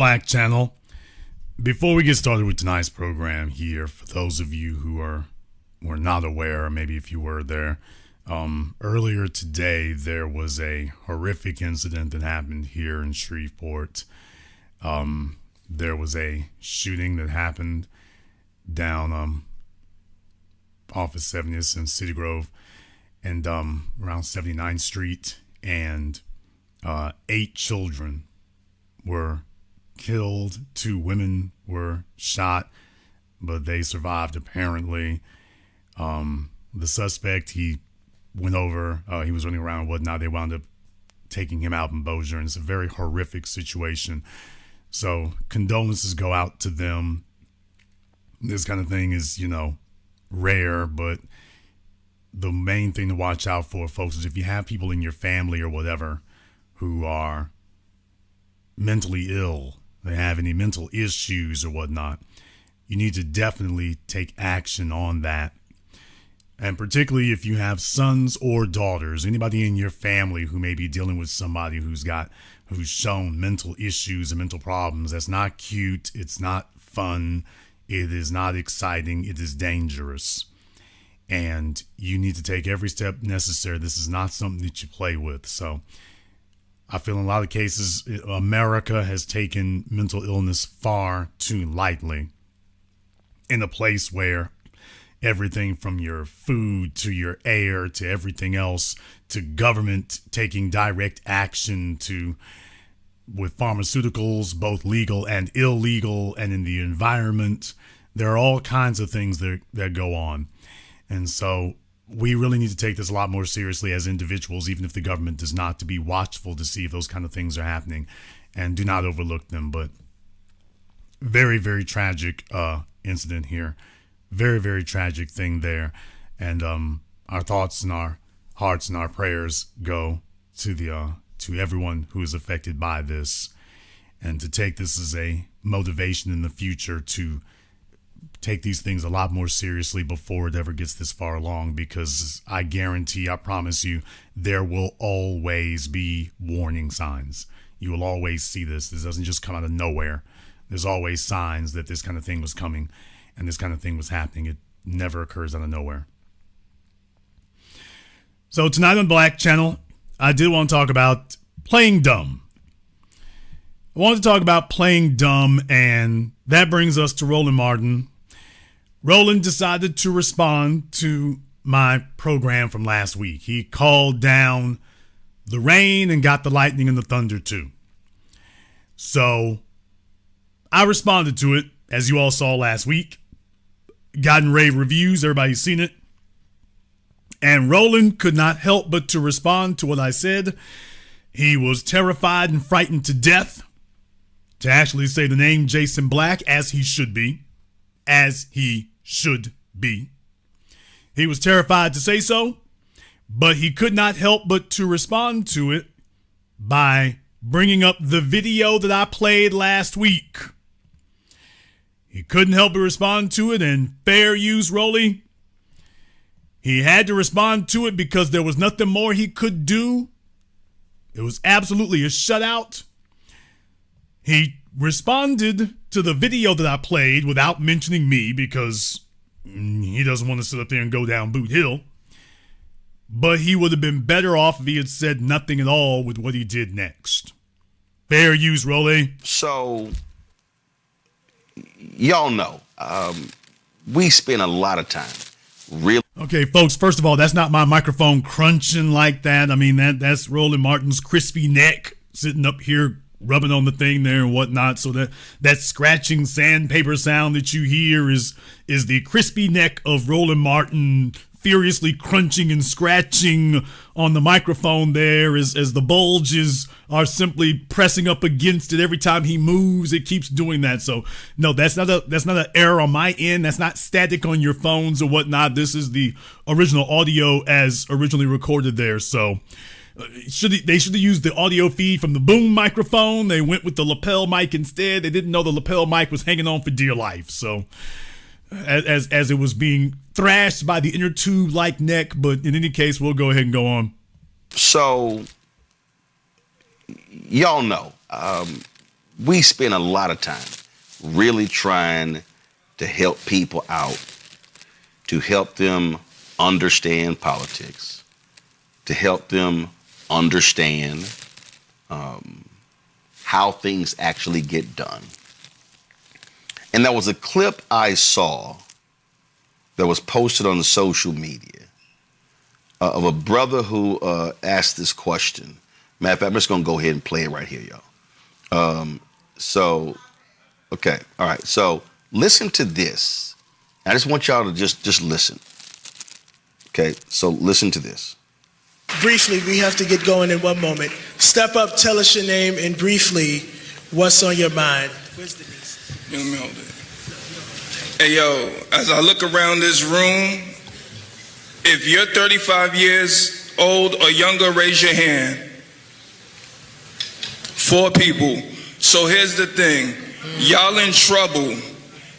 Black Channel. Before we get started with tonight's program here, for those of you who were not aware, or maybe if you were there, earlier today there was a horrific incident that happened here in Shreveport. There was a shooting that happened down off of 70th and City Grove and around 79th Street, and 8 children were killed. 2 women were shot, but they survived apparently. The suspect, he went over, he was running around and whatnot. They wound up taking him out in Bossier, and it's a very horrific situation. So condolences go out to them. This kind of thing is, rare, but the main thing to watch out for, folks, is if you have people in your family or whatever who are mentally ill, they have any mental issues or whatnot, you need to definitely take action on that. And particularly if you have sons or daughters, anybody in your family who may be dealing with somebody who's shown mental issues and mental problems, that's not cute, it's not fun, it is not exciting, it is dangerous. And you need to take every step necessary. This is not something that you play with. So I feel in a lot of cases, America has taken mental illness far too lightly, in a place where everything from your food to your air to everything else, to government taking direct action to with pharmaceuticals, both legal and illegal, and in the environment, there are all kinds of things that go on. And so we really need to take this a lot more seriously as individuals, even if the government does not, to be watchful to see if those kind of things are happening, and do not overlook them. But very, very tragic incident here. Very, very tragic thing there. And our thoughts and our hearts and our prayers go to everyone who is affected by this, and to take this as a motivation in the future to take these things a lot more seriously before it ever gets this far along, because I promise you, there will always be warning signs. You will always see this. This doesn't just come out of nowhere. There's always signs that this kind of thing was coming and this kind of thing was happening. It never occurs out of nowhere. So tonight on Black Channel, I did want to talk about playing dumb. I wanted to talk about playing dumb, and that brings us to Roland Martin. Roland decided to respond to my program from last week. He called down the rain and got the lightning and the thunder too. So I responded to it, as you all saw last week. Gotten rave reviews, everybody's seen it. And Roland could not help but to respond to what I said. He was terrified and frightened to death to actually say the name Jason Black, as he should be. As he should be. He was terrified to say so, but he could not help but to respond to it by bringing up the video that I played last week. He couldn't help but respond to it, and fair use, Rolly. He had to respond to it because there was nothing more he could do. It was absolutely a shutout. He responded to the video that I played without mentioning me, because he doesn't want to sit up there and go down Boot Hill. But he would have been better off if he had said nothing at all with what he did next. Fair use, Rolly. So, y'all know, we spend a lot of time really. Okay, folks, first of all, that's not my microphone crunching like that. I mean, that's Roland Martin's crispy neck sitting up here rubbing on the thing there and whatnot. So that scratching sandpaper sound that you hear is the crispy neck of Roland Martin furiously crunching and scratching on the microphone there as the bulges are simply pressing up against it. Every time he moves, it keeps doing that. So no, that's not an error on my end. That's not static on your phones or whatnot. This is the original audio as originally recorded there. So they should have used the audio feed from the boom microphone. They went with the lapel mic instead. They didn't know the lapel mic was hanging on for dear life. So as it was being thrashed by the inner tube-like neck, but in any case, we'll go ahead and go on. So, y'all know, we spend a lot of time really trying to help people out, to help them understand politics, to help them understand how things actually get done. And there was a clip I saw that was posted on the social media of a brother who asked this question. Matter of fact, I'm just going to go ahead and play it right here, y'all. Okay, all right. So listen to this. I just want y'all to just listen. Okay, so listen to this. Briefly, we have to get going in one moment. Step up, tell us your name, and briefly, what's on your mind? Where's the niece? Let me hold it. Hey, yo, as I look around this room, if you're 35 years old or younger, raise your hand. 4 people. So here's the thing. Y'all in trouble.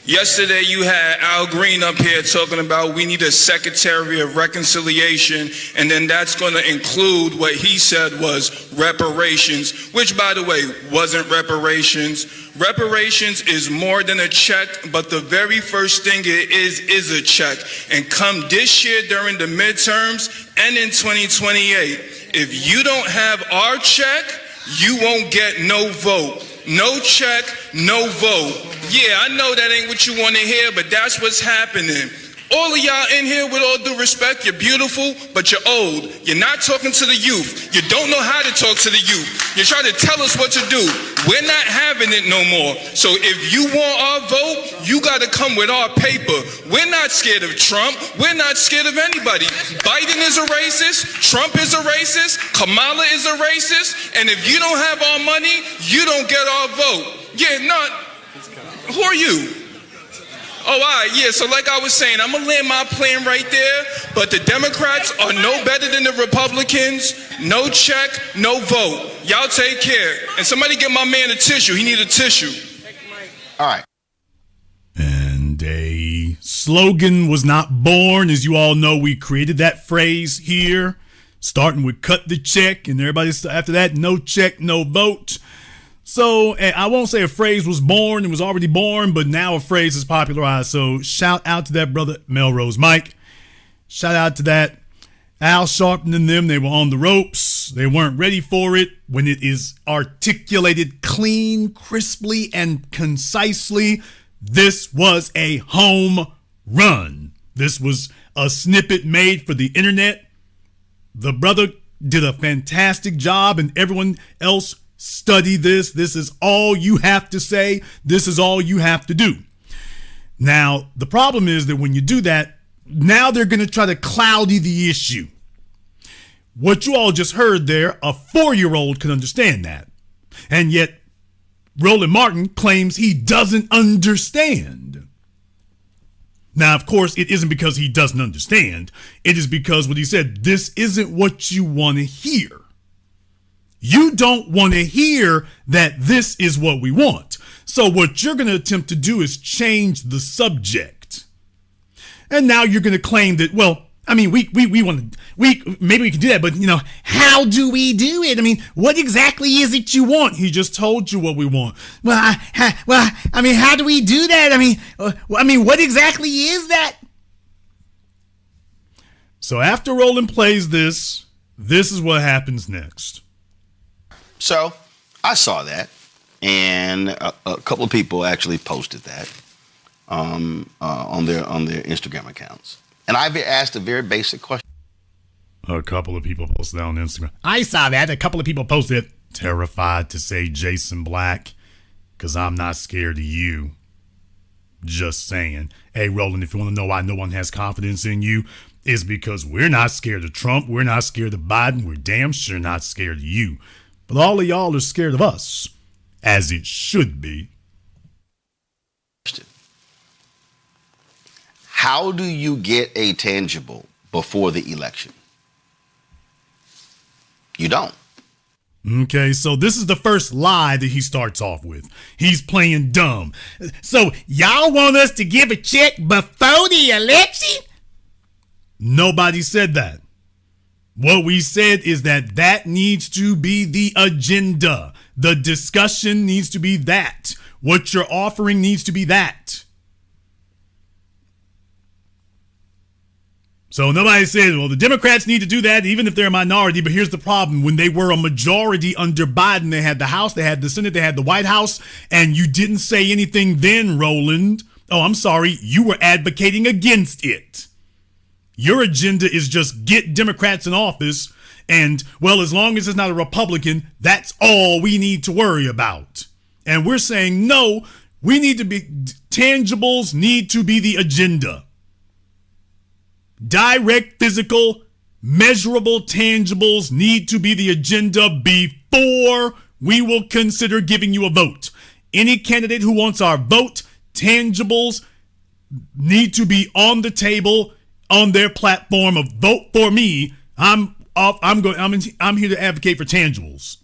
Yesterday you had Al Green up here talking about we need a Secretary of Reconciliation, and then that's going to include what he said was reparations, which, by the way, wasn't reparations. Reparations is more than a check, but the very first thing it is a check. And come this year during the midterms and in 2028, if you don't have our check, you won't get no vote. No check, no vote. Yeah, I know that ain't what you want to hear, but that's what's happening. All of y'all in here, with all due respect, you're beautiful, but you're old. You're not talking to the youth. You don't know how to talk to the youth. You're trying to tell us what to do. We're not having it no more. So if you want our vote, you got to come with our paper. We're not scared of Trump. We're not scared of anybody. Biden is a racist. Trump is a racist. Kamala is a racist. And if you don't have our money, you don't get our vote. Yeah, not. Who are you? Oh, all right, yeah, so like I was saying, I'm going to land my plane right there, but the Democrats are no better than the Republicans. No check, no vote. Y'all take care. And somebody get my man a tissue. He need a tissue. All right. And a slogan was not born. As you all know, we created that phrase here, starting with cut the check, and everybody after that, no check, no vote. So I won't say a phrase was born, it was already born, but now a phrase is popularized. So shout out to that brother, Melrose Mike. Shout out to that. Al Sharpton and them, they were on the ropes. They weren't ready for it. When it is articulated clean, crisply, and concisely, this was a home run. This was a snippet made for the internet. The brother did a fantastic job, and everyone else study this. This is all you have to say. This is all you have to do. Now, the problem is that when you do that, now they're going to try to cloudy the issue. What you all just heard there, a 4-year-old can understand that. And yet, Roland Martin claims he doesn't understand. Now, of course, it isn't because he doesn't understand. It is because what he said, this isn't what you want to hear. You don't want to hear that this is what we want. So what you're going to attempt to do is change the subject. And now you're going to claim that, well, I mean, we want to, maybe we can do that, but how do we do it? I mean, what exactly is it you want? He just told you what we want. Well, I mean, how do we do that? I mean, what exactly is that? So after Roland plays this is what happens next. So I saw that, and a couple of people actually posted that on their Instagram accounts. And I've asked a very basic question. A couple of people posted that on Instagram. I saw that. A couple of people posted it. Terrified to say Jason Black, because I'm not scared of you. Just saying. Hey, Roland, if you want to know why no one has confidence in you, it's because we're not scared of Trump. We're not scared of Biden. We're damn sure not scared of you. But all of y'all are scared of us, as it should be. How do you get a tangible before the election? You don't. Okay, so this is the first lie that he starts off with. He's playing dumb. So y'all want us to give a check before the election? Nobody said that. What we said is that needs to be the agenda. The discussion needs to be that. What you're offering needs to be that. So nobody says, well, the Democrats need to do that even if they're a minority. But here's the problem. When they were a majority under Biden, they had the House, they had the Senate, they had the White House, and you didn't say anything then, Roland. Oh, I'm sorry. You were advocating against it. Your agenda is just get Democrats in office. And, well, as long as it's not a Republican, that's all we need to worry about. And we're saying, no, we need to be, tangibles need to be the agenda. Direct, physical, measurable tangibles need to be the agenda before we will consider giving you a vote. Any candidate who wants our vote, tangibles need to be on the table on their platform of vote for me. I'm here to advocate for tangibles.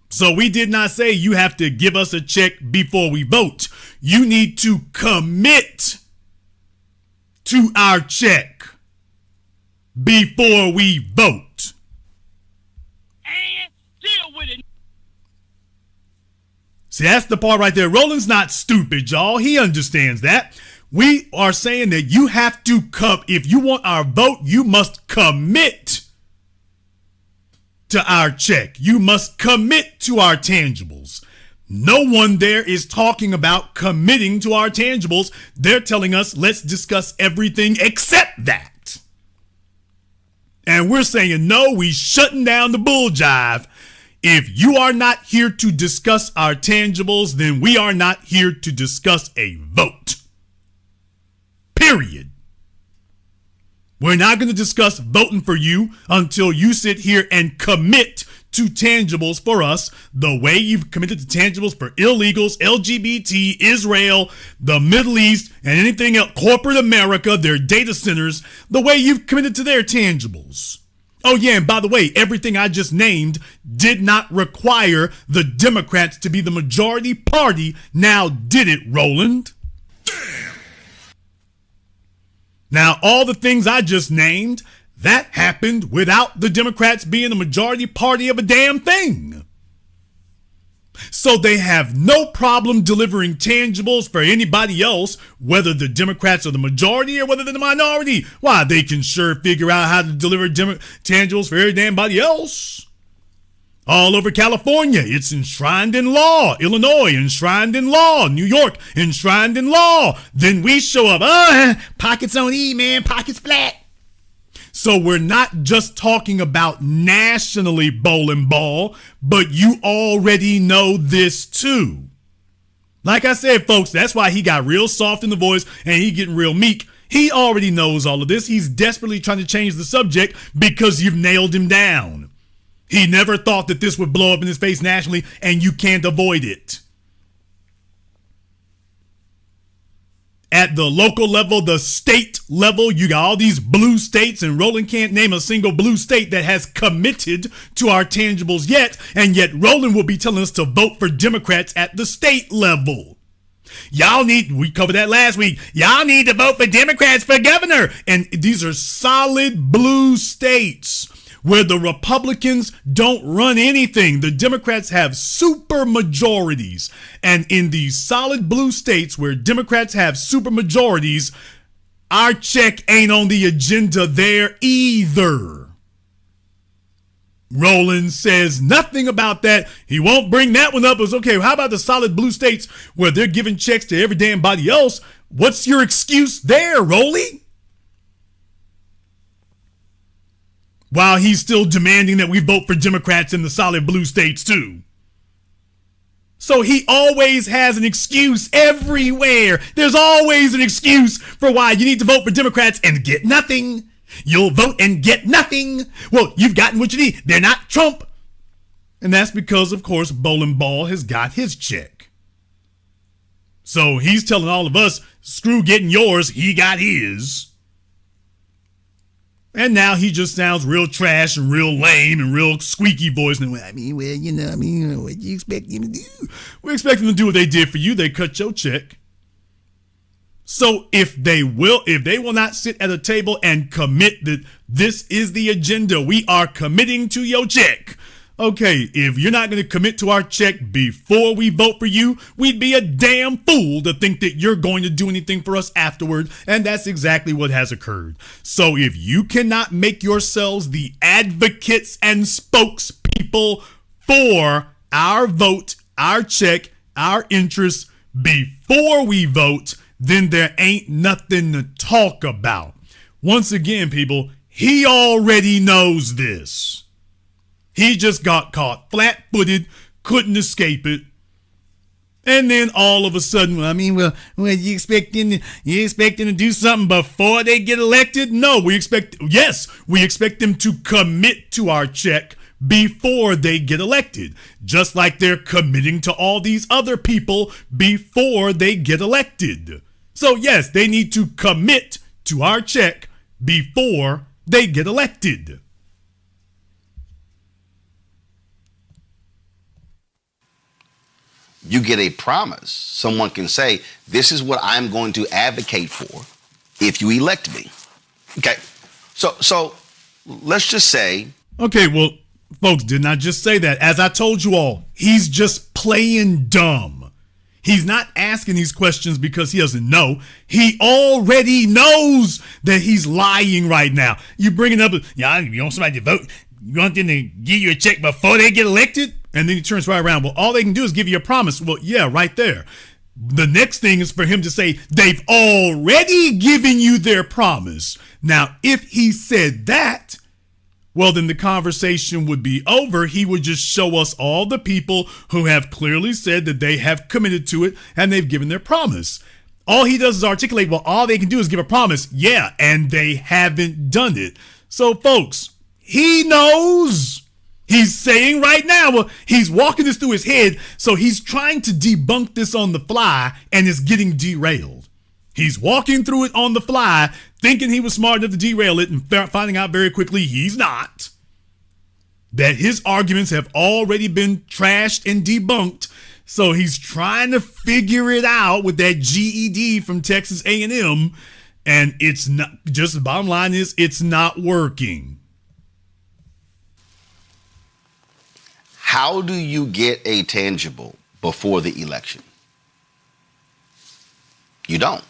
So we did not say you have to give us a check before we vote. You need to commit to our check before we vote. And deal with it. See, that's the part right there. Roland's not stupid, y'all. He understands that. We are saying that you have to if you want our vote, you must commit to our check. You must commit to our tangibles. No one there is talking about committing to our tangibles. They're telling us, let's discuss everything except that. And we're saying, no, we shutting down the bull jive. If you are not here to discuss our tangibles, then we are not here to discuss a vote. Period. We're not going to discuss voting for you until you sit here and commit to tangibles for us the way you've committed to tangibles for illegals, LGBT, Israel, the Middle East, and anything else, corporate America, their data centers, the way you've committed to their tangibles. Oh yeah, and by the way, everything I just named did not require the Democrats to be the majority party. Now did it, Roland? Now, all the things I just named, that happened without the Democrats being the majority party of a damn thing. So they have no problem delivering tangibles for anybody else, whether the Democrats are the majority or whether they're the minority. Why, they can sure figure out how to deliver tangibles for every damn body else. All over California, it's enshrined in law. Illinois, enshrined in law. New York, enshrined in law. Then we show up, pockets on E, man, pockets flat. So we're not just talking about nationally bowling ball, but you already know this too. Like I said, folks, that's why he got real soft in the voice and he getting real meek. He already knows all of this. He's desperately trying to change the subject because you've nailed him down. He never thought that this would blow up in his face nationally, and you can't avoid it. At the local level, the state level, you got all these blue states, and Roland can't name a single blue state that has committed to our tangibles yet, and yet Roland will be telling us to vote for Democrats at the state level. We covered that last week. Y'all need to vote for Democrats for governor. And these are solid blue states where the Republicans don't run anything. The Democrats have super majorities. And in these solid blue states where Democrats have super majorities, our check ain't on the agenda there either. Roland says nothing about that. He won't bring that one up. It's okay. How about the solid blue states where they're giving checks to every damn body else? What's your excuse there, Rolly? While he's still demanding that we vote for Democrats in the solid blue states too. So he always has an excuse everywhere. There's always an excuse for why you need to vote for Democrats and get nothing. You'll vote and get nothing. Well, you've gotten what you need. They're not Trump. And that's because, of course, Bowling Ball has got his check. So he's telling all of us, screw getting yours, he got his. And now he just sounds real trash and real lame and real squeaky voice. And what do you expect him to do? We expect them to do what they did for you. They cut your check. So if they will not sit at a table and commit that this is the agenda, we are committing to your check. Okay, if you're not going to commit to our check before we vote for you, we'd be a damn fool to think that you're going to do anything for us afterward, and that's exactly what has occurred. So if you cannot make yourselves the advocates and spokespeople for our vote, our check, our interests before we vote, then there ain't nothing to talk about. Once again, people, he already knows this. He just got caught flat-footed, couldn't escape it. And then all of a sudden, you expecting to do something before they get elected? No, we expect them to commit to our check before they get elected, just like they're committing to all these other people before they get elected. So yes, they need to commit to our check before they get elected. You get a promise. Someone can say, this is what I'm going to advocate for if you elect me. Okay. So let's just say. Okay, well, folks, didn't I just say that? As I told you all, he's just playing dumb. He's not asking these questions because he doesn't know. He already knows that he's lying right now. You bringing up, you want somebody to vote? You want them to give you a check before they get elected? And then he turns right around. Well, all they can do is give you a promise. Well, yeah, right there. The next thing is for him to say, they've already given you their promise. Now, if he said that, well, then the conversation would be over. He would just show us all the people who have clearly said that they have committed to it and they've given their promise. All he does is articulate, well, all they can do is give a promise. Yeah, and they haven't done it. So, folks, he knows. He's saying right now, well, he's walking this through his head, so he's trying to debunk this on the fly and is getting derailed. He's walking through it on the fly, thinking he was smart enough to derail it and finding out very quickly he's not. That his arguments have already been trashed and debunked, so he's trying to figure it out with that GED from Texas A&M, and it's not, just the bottom line is, it's not working. How do you get a tangible before the election? You don't.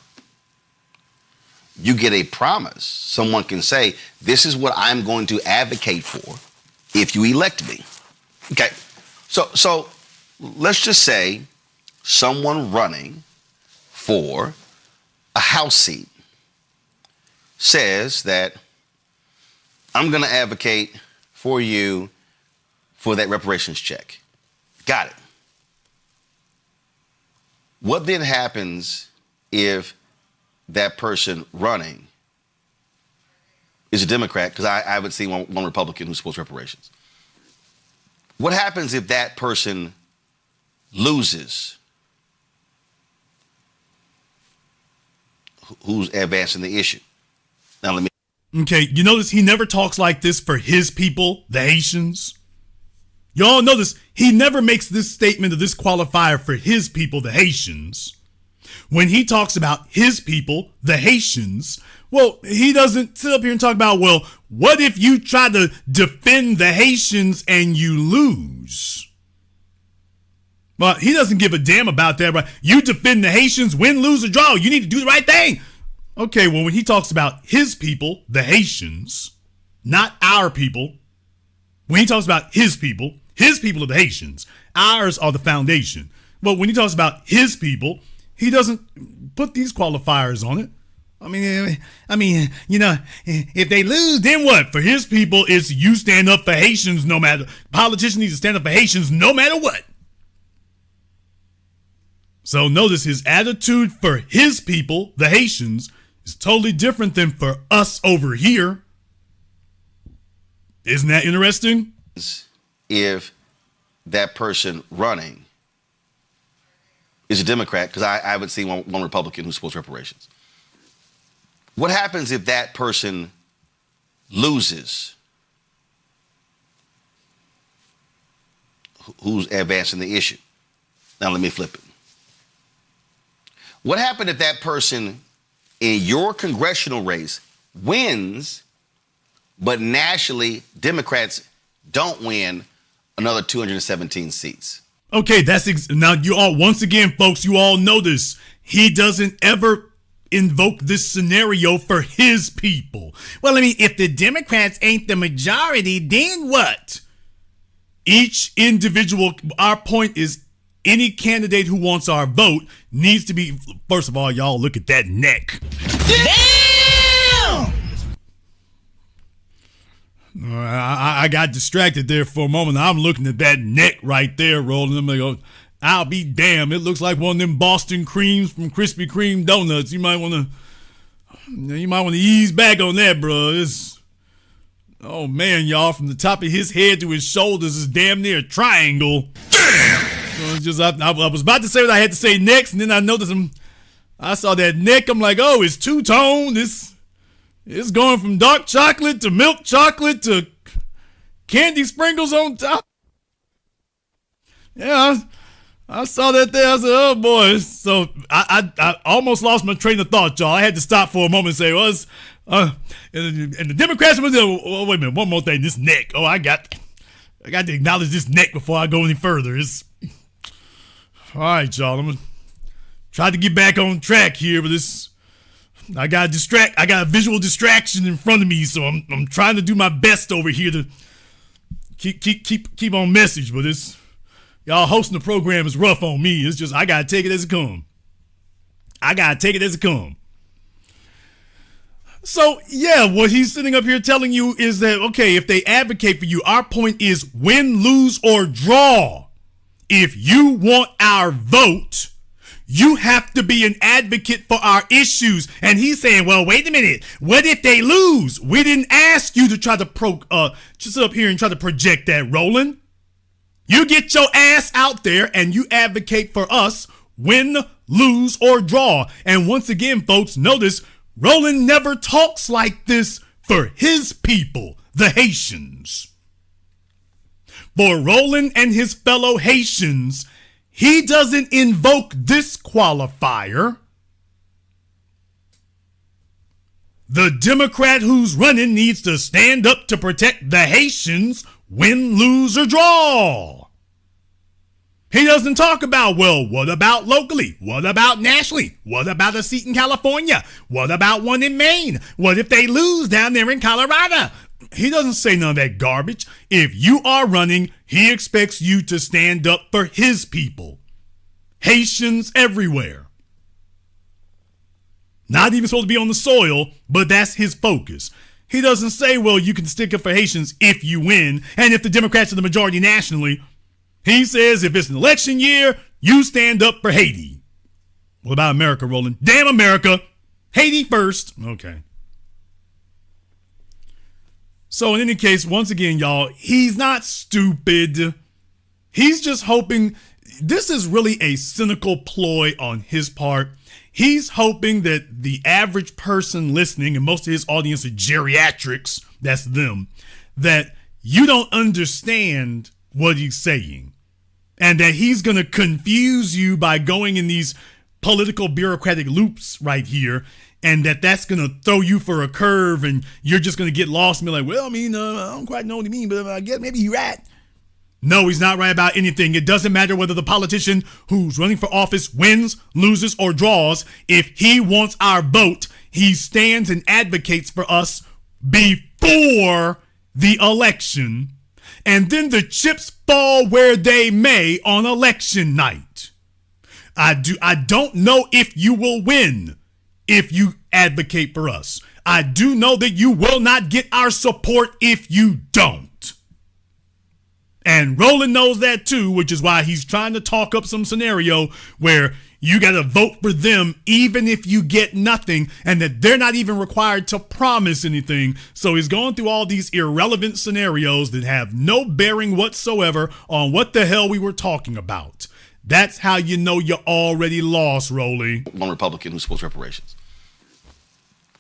You get a promise. Someone can say, this is what I'm going to advocate for if you elect me. Okay. So let's just say someone running for a House seat says that I'm going to advocate for you for that reparations check. Got it. What then happens if that person running is a Democrat? Because I haven't seen one Republican who supports reparations. What happens if that person loses? Who's advancing the issue? Now let me. Okay, you notice he never talks like this for his people, the Haitians. Y'all notice he never makes this statement or this qualifier for his people, the Haitians. When he talks about his people, the Haitians, well, he doesn't sit up here and talk about, well, what if you try to defend the Haitians and you lose? Well, he doesn't give a damn about that, right? You defend the Haitians, win, lose, or draw. You need to do the right thing. Okay, well, when he talks about his people, the Haitians, not our people, when he talks about his people are the Haitians. Ours are the foundation. But when he talks about his people, he doesn't put these qualifiers on it. I mean, you know, if they lose, then what? For his people, it's you stand up for Haitians no matter. Politicians need to stand up for Haitians no matter what. So notice his attitude for his people, the Haitians, is totally different than for us over here. Isn't that interesting? If that person running is a Democrat, because I haven't seen one Republican who supports reparations. What happens if that person loses? Who's advancing the issue? Now let me flip it. What happened if that person in your congressional race wins, but nationally Democrats don't win another 217 seats. Okay, now you all, once again, folks, you all know this. He doesn't ever invoke this scenario for his people. Well, I mean, if the Democrats ain't the majority, then what? Each individual, our point is any candidate who wants our vote needs to be, first of all, y'all, look at that neck. Damn! I got distracted there for a moment. I'm looking at that neck right there, Roland. I'm like, oh, I'll be damned. It looks like one of them Boston creams from Krispy Kreme donuts. You might want to ease back on that, bro. Oh man, y'all, from the top of his head to his shoulders is damn near a triangle. Damn! So it's just I was about to say what I had to say next, and then I noticed I saw that neck. I'm like, oh, it's two-tone. It's going from dark chocolate to milk chocolate to candy sprinkles on top. Yeah, I saw that there. I said, oh boy. So I almost lost my train of thought, y'all. I had to stop for a moment and say, well, and the Democrats were there. Oh, wait a minute, one more thing. This neck. Oh, I got to acknowledge this neck before I go any further. All right, y'all. I'm gonna try to get back on track here, but I got a visual distraction in front of me, so I'm trying to do my best over here to keep on message, but y'all hosting the program is rough on me. It's just I gotta take it as it come. So yeah, what he's sitting up here telling you is that, okay, if they advocate for you, our point is win, lose, or draw. If you want our vote, you have to be an advocate for our issues. And he's saying, well, wait a minute. What if they lose? We didn't ask you to try to just sit up here and try to project that, Roland. You get your ass out there and you advocate for us, win, lose, or draw. And once again, folks, notice Roland never talks like this for his people, the Haitians. For Roland and his fellow Haitians, he doesn't invoke this qualifier. The Democrat who's running needs to stand up to protect the Haitians, win, lose, or draw. He doesn't talk about, well, what about locally? What about nationally? What about a seat in California? What about one in Maine? What if they lose down there in Colorado? He doesn't say none of that garbage. If you are running, he expects you to stand up for his people. Haitians everywhere. Not even supposed to be on the soil, but that's his focus. He doesn't say, well, you can stick up for Haitians if you win, and if the Democrats are the majority nationally. He says if it's an election year, you stand up for Haiti. What about America, Roland? Damn America. Haiti first. Okay. So in any case, once again, y'all, he's not stupid. He's just hoping. This is really a cynical ploy on his part. He's hoping that the average person listening, and most of his audience are geriatrics, that's them, that you don't understand what he's saying. And that he's going to confuse you by going in these political bureaucratic loops right here. And that's going to throw you for a curve and you're just going to get lost and be like, well, I mean, I don't quite know what you mean, but I guess maybe you're right. No, he's not right about anything. It doesn't matter whether the politician who's running for office wins, loses, or draws. If he wants our vote, he stands and advocates for us before the election. And then the chips fall where they may on election night. I don't know if you will win if you advocate for us. I do know that you will not get our support if you don't. And Roland knows that too, which is why he's trying to talk up some scenario where you got to vote for them even if you get nothing, and that they're not even required to promise anything. So he's going through all these irrelevant scenarios that have no bearing whatsoever on what the hell we were talking about. That's how you know you're already lost, Rolly. One Republican who supports reparations.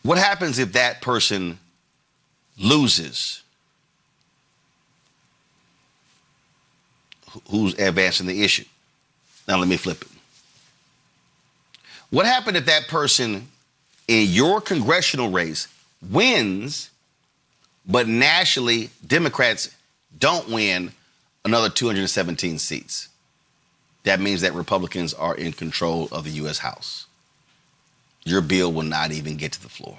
What happens if that person loses? Who's advancing the issue? Now let me flip it. What happened if that person in your congressional race wins, but nationally Democrats don't win another 217 seats. That means that Republicans are in control of the U.S. House. Your bill will not even get to the floor.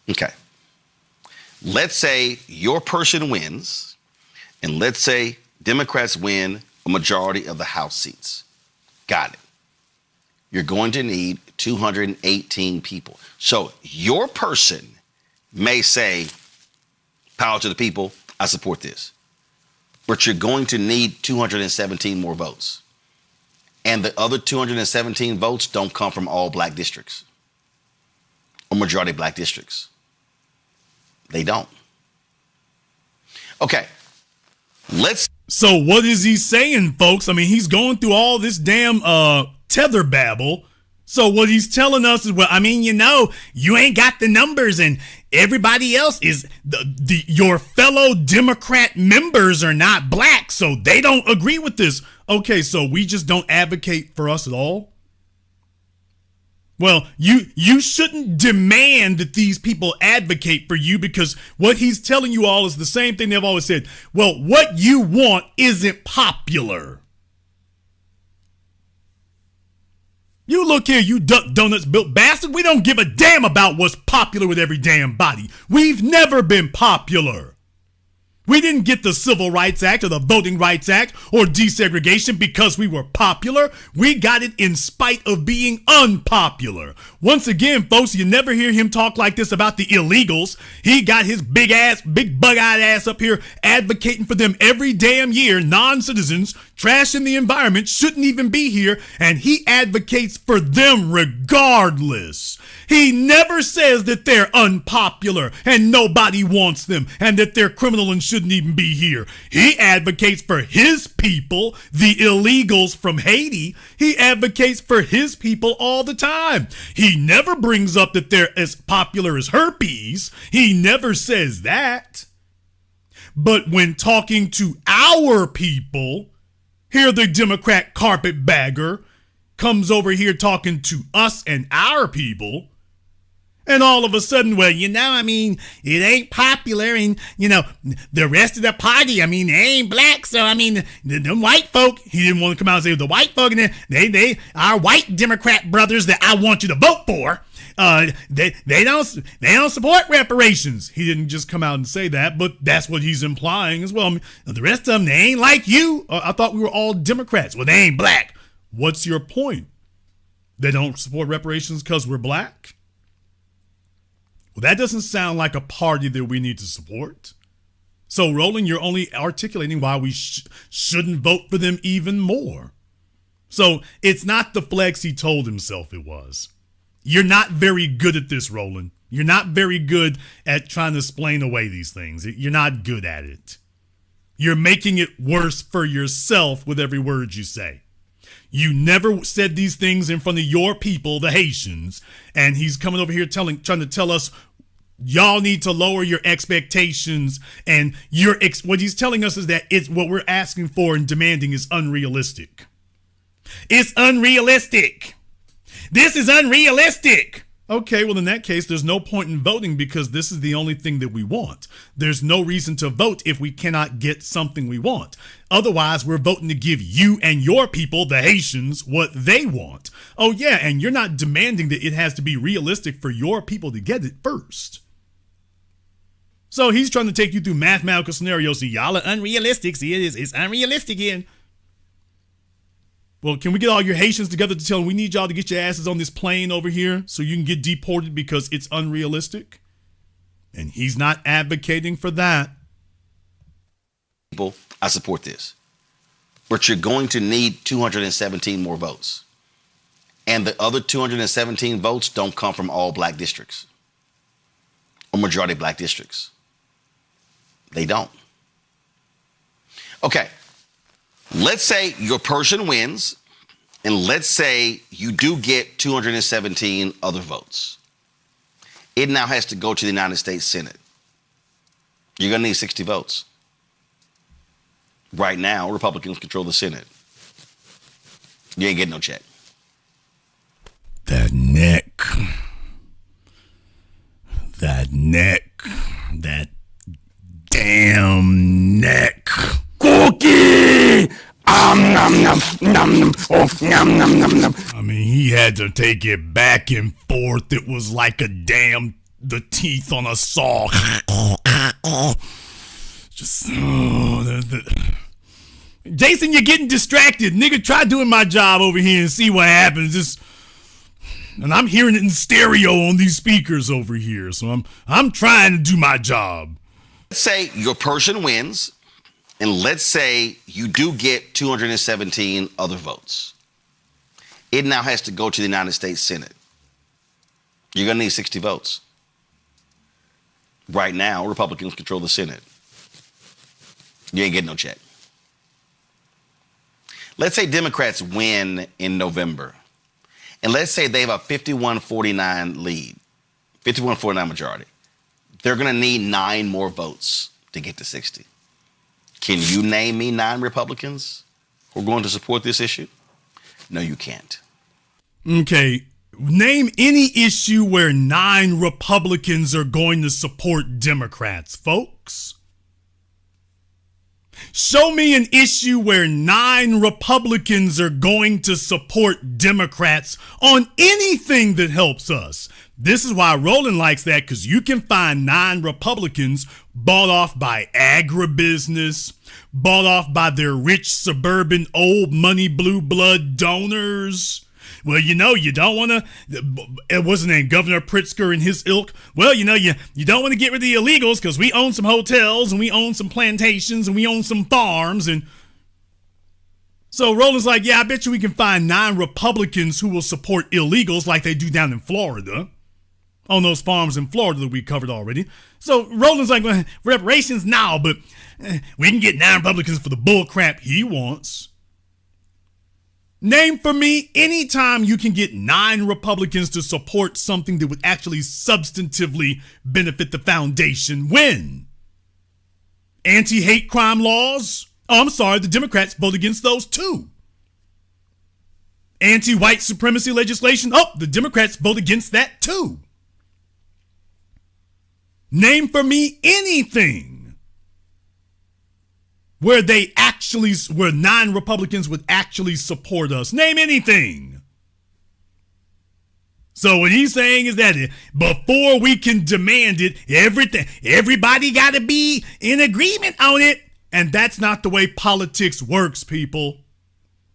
Okay. Let's say your person wins, and let's say Democrats win a majority of the House seats. Got it. You're going to need 218 people. So your person may say, power to the people, I support this. But you're going to need 217 more votes. And the other 217 votes don't come from all black districts or majority black districts. They don't. Okay. So what is he saying, folks? I mean, he's going through all this damn tether babble. So what he's telling us is, well, I mean, you know, you ain't got the numbers, and everybody else is your fellow Democrat members are not black, so they don't agree with this. Okay, so we just don't advocate for us at all? Well, you shouldn't demand that these people advocate for you, because what he's telling you all is the same thing they've always said. Well, what you want isn't popular. You look here, you Duck Donuts built bastard. We don't give a damn about what's popular with every damn body. We've never been popular. We didn't get the Civil Rights Act or the Voting Rights Act or desegregation because we were popular. We got it in spite of being unpopular. Once again, folks, you never hear him talk like this about the illegals. He got his big bug-eyed ass up here advocating for them every damn year. Non-citizens, trashing the environment, shouldn't even be here, and he advocates for them regardless. He never says that they're unpopular and nobody wants them and that they're criminal and shouldn't even be here. He advocates for his people, the illegals from Haiti. He advocates for his people all the time. He never brings up that they're as popular as herpes. He never says that. But when talking to our people, here the Democrat carpetbagger comes over here talking to us and our people, and all of a sudden, well, you know, I mean, it ain't popular, and, you know, the rest of the party, I mean, they ain't black, so, I mean, the white folk, he didn't want to come out and say the white folk, and they our white Democrat brothers that I want you to vote for, they don't support reparations. He didn't just come out and say that, but that's what he's implying as well. I mean, the rest of them, they ain't like you. I thought we were all Democrats. Well, they ain't black. What's your point? They don't support reparations because we're black? Well, that doesn't sound like a party that we need to support. So, Roland, you're only articulating why we shouldn't vote for them even more. So, it's not the flex he told himself it was. You're not very good at this, Roland. You're not very good at trying to explain away these things. You're not good at it. You're making it worse for yourself with every word you say. You never said these things in front of your people, the Haitians, and he's coming over here trying to tell us y'all need to lower your expectations, and what he's telling us is that it's what we're asking for and demanding is unrealistic. It's unrealistic. This is unrealistic. Okay, well, in that case, there's no point in voting because this is the only thing that we want. There's no reason to vote if we cannot get something we want. Otherwise, we're voting to give you and your people, the Haitians, what they want. Oh, yeah, and you're not demanding that it has to be realistic for your people to get it first. So he's trying to take you through mathematical scenarios. See, y'all are unrealistic. See, it's unrealistic again. Well, can we get all your Haitians together to tell them we need y'all to get your asses on this plane over here so you can get deported because it's unrealistic? And he's not advocating for that. People, I support this. But you're going to need 217 more votes. And the other 217 votes don't come from all black districts or majority black districts. They don't. Okay. Let's say your person wins, and let's say you do get 217 other votes. It now has to go to the United States Senate. You're going to need 60 votes. Right now, Republicans control the Senate. You ain't getting no check. That neck. That damn neck. Oh, nom, nom, nom, nom. I mean, he had to take it back and forth. It was like the teeth on a saw. Just, Jason, you're getting distracted. Nigga, try doing my job over here and see what happens. And I'm hearing it in stereo on these speakers over here. So I'm trying to do my job. Let's say your person wins, and let's say you do get 217 other votes. It now has to go to the United States Senate. You're going to need 60 votes. Right now, Republicans control the Senate. You ain't getting no check. Let's say Democrats win in November. And let's say they have a 51-49 lead, 51-49 majority. They're going to need 9 more votes to get to 60. Can you name me 9 Republicans who are going to support this issue? No, you can't. Okay. Name any issue where 9 Republicans are going to support Democrats, folks. Show me an issue where 9 Republicans are going to support Democrats on anything that helps us. This is why Roland likes that, because you can find 9 Republicans bought off by agribusiness, bought off by their rich suburban old money blue blood donors. Well, you don't want to, what's his name, Governor Pritzker and his ilk. Well, you don't want to get rid of the illegals because we own some hotels and we own some plantations and we own some farms. And so Roland's like, yeah, I bet you we can find 9 Republicans who will support illegals like they do down in Florida, on those farms in Florida that we covered already. So Roland's like, well, reparations now, but we can get 9 Republicans for the bull crap he wants. Name for me any time you can get 9 Republicans to support something that would actually substantively benefit the foundation. When? Anti-hate crime laws? Oh, I'm sorry, the Democrats vote against those too. Anti-white supremacy legislation? Oh, the Democrats vote against that too. Name for me anything where 9 Republicans would actually support us. Name anything. So what he's saying is that before we can demand it, everybody got to be in agreement on it. And that's not the way politics works, people.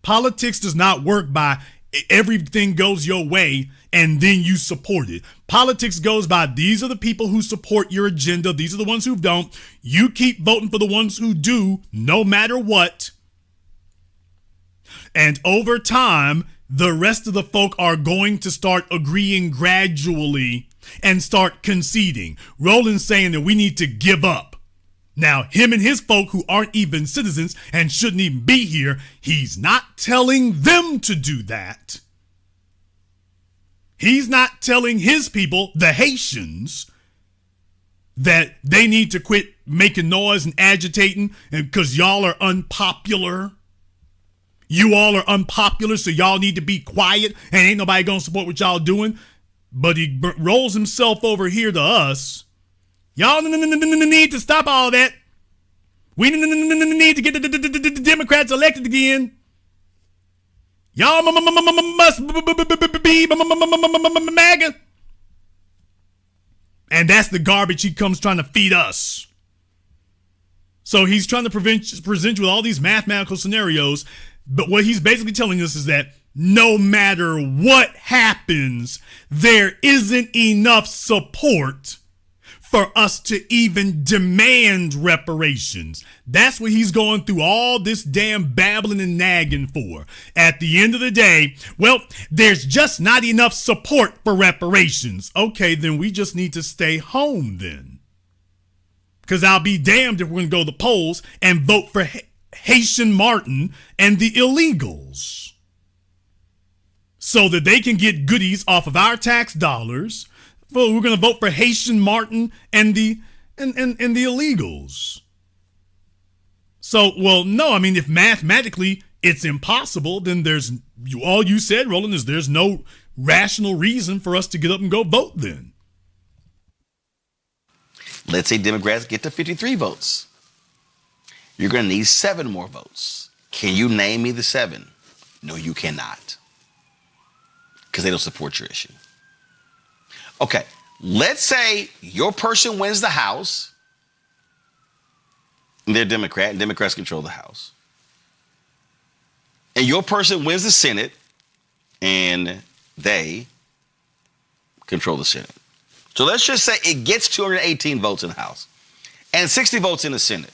Politics does not work by everything goes your way and then you support it. Politics goes by, these are the people who support your agenda. These are the ones who don't. You keep voting for the ones who do, no matter what. And over time, the rest of the folk are going to start agreeing gradually and start conceding. Roland's saying that we need to give up. Now, him and his folk who aren't even citizens and shouldn't even be here, he's not telling them to do that. He's not telling his people, the Haitians, that they need to quit making noise and agitating because y'all are unpopular. You all are unpopular, so y'all need to be quiet and ain't nobody gonna support what y'all doing. But he rolls himself over here to us. Y'all need to stop all that. We need to get the Democrats elected again. Y'all must be MAGA. And that's the garbage he comes trying to feed us. So he's trying to present you with all these mathematical scenarios. But what he's basically telling us is that no matter what happens, there isn't enough support for us to even demand reparations. That's what he's going through all this damn babbling and nagging for. At the end of the day, well, there's just not enough support for reparations. Okay, then we just need to stay home then. Because I'll be damned if we're going to go to the polls and vote for Haitian Martin and the illegals so that they can get goodies off of our tax dollars. Well, we're going to vote for Haitian Martin and the illegals. So, well, no, I mean, if mathematically it's impossible, then all you said, Roland, is there's no rational reason for us to get up and go vote then. Let's say Democrats get to 53 votes. You're going to need 7 more votes. Can you name me the 7? No, you cannot. Because they don't support your issue. Okay, let's say your person wins the House. And they're Democrat, and Democrats control the House. And your person wins the Senate, and they control the Senate. So let's just say it gets 218 votes in the House and 60 votes in the Senate.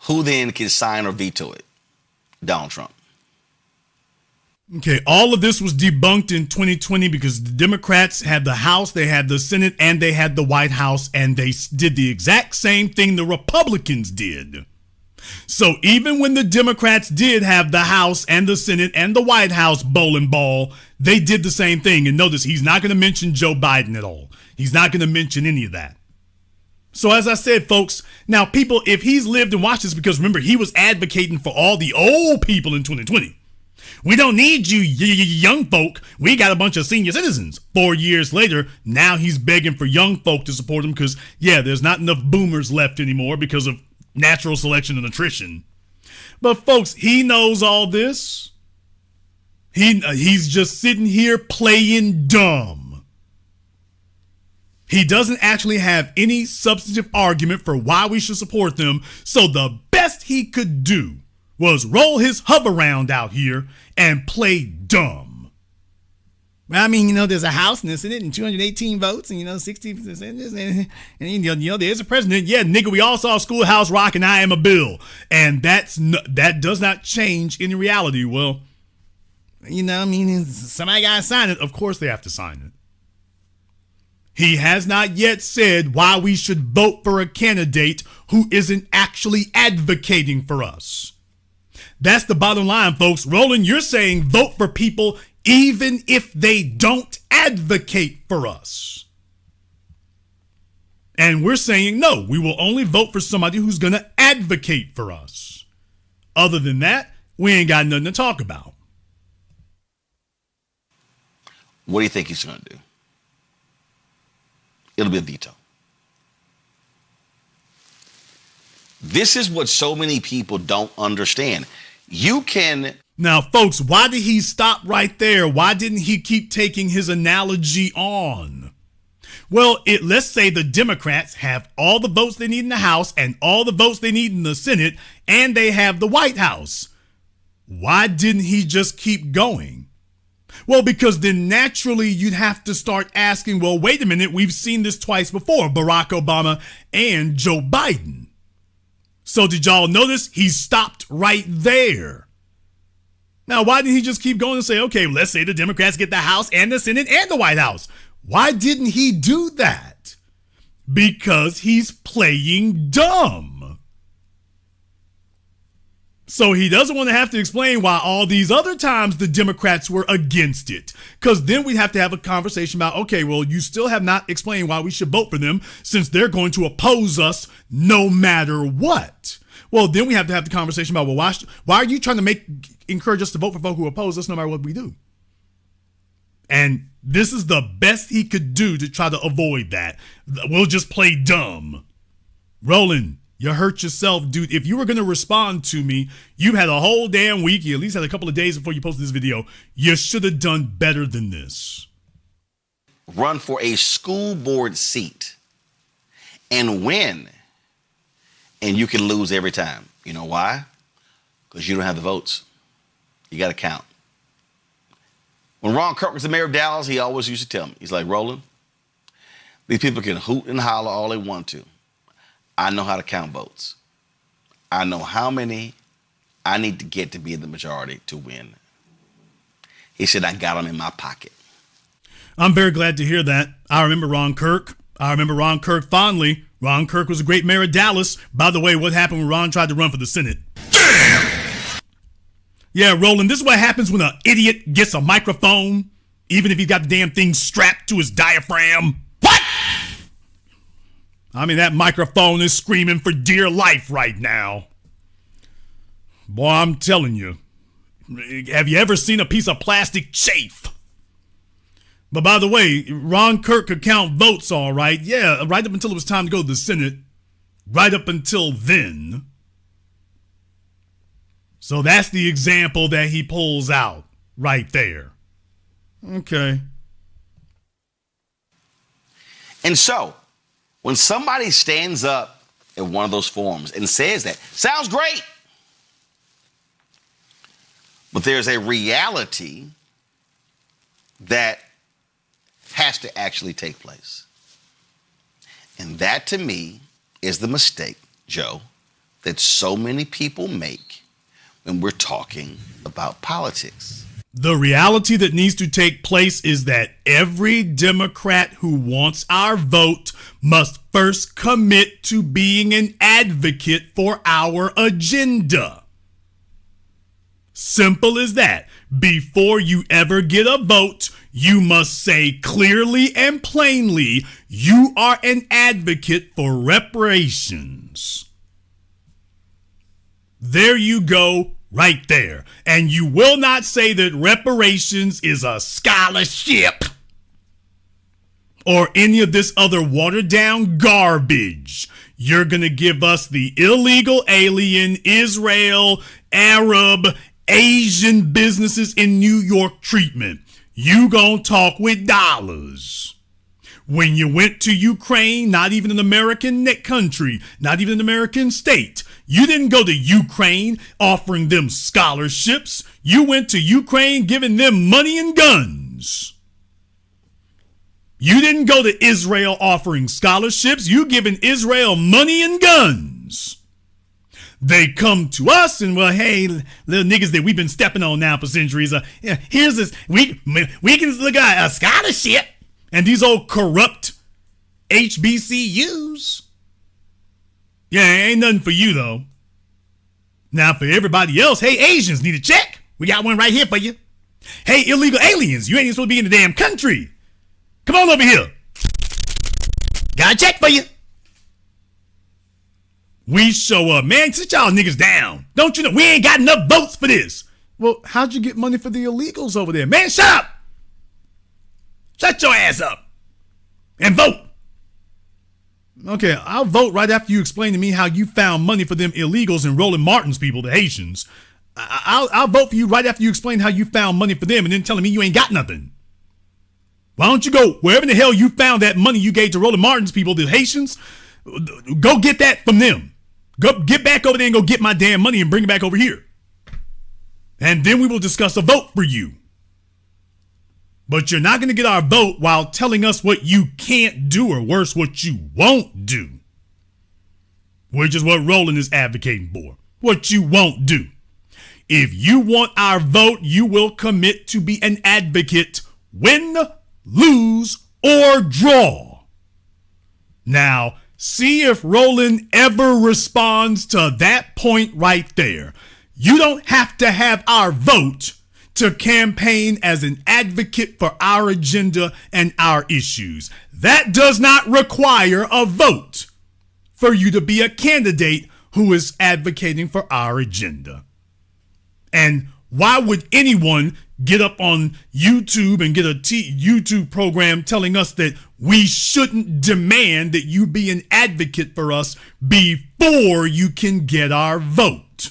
Who then can sign or veto it? Donald Trump. Okay, all of this was debunked in 2020 because the Democrats had the House, they had the Senate, and they had the White House, and they did the exact same thing the Republicans did. So even when the Democrats did have the House and the Senate and the White House bowling ball, they did the same thing. And notice he's not going to mention Joe Biden at all. He's not going to mention any of that. So as I said, folks, now people, if he's lived and watched this, because remember, he was advocating for all the old people in 2020. We don't need you young folk. We got a bunch of senior citizens. 4 years later, now he's begging for young folk to support him because, yeah, there's not enough boomers left anymore because of natural selection and attrition. But folks, he knows all this. He's just sitting here playing dumb. He doesn't actually have any substantive argument for why we should support them. So the best he could do was roll his hover round out here and play dumb. I mean, there's a House and a Senate and 218 votes and, 60%. And there's a president. Yeah, nigga, we all saw Schoolhouse Rock and I Am a Bill. And that does not change any reality. Well, somebody got to sign it. Of course they have to sign it. He has not yet said why we should vote for a candidate who isn't actually advocating for us. That's the bottom line, folks. Roland, you're saying vote for people even if they don't advocate for us. And we're saying, no, we will only vote for somebody who's going to advocate for us. Other than that, we ain't got nothing to talk about. What do you think he's going to do? It'll be a veto. This is what so many people don't understand. You can... Now, folks, why did he stop right there? Why didn't he keep taking his analogy on? Well, let's say the Democrats have all the votes they need in the House and all the votes they need in the Senate, and they have the White House. Why didn't he just keep going? Well, because then naturally you'd have to start asking, well, wait a minute, we've seen this twice before, Barack Obama and Joe Biden. So did y'all notice he stopped right there? Now, why didn't he just keep going and say, okay, let's say the Democrats get the House and the Senate and the White House? Why didn't he do that? Because he's playing dumb. So he doesn't want to have to explain why all these other times the Democrats were against it. Because then we'd have to have a conversation about, okay, well, you still have not explained why we should vote for them since they're going to oppose us no matter what. Well, then we have to have the conversation about, well, why are you trying to encourage us to vote for folk who oppose us no matter what we do? And this is the best he could do to try to avoid that. We'll just play dumb. Roland, you hurt yourself, dude. If you were going to respond to me, you had a whole damn week. You at least had a couple of days before you posted this video. You should have done better than this. Run for a school board seat and win. And you can lose every time. You know why? Because you don't have the votes. You got to count. When Ron Kirk was the mayor of Dallas, he always used to tell me, he's like, Roland, these people can hoot and holler all they want to. I know how to count votes. I know how many I need to get to be in the majority to win. He said, I got them in my pocket. I'm very glad to hear that. I remember Ron Kirk. I remember Ron Kirk fondly. Ron Kirk was a great mayor of Dallas. By the way, what happened when Ron tried to run for the Senate? Damn! Yeah, Roland, this is what happens when an idiot gets a microphone, even if he's got the damn thing strapped to his diaphragm. What? I mean, that microphone is screaming for dear life right now. Boy, I'm telling you. Have you ever seen a piece of plastic chafe? But by the way, Ron Kirk could count votes all right. Yeah, right up until it was time to go to the Senate. Right up until then. So that's the example that he pulls out right there. Okay. And so, when somebody stands up at one of those forums and says that, sounds great. But there's a reality that has to actually take place. And that, to me, is the mistake, Joe, that so many people make when we're talking about politics. The reality that needs to take place is that every Democrat who wants our vote must first commit to being an advocate for our agenda. Simple as that. Before you ever get a vote, you must say clearly and plainly you are an advocate for reparations. There you go, right there. And you will not say that reparations is a scholarship or any of this other watered down garbage. You're going to give us the illegal alien, Israel, Arab, Asian businesses in New York treatment. You gonna talk with dollars. When you went to Ukraine, not even an American country, not even an American state, you didn't go to Ukraine offering them scholarships. You went to Ukraine giving them money and guns. You didn't go to Israel offering scholarships. You giving Israel money and guns. They come to us and, well, hey, little niggas that we've been stepping on now for centuries. Here's this. We can look at a scholarship. And these old corrupt HBCUs. Yeah, ain't nothing for you, though. Now, for everybody else, hey, Asians need a check. We got one right here for you. Hey, illegal aliens, you ain't even supposed to be in the damn country. Come on over here. Got a check for you. We show up, man. Sit y'all niggas down. Don't you know we ain't got enough votes for this? Well, how'd you get money for the illegals over there? Man, shut up. Shut your ass up and vote. Okay, I'll vote right after you explain to me how you found money for them illegals and Roland Martin's people, the Haitians. I'll vote for you right after you explain how you found money for them and then telling me you ain't got nothing. Why don't you go wherever in the hell you found that money you gave to Roland Martin's people, the Haitians? Go get that from them. Go get back over there and go get my damn money and bring it back over here. And then we will discuss a vote for you. But you're not going to get our vote while telling us what you can't do, or worse, what you won't do. Which is what Roland is advocating for. What you won't do. If you want our vote, you will commit to be an advocate, win, lose, or draw. Now, see if Roland ever responds to that point right there. You don't have to have our vote to campaign as an advocate for our agenda and our issues. That does not require a vote for you to be a candidate who is advocating for our agenda. And why would anyone get up on YouTube and get a YouTube program telling us that we shouldn't demand that you be an advocate for us before you can get our vote?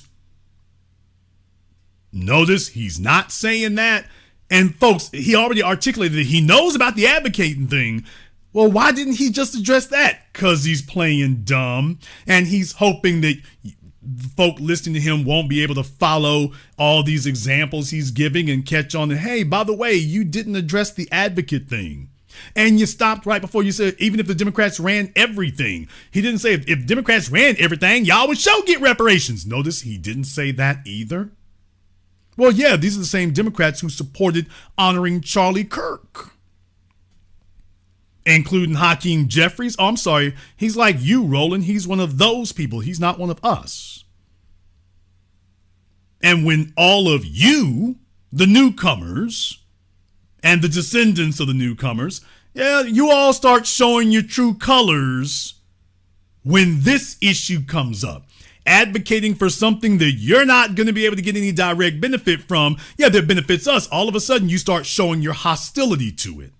Notice he's not saying that. And folks, he already articulated that he knows about the advocating thing. Well, why didn't he just address that? Because he's playing dumb and he's hoping that folk listening to him won't be able to follow all these examples he's giving and catch on. And hey, by the way, you didn't address the advocate thing. And you stopped right before you said, even if the Democrats ran everything. He didn't say if Democrats ran everything, y'all would sure get reparations. Notice he didn't say that either. Well, yeah, these are the same Democrats who supported honoring Charlie Kirk, including Hakeem Jeffries. Oh, I'm sorry. He's like you, Roland. He's one of those people. He's not one of us. And when all of you, the newcomers, and the descendants of the newcomers, yeah, you all start showing your true colors when this issue comes up. Advocating for something that you're not going to be able to get any direct benefit from, yeah, that benefits us. All of a sudden, you start showing your hostility to it.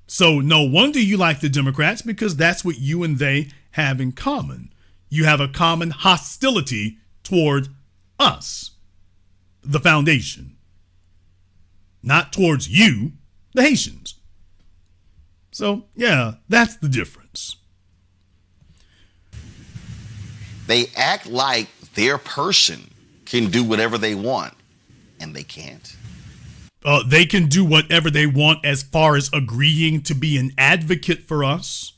So no wonder you like the Democrats, because that's what you and they have in common. You have a common hostility toward us, the foundation, not towards you, the Haitians. So, yeah, that's the difference. They act like their person can do whatever they want, and they can't. They can do whatever they want as far as agreeing to be an advocate for us.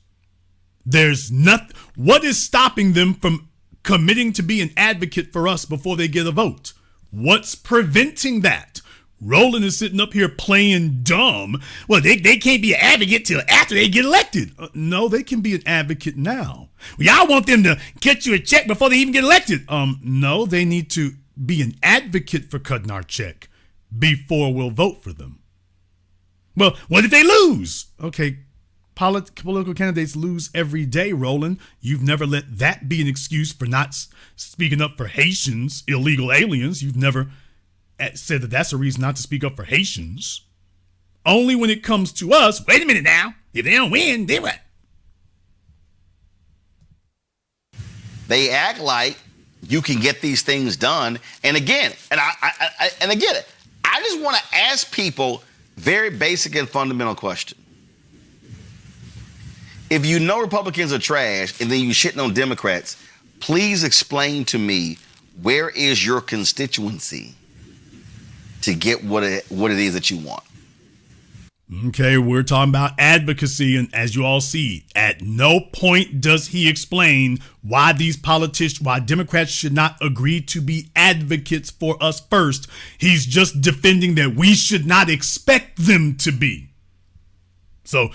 There's nothing. What is stopping them from committing to be an advocate for us before they get a vote? What's preventing that? Roland is sitting up here playing dumb. Well, they can't be an advocate till after they get elected. No, they can be an advocate now. Well, y'all want them to cut you a check before they even get elected. No, they need to be an advocate for cutting our check before we'll vote for them. Well, what if they lose? Okay, political candidates lose every day, Roland. You've never let that be an excuse for not speaking up for Haitians, illegal aliens. You've never said that that's a reason not to speak up for Haitians. Only when it comes to us, wait a minute now, if they don't win, then what? They act like you can get these things done. And again, I just want to ask people very basic and fundamental question. If you know Republicans are trash and then you shitting on Democrats, please explain to me, where is your constituency to get what it is that you want? Okay, we're talking about advocacy, and as you all see, at no point does he explain why why Democrats should not agree to be advocates for us first. He's just defending that we should not expect them to be. So,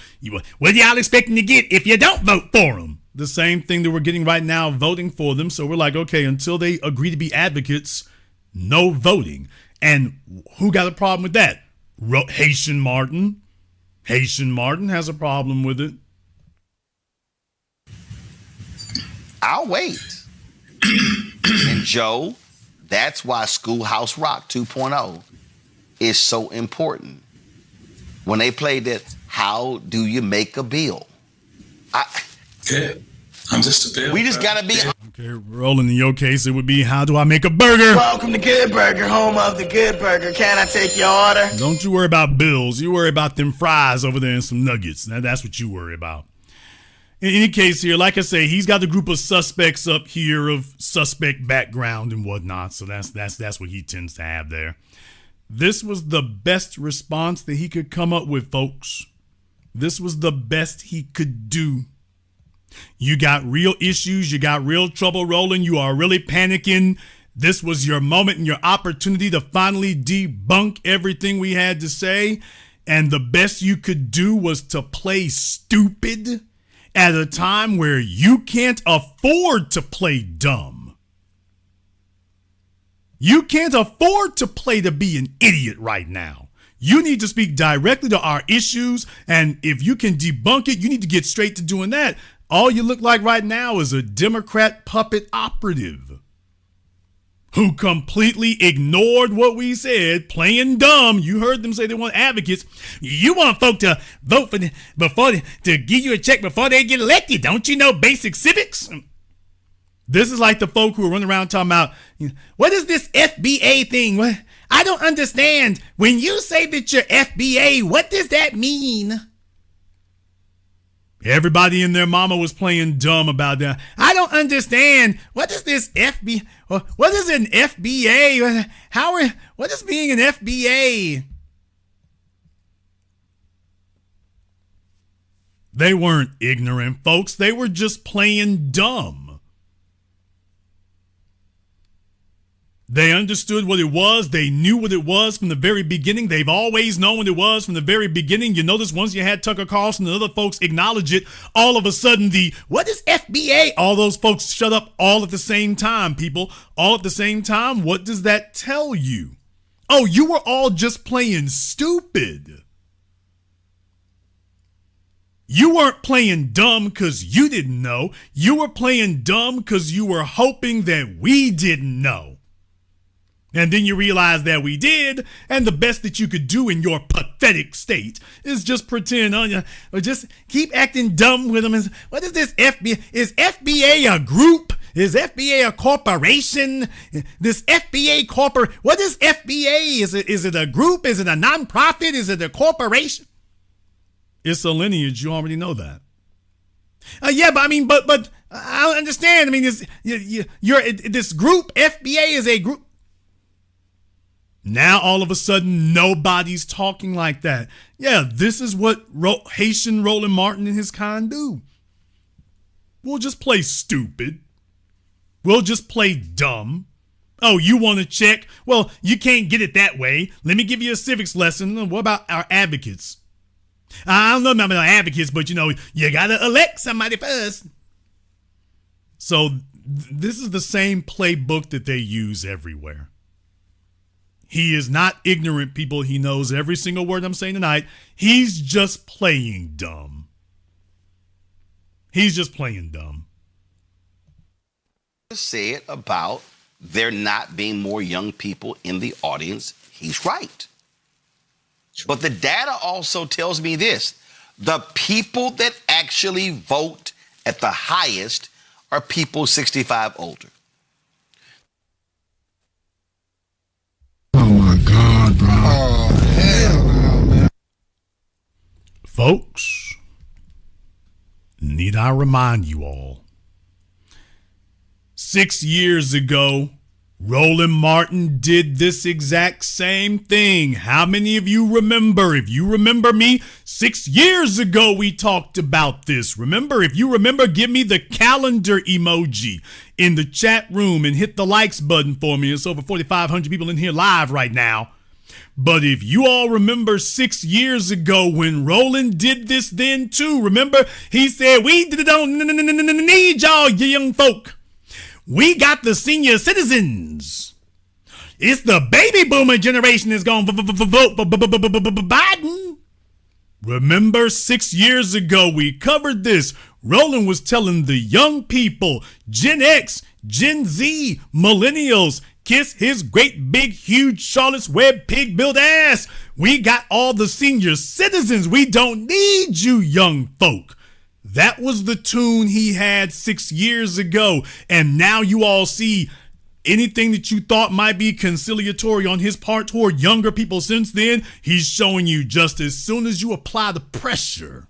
what are y'all expecting to get if you don't vote for them? The same thing that we're getting right now, voting for them. So we're like, okay, until they agree to be advocates, no voting. And who got a problem with that? Haitian Martin. Haitian Martin has a problem with it. I'll wait. And Joe, that's why Schoolhouse Rock 2.0 is so important. When they played that, how do you make a bill? Yeah, I'm just a bill. We just gotta be. Okay, Roland, in your case, it would be, how do I make a burger? Welcome to Good Burger, home of the Good Burger. Can I take your order? Don't you worry about bills. You worry about them fries over there and some nuggets. That's what you worry about. In any case here, like I say, he's got a group of suspects up here of suspect background and whatnot. So that's what he tends to have there. This was the best response that he could come up with, folks. This was the best he could do. You got real issues. You got real trouble, Roland. You are really panicking. This was your moment and your opportunity to finally debunk everything we had to say. And the best you could do was to play stupid at a time where you can't afford to play dumb. You can't afford to play to be an idiot right now. You need to speak directly to our issues. And if you can debunk it, you need to get straight to doing that. All you look like right now is a Democrat puppet operative who completely ignored what we said, playing dumb. You heard them say they want advocates. You want folk to vote for to give you a check before they get elected. Don't you know basic civics? This is like the folk who are running around talking about, what is this FBA thing? What? I don't understand. When you say that you're FBA, what does that mean? Everybody and their mama was playing dumb about that. I don't understand. What is this FBA? What is an FBA? What is being an FBA? They weren't ignorant, folks. They were just playing dumb. They understood what it was. They knew what it was from the very beginning. They've always known what it was from the very beginning. You notice once you had Tucker Carlson and other folks acknowledge it, all of a sudden what is FBA? All those folks shut up all at the same time, people. All at the same time. What does that tell you? Oh, you were all just playing stupid. You weren't playing dumb because you didn't know. You were playing dumb because you were hoping that we didn't know. And then you realize that we did, and the best that you could do in your pathetic state is just pretend, or just keep acting dumb with them. What is this FBA? Is FBA a group? Is FBA a corporation? This FBA what is FBA? Is it a group? Is it a nonprofit? Is it a corporation? It's a lineage. You already know that. Yeah, but I mean, but I don't understand. I mean, this group, FBA is a group. Now, all of a sudden, nobody's talking like that. Yeah, this is what Haitian Roland Martin and his kind do. We'll just play stupid. We'll just play dumb. Oh, you want to check? Well, you can't get it that way. Let me give you a civics lesson. What about our advocates? I don't know about our advocates, but you got to elect somebody first. So this is the same playbook that they use everywhere. He is not ignorant, people. He knows every single word I'm saying tonight. He's just playing dumb. He's just playing dumb. Said about there not being more young people in the audience, he's right. But the data also tells me this. The people that actually vote at the highest are people 65 older. Oh my God, bro. Oh, hell no, man. Folks, need I remind you all, 6 years ago, Roland Martin did this exact same thing. How many of you remember? If you remember me, 6 years ago we talked about this. Remember? If you remember, give me the calendar emoji in the chat room and hit the likes button for me. It's over 4,500 people in here live right now. But if you all remember 6 years ago when Roland did this then too, remember? He said, we don't need y'all, you young folk. We got the senior citizens. It's the baby boomer generation that's going to vote for Biden. Remember 6 years ago we covered this. Roland was telling the young people, Gen X, Gen Z, millennials, kiss his great big huge Charlotte's Web pig built ass. We got all the senior citizens. We don't need you young folk. That was the tune he had 6 years ago. And now you all see anything that you thought might be conciliatory on his part toward younger people since then, he's showing you just as soon as you apply the pressure,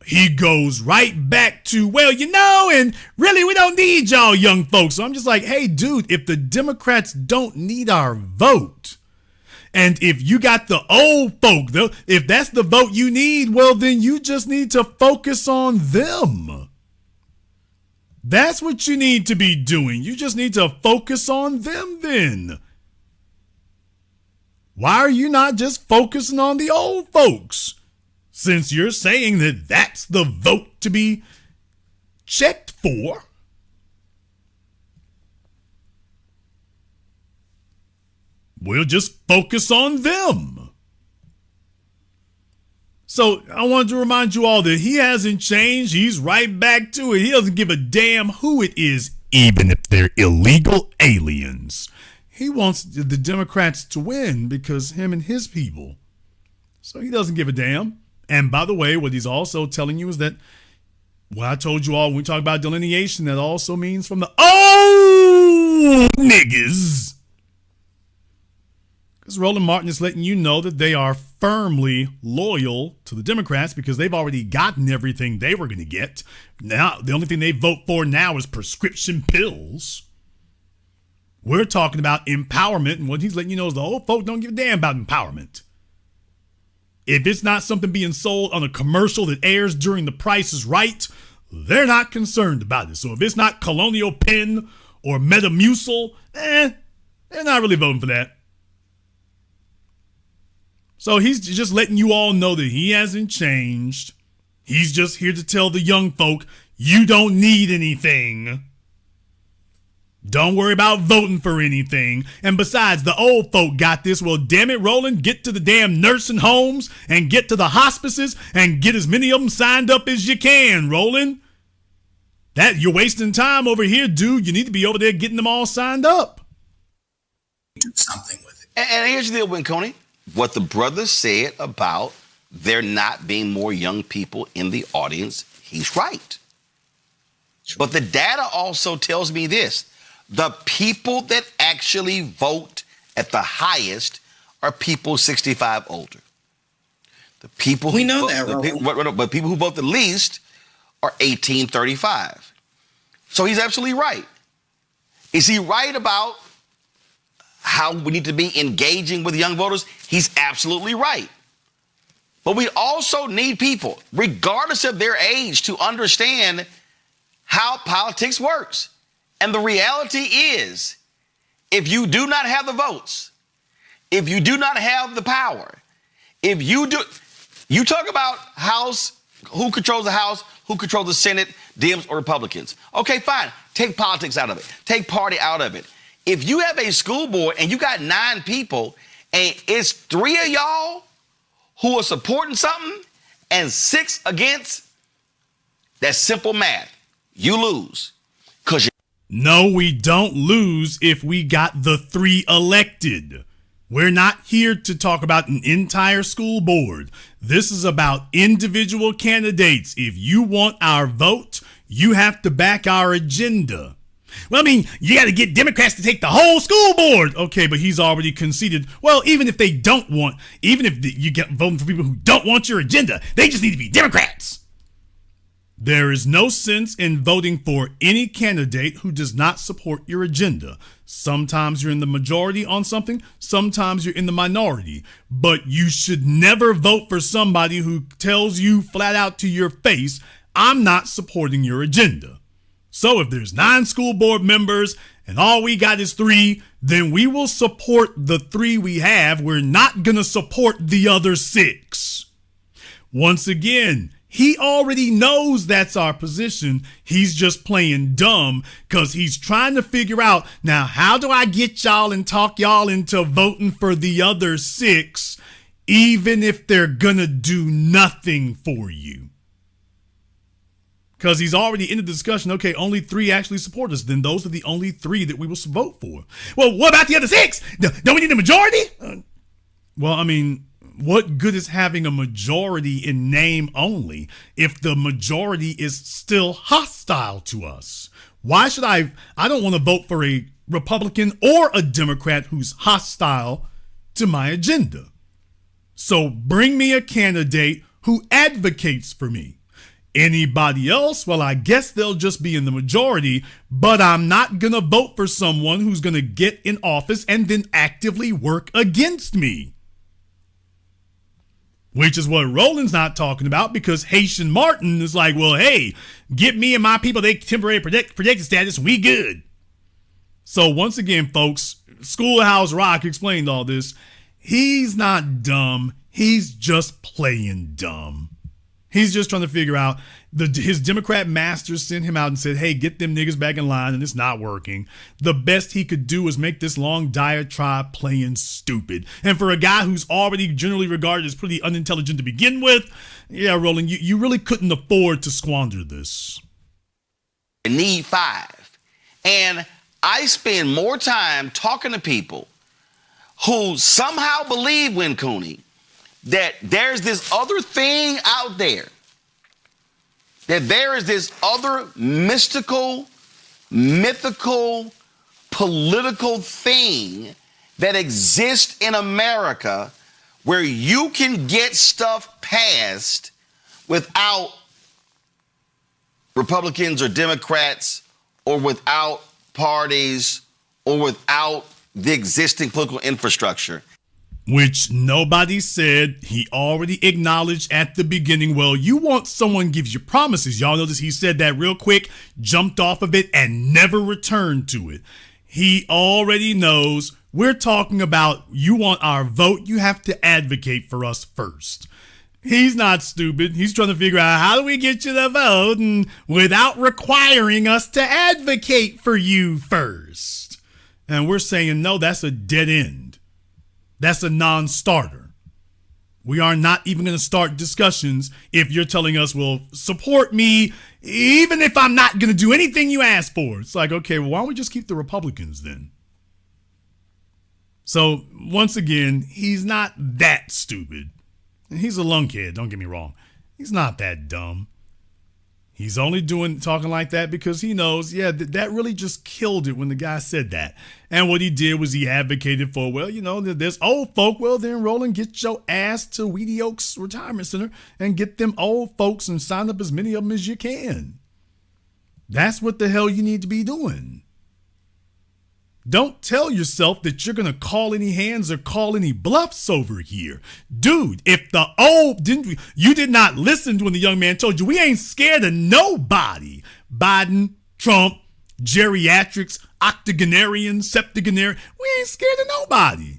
he goes right back to, well, and really we don't need y'all young folks. So I'm just like, hey, dude, if the Democrats don't need our vote, and if you got the old folk, if that's the vote you need, well, then you just need to focus on them. That's what you need to be doing. You just need to focus on them then. Why are you not just focusing on the old folks? Since you're saying that that's the vote to be checked for. We'll just focus on them. So I wanted to remind you all that he hasn't changed. He's right back to it. He doesn't give a damn who it is, even if they're illegal aliens. He wants the Democrats to win because him and his people. So he doesn't give a damn. And by the way, what he's also telling you is that what I told you all when we talk about delineation, that also means from the old niggas. Because Roland Martin is letting you know that they are firmly loyal to the Democrats because they've already gotten everything they were going to get. Now, the only thing they vote for now is prescription pills. We're talking about empowerment, and what he's letting you know is the old folk don't give a damn about empowerment. If it's not something being sold on a commercial that airs during The Price is Right, they're not concerned about it. So if it's not Colonial Penn or Metamucil, they're not really voting for that. So he's just letting you all know that he hasn't changed. He's just here to tell the young folk, you don't need anything. Don't worry about voting for anything. And besides, the old folk got this. Well, damn it, Roland, get to the damn nursing homes and get to the hospices and get as many of them signed up as you can, Roland. That you're wasting time over here, dude. You need to be over there getting them all signed up. Do something with it. And here's the deal, Winconi. What the brother said about there not being more young people in the audience, He's right. But the data also tells me this. The people that actually vote at the highest are people 65 older. The people We know that, but people who vote the least are 18-35. So he's absolutely right. Is he right about how we need to be engaging with young voters? He's absolutely right. But we also need people, regardless of their age, to understand how politics works. And the reality is, if you do not have the votes, if you do not have the power, if you do, you talk about House, who controls the House, who controls the Senate, Dems or Republicans. Okay, fine. Take politics out of it. Take party out of it. If you have a school board and you got 9 people and it's 3 of y'all who are supporting something and 6 against, that's simple math. You lose. No, we don't lose if we got the 3 elected. We're not here to talk about an entire school board. This is about individual candidates. If you want our vote, you have to back our agenda. Well, I mean, you got to get Democrats to take the whole school board. Okay, but he's already conceded. Well, even if they don't want, even if you get voting for people who don't want your agenda, they just need to be Democrats. There is no sense in voting for any candidate who does not support your agenda. Sometimes you're in the majority on something, sometimes you're in the minority, but you should never vote for somebody who tells you flat out to your face, I'm not supporting your agenda. So if there's 9 school board members and all we got is 3, then we will support the 3 we have. We're not going to support the other 6. Once again, he already knows that's our position. He's just playing dumb because he's trying to figure out, now, how do I get y'all and talk y'all into voting for the other 6, even if they're going to do nothing for you? Because he's already in the discussion, okay, only 3 actually support us. Then those are the only 3 that we will vote for. Well, what about the other 6? Don't we need a majority? Well, I mean, what good is having a majority in name only if the majority is still hostile to us? Why should I don't want to vote for a Republican or a Democrat who's hostile to my agenda. So bring me a candidate who advocates for me. Anybody else, well, I guess they'll just be in the majority, but I'm not going to vote for someone who's going to get in office and then actively work against me. Which is what Roland's not talking about, because Haitian Martin is like, well, hey, get me and my people they temporary protected status, we good. So once again, folks, Schoolhouse Rock explained all this. He's not dumb. He's just playing dumb. He's just trying to figure out, his Democrat masters sent him out and said, hey, get them niggas back in line, and it's not working. The best he could do was make this long diatribe playing stupid. And for a guy who's already generally regarded as pretty unintelligent to begin with, yeah, Roland, you really couldn't afford to squander this. You need 5. And I spend more time talking to people who somehow believe, Win Cooney, that there's this other thing out there, that there is this other mystical, mythical, political thing that exists in America where you can get stuff passed without Republicans or Democrats or without parties or without the existing political infrastructure. Which nobody said. He already acknowledged at the beginning, well, you want someone gives you promises. Y'all notice he said that real quick, jumped off of it, and never returned to it. He already knows we're talking about you want our vote, you have to advocate for us first. He's not stupid. He's trying to figure out, how do we get you the vote and without requiring us to advocate for you first? And we're saying, no, that's a dead end. That's a non-starter. We are not even going to start discussions if you're telling us, well, support me, even if I'm not going to do anything you ask for. It's like, okay, well, why don't we just keep the Republicans then? So once again, he's not that stupid. He's a lunkhead, don't get me wrong. He's not that dumb. He's only talking like that because he knows, that really just killed it when the guy said that. And what he did was he advocated for, there's old folk. Well, then, Roland, get your ass to Weedy Oaks Retirement Center and get them old folks and sign up as many of them as you can. That's what the hell you need to be doing. Don't tell yourself that you're going to call any hands or call any bluffs over here. Dude, if you did not listen to when the young man told you, we ain't scared of nobody. Biden, Trump, geriatrics, octogenarians, septuagenarians, we ain't scared of nobody.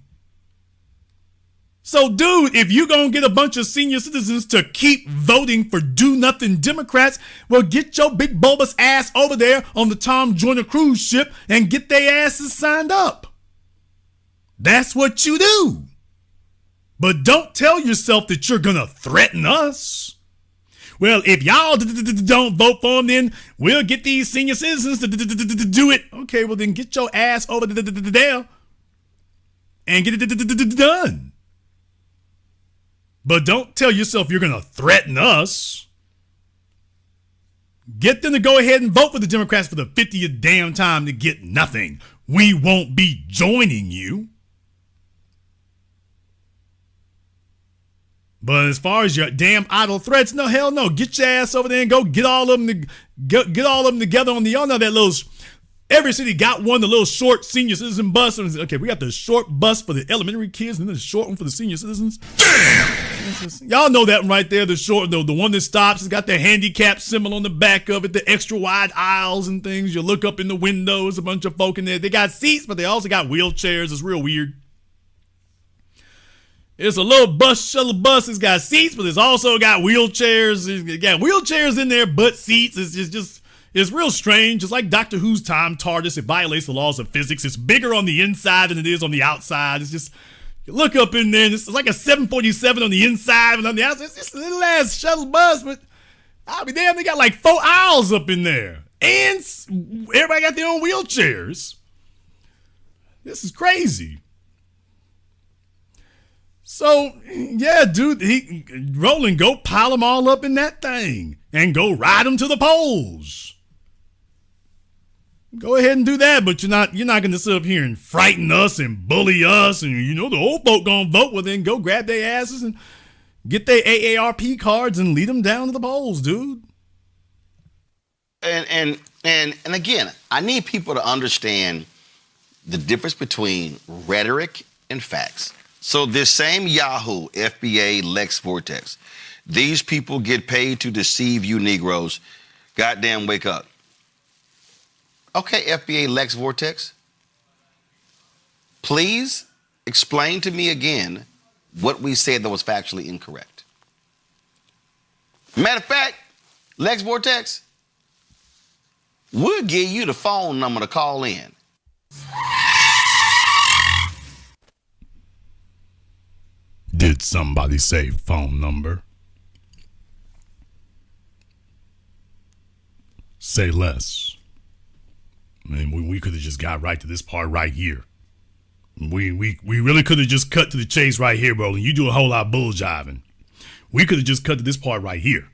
So, dude, if you're going to get a bunch of senior citizens to keep voting for do-nothing Democrats, well, get your big bulbous ass over there on the Tom Joyner cruise ship and get their asses signed up. That's what you do. But don't tell yourself that you're going to threaten us. Well, if y'all don't vote for them, then we'll get these senior citizens to do it. Okay, well, then get your ass over there and get it done. But don't tell yourself you're going to threaten us. Get them to go ahead and vote for the Democrats for the 50th damn time to get nothing. We won't be joining you. But as far as your damn idle threats, no, hell no. Get your ass over there and go get all of them get all of them together on the, y'all know that little, every city got one, the little short senior citizen bus. Okay, we got the short bus for the elementary kids and then the short one for the senior citizens. Damn! Y'all know that one right there, the one that stops. It's got the handicap symbol on the back of it, the extra wide aisles and things. You look up in the windows, a bunch of folk in there. They got seats, but they also got wheelchairs. It's real weird. It's a little shuttle bus. It's got seats, but it's also got wheelchairs. It's got wheelchairs in there, but seats. It's real strange. It's like Doctor Who's time TARDIS. It violates the laws of physics. It's bigger on the inside than it is on the outside. It's just, you look up in there, and it's like a 747 on the inside and on the outside. It's just a little ass shuttle bus, but I'll be damned, they got like 4 aisles up in there. And everybody got their own wheelchairs. This is crazy. So, yeah, dude, Roland, go pile them all up in that thing and go ride them to the polls. Go ahead and do that, but you're not going to sit up here and frighten us and bully us and, the old folk going to vote. Well, then go grab their asses and get their AARP cards and lead them down to the polls, dude. And again, I need people to understand the difference between rhetoric and facts. So this same Yahoo, FBA, Lex Vortex, these people get paid to deceive you Negroes. Goddamn, wake up. Okay, FBA, Lex Vortex, please explain to me again what we said that was factually incorrect. Matter of fact, Lex Vortex, we'll give you the phone number to call in. Did somebody say phone number? Say less. I mean, we could have just got right to this part right here. We really could have just cut to the chase right here, bro. And you do a whole lot of bull jiving. We could have just cut to this part right here.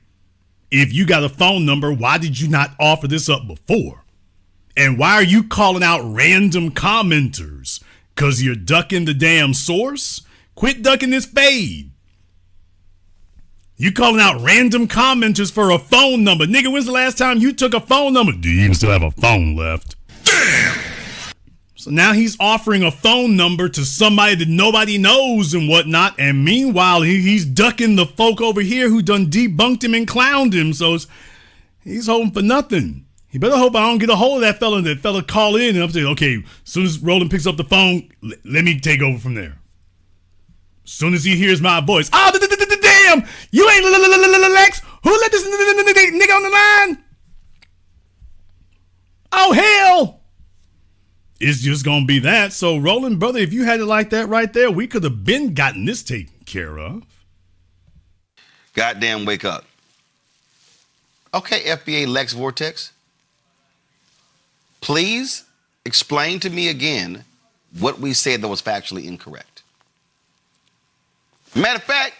If you got a phone number, why did you not offer this up before? And why are you calling out random commenters? Because you're ducking the damn source? Quit ducking this fade. You calling out random commenters for a phone number. Nigga, when's the last time you took a phone number? Do you even still have a phone left? Damn! So now he's offering a phone number to somebody that nobody knows and whatnot. And meanwhile, he's ducking the folk over here who done debunked him and clowned him. So he's hoping for nothing. He better hope I don't get a hold of that fella and that fella call in and I'm saying, okay, as soon as Roland picks up the phone, let me take over from there. As soon as he hears my voice, oh, damn, you ain't Lex. Who let this nigga on the line? Oh, hell. It's just going to be that. So, Roland, brother, if you had it like that right there, we could have been gotten this taken care of. Goddamn, wake up. Okay, FBA Lex Vortex. Please explain to me again what we said that was factually incorrect. Matter of fact,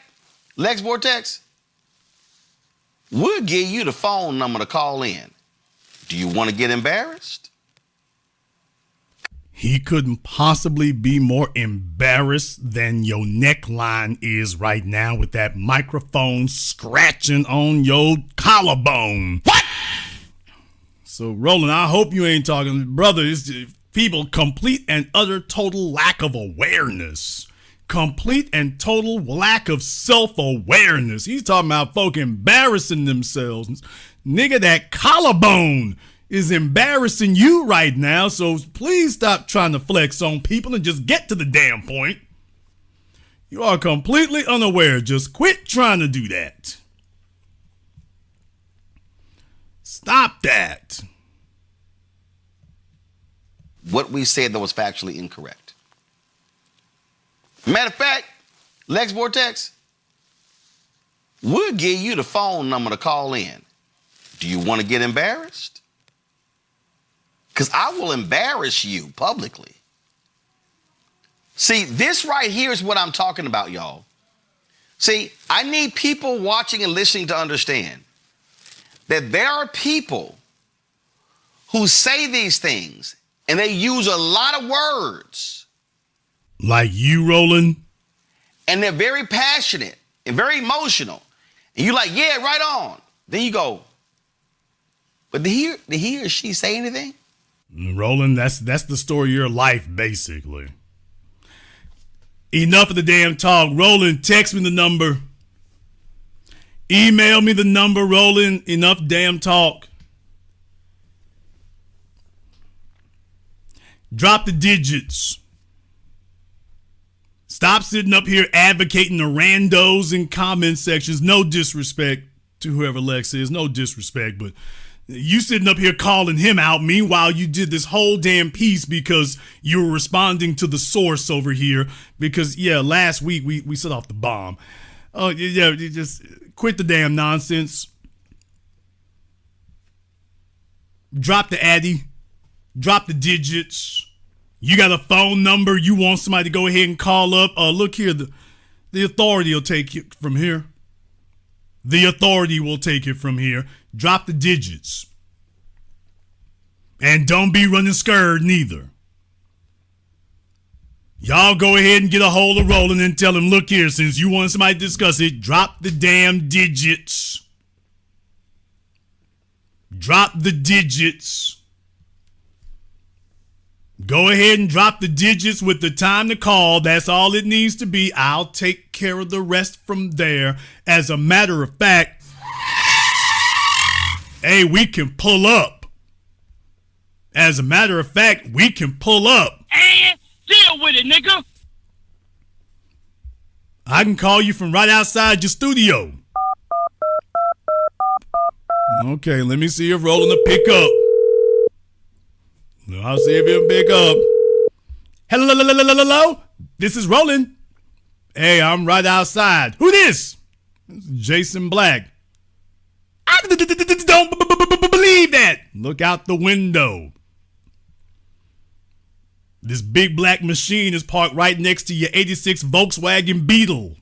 Lex Vortex, We'll give you the phone number to call in. Do you want to get embarrassed? He couldn't possibly be more embarrassed than your neckline is right now with that microphone scratching on your collarbone. What? So, Roland, I hope you ain't talking, brother. It's people, complete and utter total lack of awareness. Complete and total lack of self-awareness. He's talking about folk embarrassing themselves. Nigga, that collarbone is embarrassing you right now, so please stop trying to flex on people and just get to the damn point. You are completely unaware. Just quit trying to do that. Stop that. What we said that was factually incorrect. Matter of fact, Lex Vortex, we'll give you the phone number to call in. Do you want to get embarrassed? Because I will embarrass you publicly. See, this right here is what I'm talking about, y'all. See, I need people watching and listening to understand that there are people who say these things and they use a lot of words. Like you, Roland? And they're very passionate and very emotional. And you're like, yeah, right on. Then you go, but did he or she say anything? Roland, that's the story of your life, basically. Enough of the damn talk. Roland, text me the number. Email me the number, Roland. Enough damn talk. Drop the digits. Stop sitting up here advocating the randos in comment sections. No disrespect to whoever Lex is. No disrespect, but you sitting up here calling him out. Meanwhile, you did this whole damn piece because you were responding to the source over here. Because, yeah, last week we set off the bomb. Oh, yeah, you just quit the damn nonsense. Drop the addy. Drop the digits. You got a phone number you want somebody to go ahead and call up. Look here, the authority will take it from here. The authority will take it from here. Drop the digits. And don't be running scared neither. Y'all go ahead and get a hold of Roland and tell him, look here, since you want somebody to discuss it, drop the damn digits. Drop the digits. Go ahead and drop the digits with the time to call. That's all it needs to be. I'll take care of the rest from there. As a matter of fact, hey, we can pull up. As a matter of fact, we can pull up. And deal with it, nigga. I can call you from right outside your studio. Okay, let me see if Roland will pick up. I'll see if he'll pick up. Hello? This is Roland. Hey, I'm right outside. Who this? This is Jason Black. I don't believe that. Look out the window. This big black machine is parked right next to your 86 Volkswagen Beetle.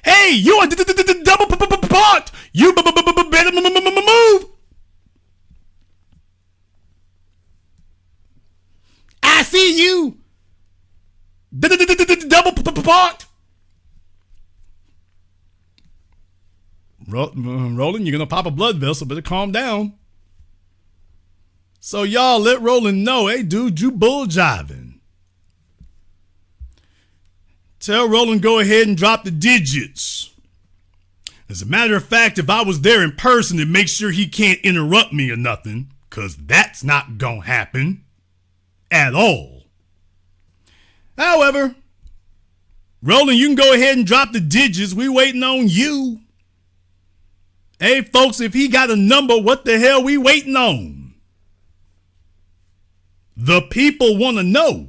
Hey, you are double parked. You better move. I see you. Double parked. Roland, you're going to pop a blood vessel. Better calm down. So y'all let Roland know, hey, dude, you bull jiving. Tell Roland go ahead and drop the digits. As a matter of fact, if I was there in person, to make sure he can't interrupt me or nothing, because that's not going to happen. At all. However, Roland, you can go ahead and drop the digits. We waiting on you. Hey, folks, if he got a number, what the hell we waiting on? The people want to know.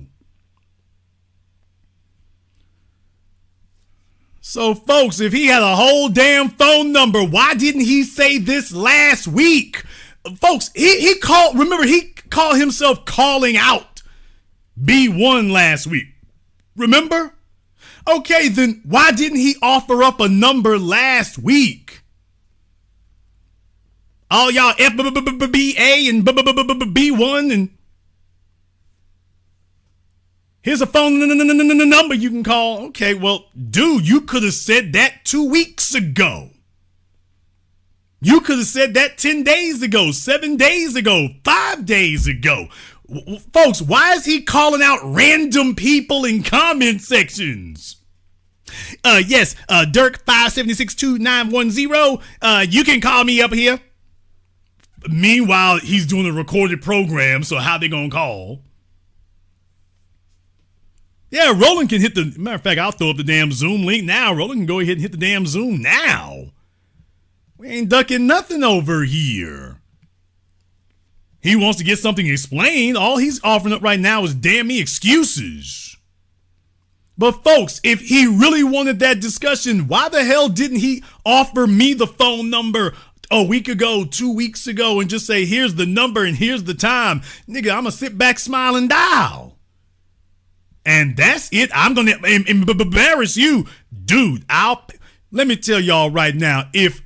So, folks, if he had a whole damn phone number, why didn't he say this last week? Folks, he called, remember, he called himself calling out B1 last week. Remember? Okay, then why didn't he offer up a number last week? All y'all FBA and B1 and here's a phone number you can call. Okay, well, dude, you could have said that 2 weeks ago. You could have said that 10 days ago, 7 days ago, 5 days ago. Folks, why is he calling out random people in comment sections? Yes, Dirk 5762910. You can call me up here. Meanwhile, he's doing a recorded program, so how they gonna call? Yeah, Roland can hit the, matter of fact, I'll throw up the damn Zoom link now. Roland can go ahead and hit the damn Zoom now. We ain't ducking nothing over here. He wants to get something explained. All he's offering up right now is damn me excuses. But folks, if he really wanted that discussion, why the hell didn't he offer me the phone number a week ago, 2 weeks ago, and just say, here's the number and here's the time? Nigga, I'm gonna sit back, smile, and dial. And that's it. I'm gonna embarrass you. Dude, let me tell y'all right now, if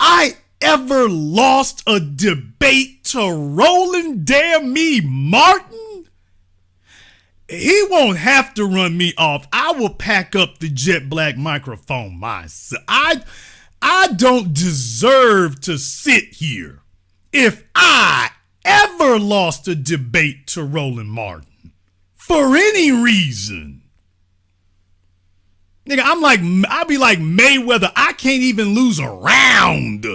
I ever lost a debate to Roland damn me Martin, he won't have to run me off. I will pack up the jet black microphone myself. I don't deserve to sit here if I ever lost a debate to Roland Martin for any reason. Nigga, I'll be like Mayweather. I can't even lose a round.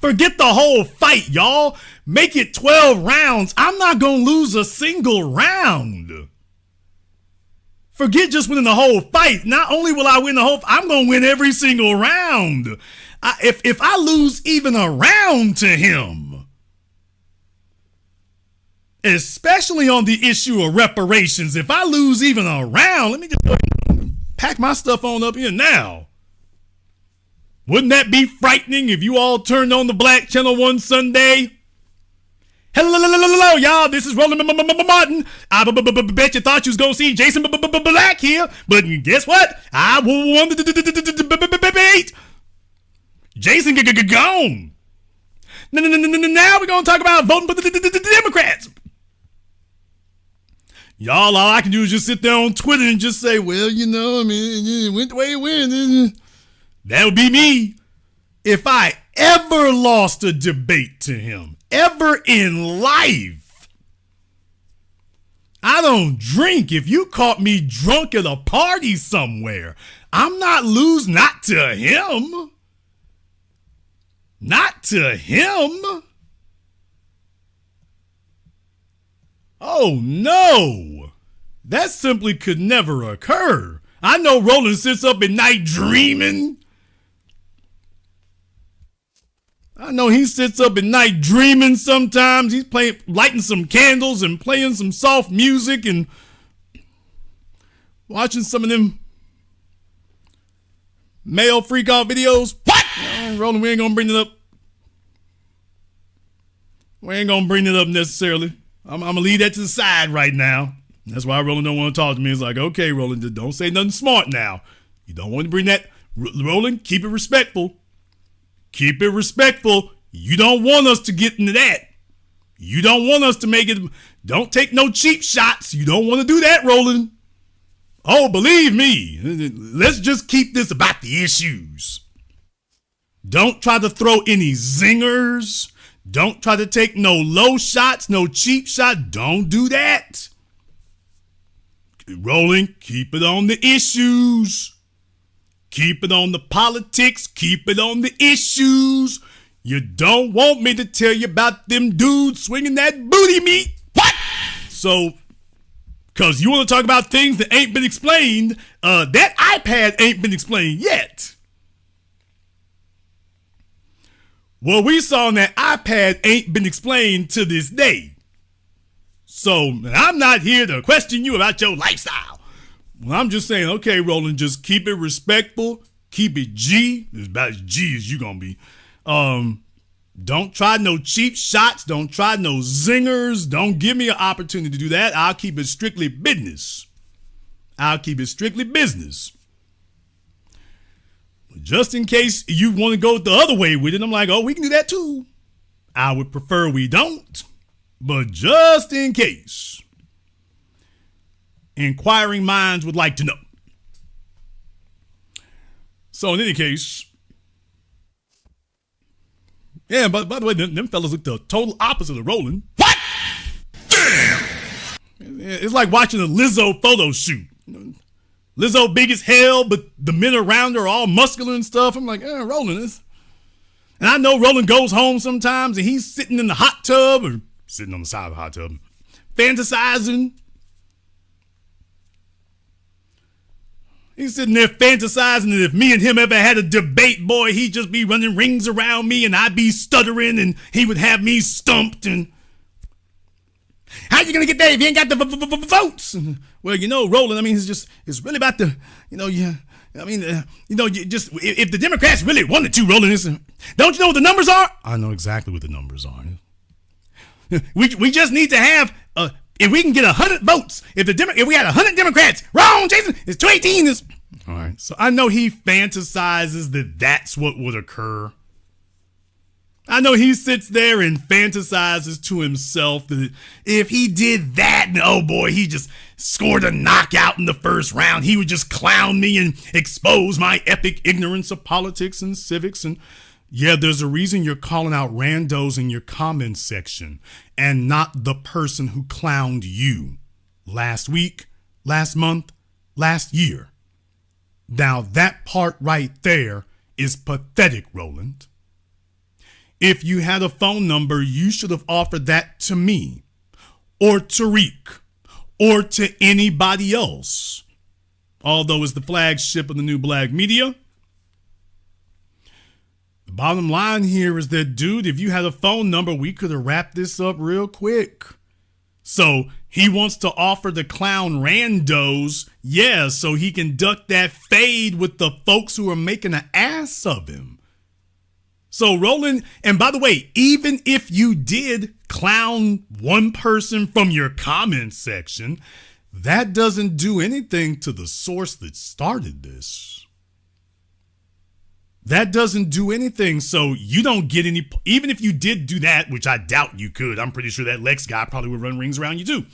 Forget the whole fight, y'all. Make it 12 rounds. I'm not going to lose a single round. Forget just winning the whole fight. Not only will I win the whole, I'm going to win every single round. If I lose even a round to him, especially on the issue of reparations, if I lose even a round, let me just go ahead and pack my stuff on up here now. Wouldn't that be frightening if you all turned on the Black Channel one Sunday? Hello, y'all. This is Roland Martin. I bet you thought you was going to see Jason Black here, but guess what? I won the debate. Jason gone. Now we're going to talk about voting for the Democrats. Y'all, all I can do is just sit there on Twitter and just say, well, you know, I mean, it went the way it went. That would be me if I ever lost a debate to him, ever in life. I don't drink. If you caught me drunk at a party somewhere, I'm not losing, not to him. Not to him. Oh no, that simply could never occur. I know Roland sits up at night dreaming. I know he sits up at night dreaming sometimes. He's lighting some candles and playing some soft music and watching some of them male freak out videos. What? Roland, we ain't gonna bring it up. We ain't gonna bring it up necessarily. I'm gonna leave that to the side right now. That's why Roland don't want to talk to me. It's like, okay, Roland, just don't say nothing smart now. You don't want to bring that. Roland, keep it respectful. Keep it respectful. You don't want us to get into that. You don't want us to make it. Don't take no cheap shots. You don't want to do that, Roland. Oh, believe me. Let's just keep this about the issues. Don't try to throw any zingers. Don't try to take no low shots, no cheap shot. Don't do that. Roland, keep it on the issues. Keep it on the politics. Keep it on the issues. You don't want me to tell you about them dudes swinging that booty meat. What? So, because you want to talk about things that ain't been explained, that iPad ain't been explained yet. What we saw on that iPad ain't been explained to this day. So, I'm not here to question you about your lifestyle. Well, I'm just saying, okay, Roland, just keep it respectful. Keep it G. As about as G as you gonna be. Don't try no cheap shots. Don't try no zingers. Don't give me an opportunity to do that. I'll keep it strictly business. I'll keep it strictly business. just in case you want to go the other way with it, I'm like, oh, we can do that too. I would prefer we don't, but just in case, inquiring minds would like to know. So in any case, yeah, but by the way, them fellas look the total opposite of Roland. What? Damn! It's like watching a Lizzo photo shoot. Lizzo big as hell, but the men around her are all muscular and stuff. I'm like, Roland is. And I know Roland goes home sometimes and he's sitting in the hot tub or sitting on the side of the hot tub, fantasizing. He's sitting there fantasizing that if me and him ever had a debate, boy, he'd just be running rings around me and I'd be stuttering and he would have me stumped. And how you gonna get that if you ain't got the votes? Well, Roland, I mean, it's really about the, if the Democrats really wanted to, Roland, don't you know what the numbers are? I know exactly what the numbers are. We just need to have if we can get 100 votes, if we had 100 Democrats, wrong, Jason, it's 218. All right, so I know he fantasizes that that's what would occur. I know he sits there and fantasizes to himself that if he did that, and oh boy, he just scored a knockout in the first round, he would just clown me and expose my epic ignorance of politics and civics. And yeah, there's a reason you're calling out randos in your comments section and not the person who clowned you last week, last month, last year. Now that part right there is pathetic, Roland. If you had a phone number, you should have offered that to me or Tariq or to anybody else. Although it's the flagship of the new black media. The bottom line here is that, dude, if you had a phone number, we could have wrapped this up real quick. So he wants to offer the clown randos, yeah, so he can duck that fade with the folks who are making an ass of him. So Roland, and by the way, even if you did clown one person from your comment section, that doesn't do anything to the source that started this. That doesn't do anything. So you don't get any, even if you did do that, which I doubt you could. I'm pretty sure that Lex guy probably would run rings around you too.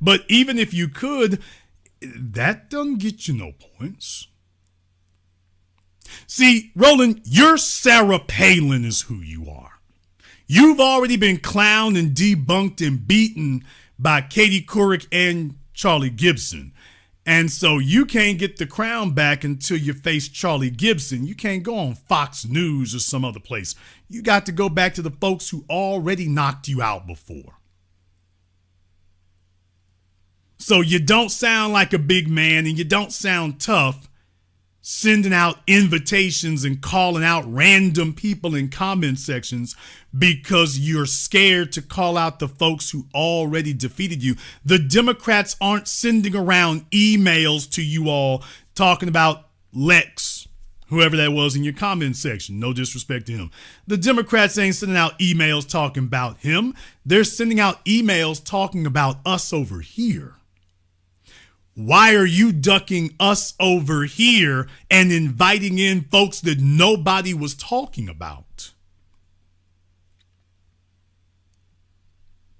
But even if you could, that doesn't get you no points. See, Roland, you're Sarah Palin is who you are. You've already been clowned and debunked and beaten by Katie Couric and Charlie Gibson. And so you can't get the crown back until you face Charlie Gibson. You can't go on Fox News or some other place. You got to go back to the folks who already knocked you out before. So you don't sound like a big man and you don't sound tough, sending out invitations and calling out random people in comment sections because you're scared to call out the folks who already defeated you. The Democrats aren't sending around emails to you all talking about Lex, whoever that was in your comment section. No disrespect to him. The Democrats ain't sending out emails talking about him. They're sending out emails talking about us over here. Why are you ducking us over here and inviting in folks that nobody was talking about?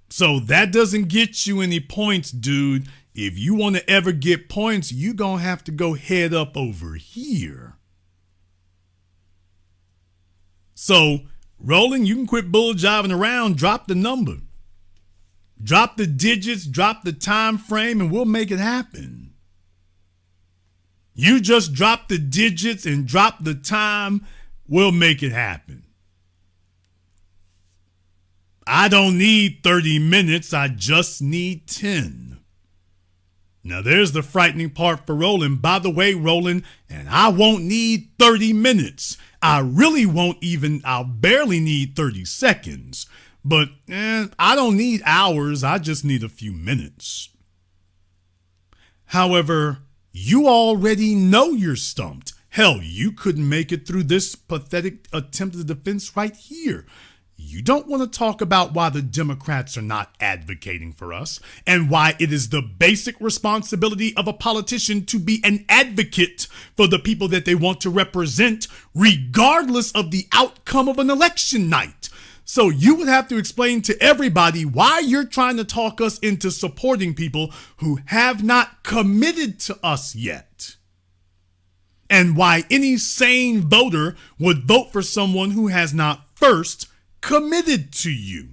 So that doesn't get you any points, dude. If you want to ever get points, you're going to have to go head up over here. So, Roland, you can quit bull jiving around, drop the number. Drop the digits, drop the time frame, and we'll make it happen. You just drop the digits and drop the time, we'll make it happen. I don't need 30 minutes, I just need 10. Now there's the frightening part for Roland. By the way, Roland, and I won't need 30 minutes. I really won't even, I'll barely need 30 seconds. But I don't need hours, I just need a few minutes. However, you already know you're stumped. Hell, you couldn't make it through this pathetic attempt at defense right here. You don't want to talk about why the Democrats are not advocating for us and why it is the basic responsibility of a politician to be an advocate for the people that they want to represent, regardless of the outcome of an election night. So you would have to explain to everybody why you're trying to talk us into supporting people who have not committed to us yet. And why any sane voter would vote for someone who has not first committed to you.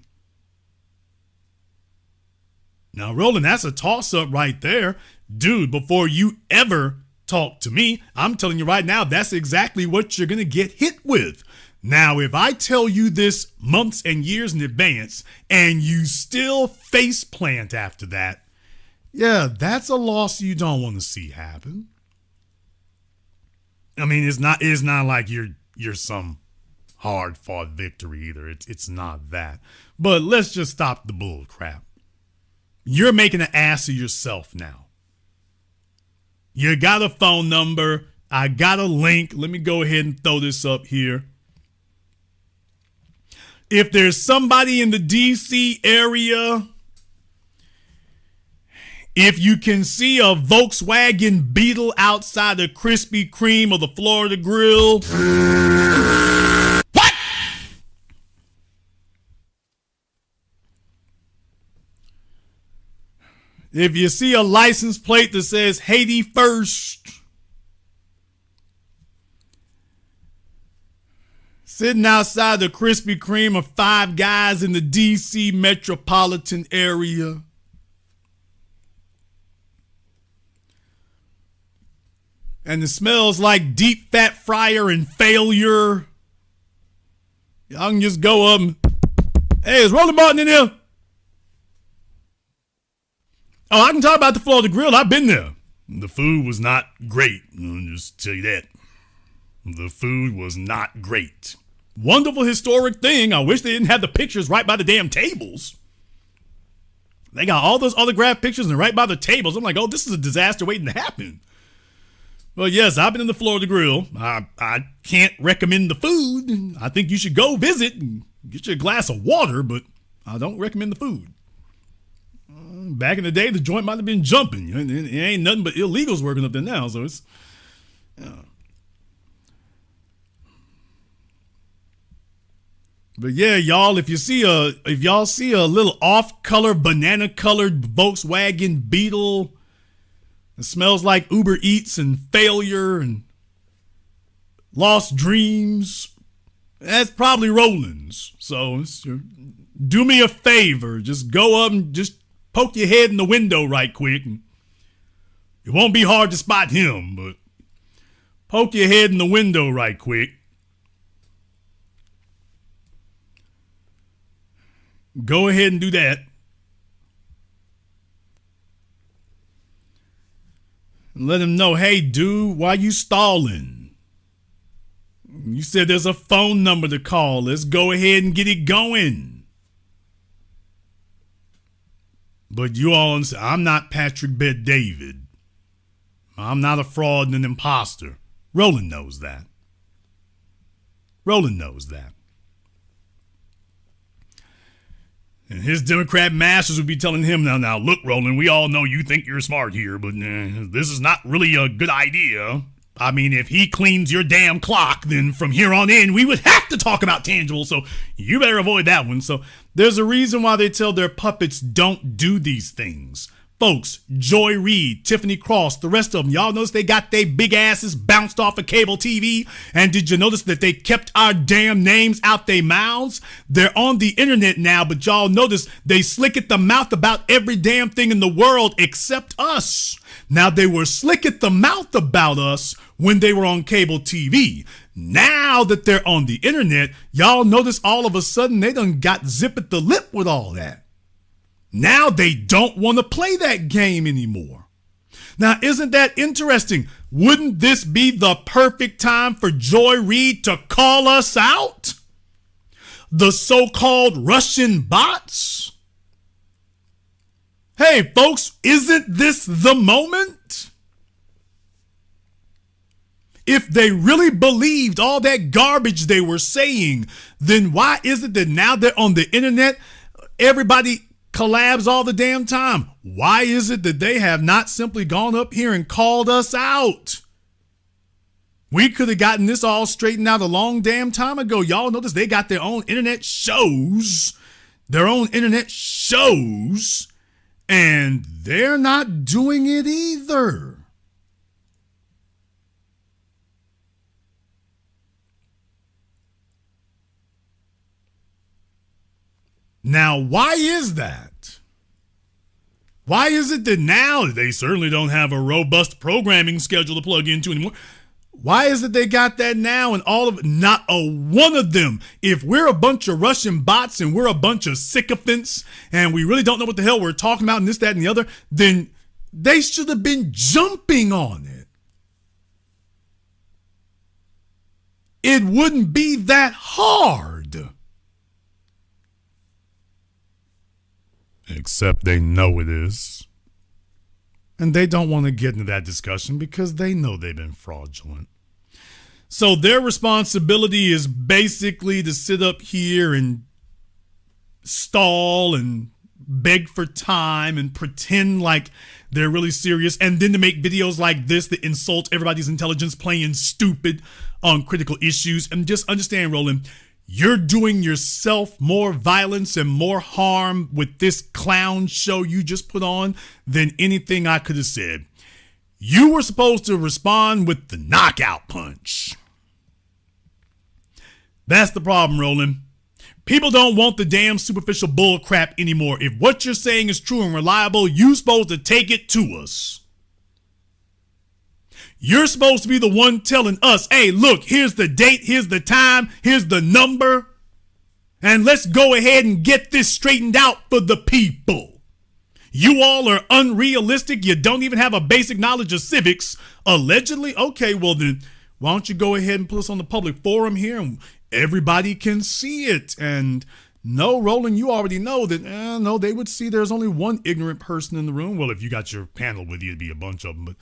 Now, Roland, that's a toss-up right there. Dude, before you ever talk to me, I'm telling you right now, that's exactly what you're going to get hit with. Now, if I tell you this months and years in advance and you still face plant after that, yeah, that's a loss you don't want to see happen. I mean, it's not like you're some hard-fought victory either. It's not that. But let's just stop the bull crap. You're making an ass of yourself now. You got a phone number. I got a link. Let me go ahead and throw this up here. If there's somebody in the DC area, if you can see a Volkswagen Beetle outside the Krispy Kreme or the Florida Grill, what? If you see a license plate that says Haiti First, sitting outside the Krispy Kreme or Five Guys in the DC metropolitan area, and it smells like deep fat fryer and failure, y'all can just go up and, hey, is Roland Martin in here? Oh, I can talk about the Florida Grill. I've been there. The food was not great. I'll just tell you that. The food was not great. Wonderful historic thing. I wish they didn't have the pictures right by the damn tables. They got all those autographed pictures and right by the tables. I'm like, oh, this is a disaster waiting to happen. Well, yes, I've been in the Florida Grill. I can't recommend the food. I think you should go visit and get you a glass of water, but I don't recommend the food. Back in the day, the joint might have been jumping. It ain't nothing but illegals working up there now, so it's... But yeah, y'all, if y'all see a little off-color, banana-colored Volkswagen Beetle, it smells like Uber Eats and failure and lost dreams, that's probably Roland's. So do me a favor, just go up and just poke your head in the window right quick. And it won't be hard to spot him, but poke your head in the window right quick. Go ahead and do that. And let him know, hey, dude, why you stalling? You said there's a phone number to call. Let's go ahead and get it going. But you all understand, I'm not Patrick Bet-David. I'm not a fraud and an imposter. Roland knows that. Roland knows that. And his Democrat masters would be telling him, now, look, Roland, we all know you think you're smart here, but this is not really a good idea. I mean, if he cleans your damn clock, then from here on in, we would have to talk about tangible, so you better avoid that one. So there's a reason why they tell their puppets don't do these things. Folks, Joy Reid, Tiffany Cross, the rest of them, y'all notice they got their big asses bounced off of cable TV? And did you notice that they kept our damn names out their mouths? They're on the internet now, but y'all notice they slick at the mouth about every damn thing in the world except us. Now, they were slick at the mouth about us when they were on cable TV. Now that they're on the internet, y'all notice all of a sudden they done got zip at the lip with all that. Now they don't want to play that game anymore. Now, isn't that interesting? Wouldn't this be the perfect time for Joy Reid to call us out? The so-called Russian bots? Hey, folks, isn't this the moment? If they really believed all that garbage they were saying, then why is it that now they're on the internet, everybody collabs all the damn time? Why is it that they have not simply gone up here and called us out? We could have gotten this all straightened out a long damn time ago. Y'all notice they got their own internet shows, and they're not doing it either. Now, why is that? Why is it that now they certainly don't have a robust programming schedule to plug into anymore? Why is it they got that now and all of it? Not a one of them. If we're a bunch of Russian bots and we're a bunch of sycophants and we really don't know what the hell we're talking about and this, that, and the other, then they should have been jumping on it. It wouldn't be that hard. Except they know it is. And they don't want to get into that discussion because they know they've been fraudulent. So their responsibility is basically to sit up here and stall and beg for time and pretend like they're really serious, and then to make videos like this that insult everybody's intelligence, playing stupid on critical issues. And just understand, Roland, you're doing yourself more violence and more harm with this clown show you just put on than anything I could have said. You were supposed to respond with the knockout punch. That's the problem, Roland. People don't want the damn superficial bull crap anymore. If what you're saying is true and reliable, you're supposed to take it to us. You're supposed to be the one telling us, hey, look, here's the date, here's the time, here's the number, and let's go ahead and get this straightened out for the people. You all are unrealistic. You don't even have a basic knowledge of civics, allegedly. Okay, well then, why don't you go ahead and put us on the public forum here and everybody can see it? And no, Roland, you already know that, no, they would see there's only one ignorant person in the room. Well, if you got your panel with you, it'd be a bunch of them, but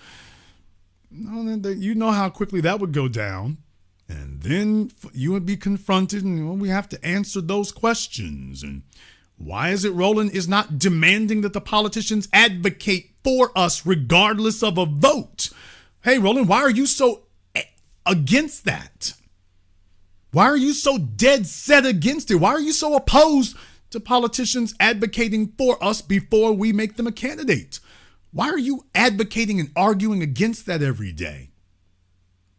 no, you know how quickly that would go down. And then you would be confronted, and we have to answer those questions. And why is it Roland is not demanding that the politicians advocate for us regardless of a vote? Hey, Roland, why are you so against that? Why are you so dead set against it? Why are you so opposed to politicians advocating for us before we make them a candidate? Why are you advocating and arguing against that every day?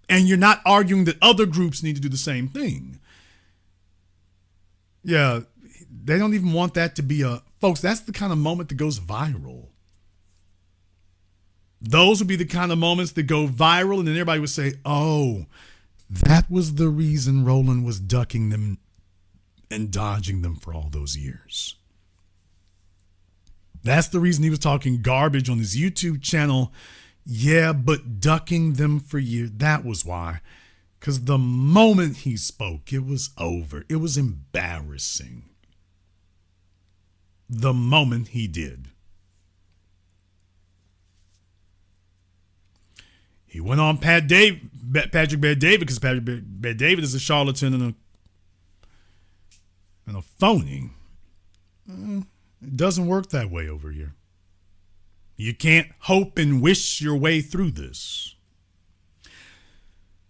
And you're not arguing that other groups need to do the same thing. Yeah, they don't even want that to be folks, that's the kind of moment that goes viral. Those would be the kind of moments that go viral, and then everybody would say, oh, that was the reason Roland was ducking them and dodging them for all those years. That's the reason he was talking garbage on his YouTube channel. Yeah, but ducking them for years, that was why. Because the moment he spoke, it was over. It was embarrassing. The moment he did. He went on Patrick Bet-David, because Patrick Bet-David is a charlatan and a phony. It doesn't work that way over here. You can't hope and wish your way through this.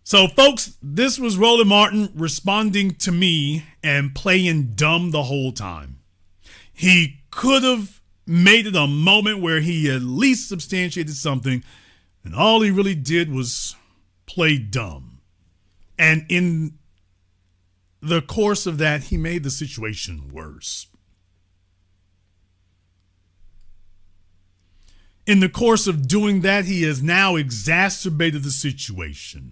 So, folks, this was Roland Martin responding to me and playing dumb the whole time. He could have made it a moment where he at least substantiated something, and all he really did was play dumb. And in the course of that, he made the situation worse. In the course of doing that, he has now exacerbated the situation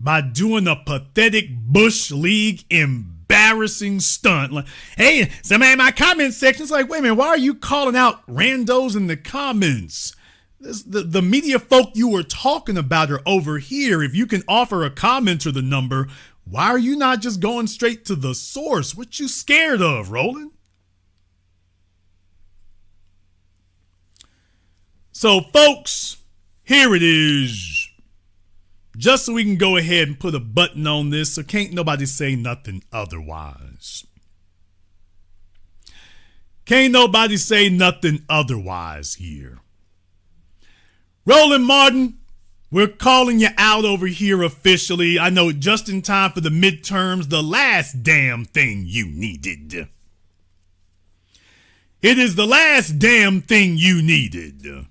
by doing a pathetic Bush League embarrassing stunt. Like, hey, somebody in my comment section is like, wait a minute, why are you calling out randos in the comments? The media folk you were talking about are over here. If you can offer a commenter the number, why are you not just going straight to the source? What you scared of, Roland? So, folks, here it is. just so we can go ahead and put a button on this so can't nobody say nothing otherwise. Can't nobody say nothing otherwise here. Roland Martin, we're calling you out over here officially. I know just in time for the midterms, the last damn thing you needed. It is the last damn thing you needed.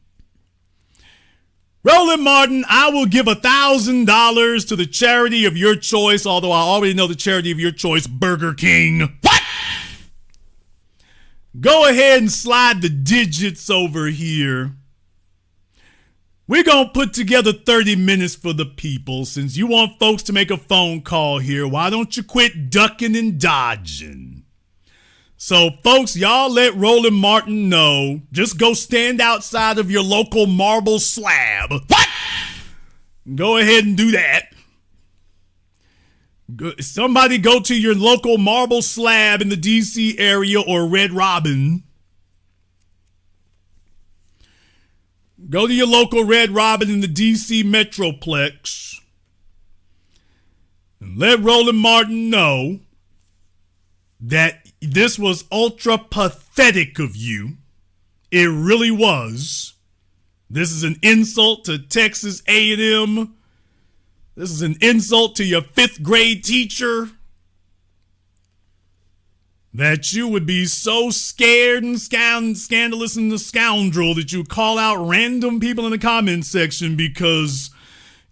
Roland Martin, I will give $1,000 to the charity of your choice, although I already know the charity of your choice, Burger King. What? Go ahead and slide the digits over here. We're going to put together 30 minutes for the people. Since you want folks to make a phone call here, why don't you quit ducking and dodging? So, folks, y'all let Roland Martin know. Just go stand outside of your local marble slab. What? Go ahead and do that. Somebody go to your local marble slab in the D.C. area or Red Robin. Go to your local Red Robin in the D.C. Metroplex. And let Roland Martin know that this was ultra pathetic of you. It really was. This is an insult to Texas A&M. This is an insult to your 5th grade teacher. That you would be so scared and scandalous and a scoundrel that you call out random people in the comment section because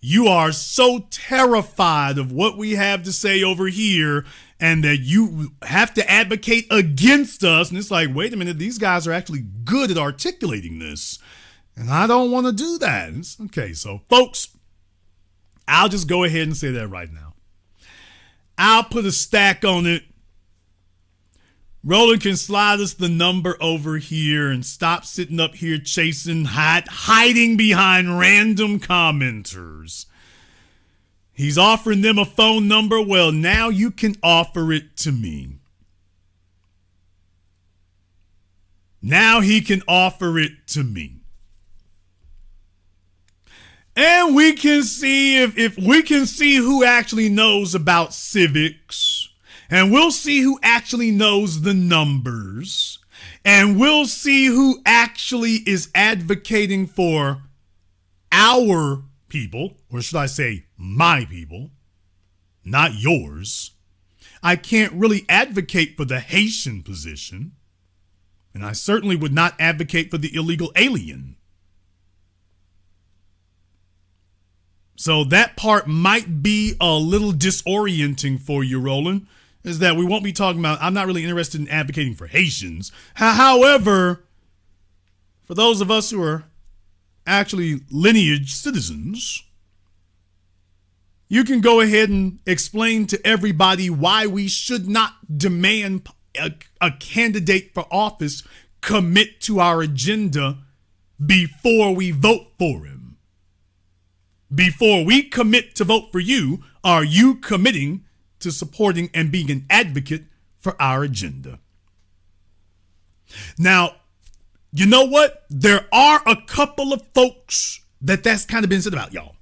you are so terrified of what we have to say over here and that you have to advocate against us. And it's like, wait a minute, these guys are actually good at articulating this. And I don't want to do that. Okay, so folks, I'll just go ahead and say that right now. I'll put a stack on it. Roland can slide us the number over here and stop sitting up here hiding behind random commenters. He's offering them a phone number. Well, now you can offer it to me. Now he can offer it to me. And we can see if we can see who actually knows about civics. And we'll see who actually knows the numbers. And we'll see who actually is advocating for our people, or should I say my people, not yours. I can't really advocate for the Haitian position. And I certainly would not advocate for the illegal alien. So that part might be a little disorienting for you, Roland, is that we won't be talking about, I'm not really interested in advocating for Haitians. However, for those of us who are actually lineage citizens, you can go ahead and explain to everybody why we should not demand a candidate for office commit to our agenda before we vote for him. Before we commit to vote for you, are you committing to supporting and being an advocate for our agenda? Now, you know what? There are a couple of folks that's kind of been said about, y'all.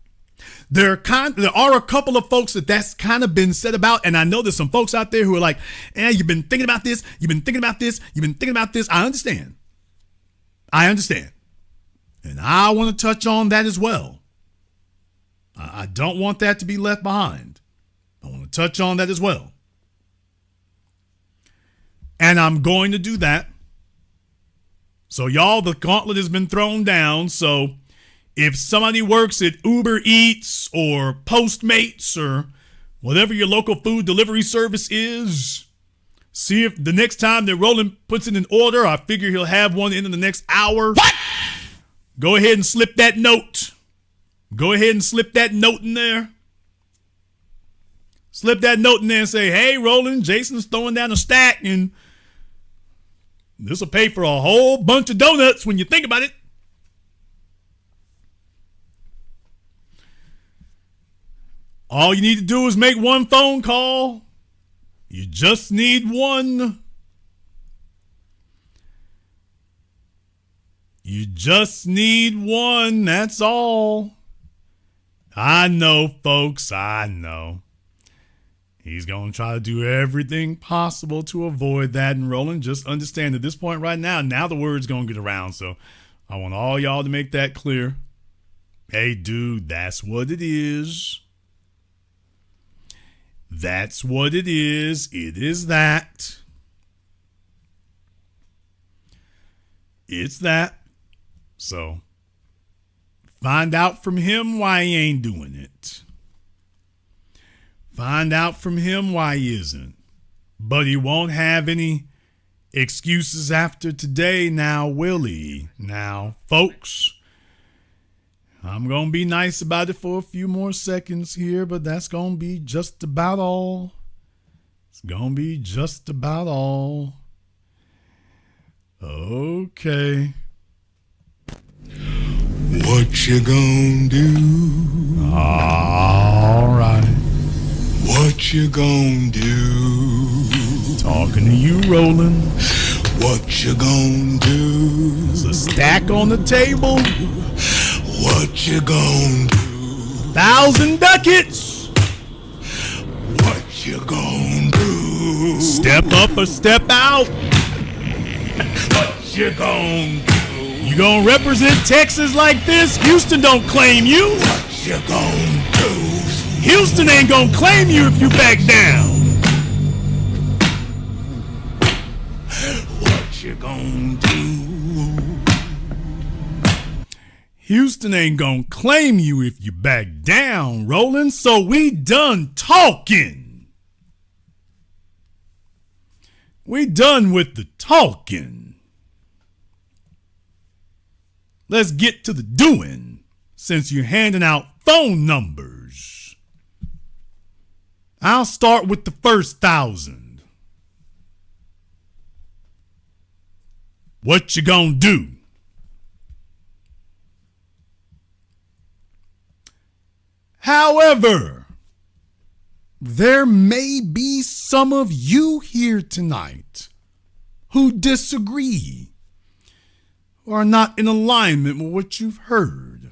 There are a couple of folks that's kind of been said about, and I know there's some folks out there who are like, you've been thinking about this, you've been thinking about this, you've been thinking about this. I understand. And I want to touch on that as well. I don't want that to be left behind. I want to touch on that as well. And I'm going to do that. So y'all, the gauntlet has been thrown down. So if somebody works at Uber Eats or Postmates or whatever your local food delivery service is, see if the next time that Roland puts in an order, I figure he'll have one in the next hour. What? Go ahead and slip that note. Go ahead and slip that note in there. Slip that note in there and say, hey, Roland, Jason's throwing down a stack and this will pay for a whole bunch of donuts when you think about it. All you need to do is make one phone call. You just need one. You just need one. That's all. I know, folks. I know. He's going to try to do everything possible to avoid that. And Roland, just understand at this point right now the word's going to get around. So I want all y'all to make that clear. Hey, dude, that's what it is. That's what it is. It is that. It's that. So find out from him why he ain't doing it. Find out from him why he isn't. But he won't have any excuses after today now, will he? Now, folks, I'm going to be nice about it for a few more seconds here, but that's going to be just about all. It's going to be just about all. Okay. What you gonna do? All right. What you gonna do? Talking to you, Roland. What you gonna do? There's a stack on the table. What you gonna do? 1,000 ducats. What you gonna do? Step up or step out. What you gonna do? You gonna represent Texas like this? Houston don't claim you. What you gonna do? Houston ain't gonna claim you if you back down. What you gonna do? Houston ain't gonna claim you if you back down, Roland. So we done talking. We done with the talking. Let's get to the doing, since you're handing out phone numbers. I'll start with the first 1,000. What you gonna do? However, there may be some of you here tonight who disagree, who are not in alignment with what you've heard,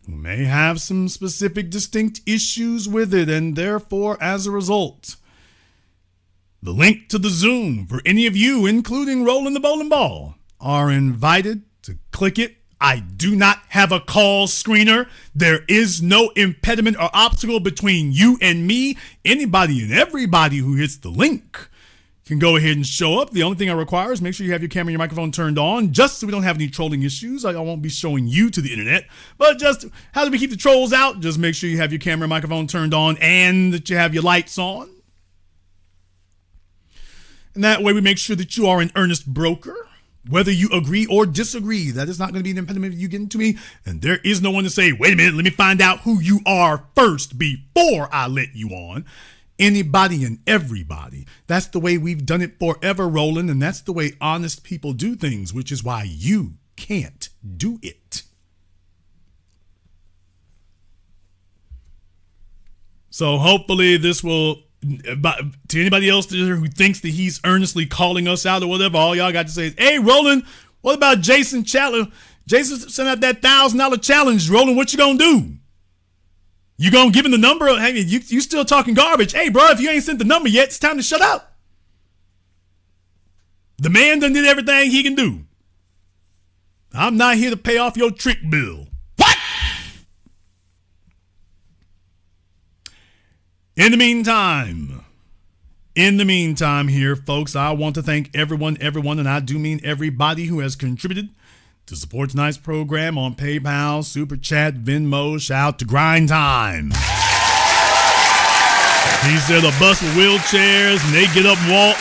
who may have some specific distinct issues with it, and therefore, as a result, the link to the Zoom for any of you, including Roland the Bowling Ball, are invited to click it. I do not have a call screener. There is no impediment or obstacle between you and me. Anybody and everybody who hits the link can go ahead and show up. The only thing I require is make sure you have your camera and your microphone turned on, just so we don't have any trolling issues. I won't be showing you to the internet, but just how do we keep the trolls out? Just make sure you have your camera and microphone turned on and that you have your lights on. And that way we make sure that you are an earnest broker. Whether you agree or disagree, that is not going to be an impediment of you getting to me. And there is no one to say, wait a minute, let me find out who you are first before I let you on. Anybody and everybody. That's the way we've done it forever, Roland, and that's the way honest people do things, which is why you can't do it. So hopefully this will, to anybody else who thinks that he's earnestly calling us out or whatever, all y'all got to say is, hey, Roland, what about Jason Chatler? Jason sent out that $1,000 challenge. Roland, what you gonna do? You gonna give him the number? Hey, you still talking garbage. Hey, bro, if you ain't sent the number yet, it's time to shut up. The man done did everything he can do. I'm not here to pay off your trick bill. What? In the meantime here, folks, I want to thank everyone, and I do mean everybody who has contributed to support tonight's program on PayPal, Super Chat, Venmo. Shout out to Grind Time. He said a bus with wheelchairs and they get up and walk.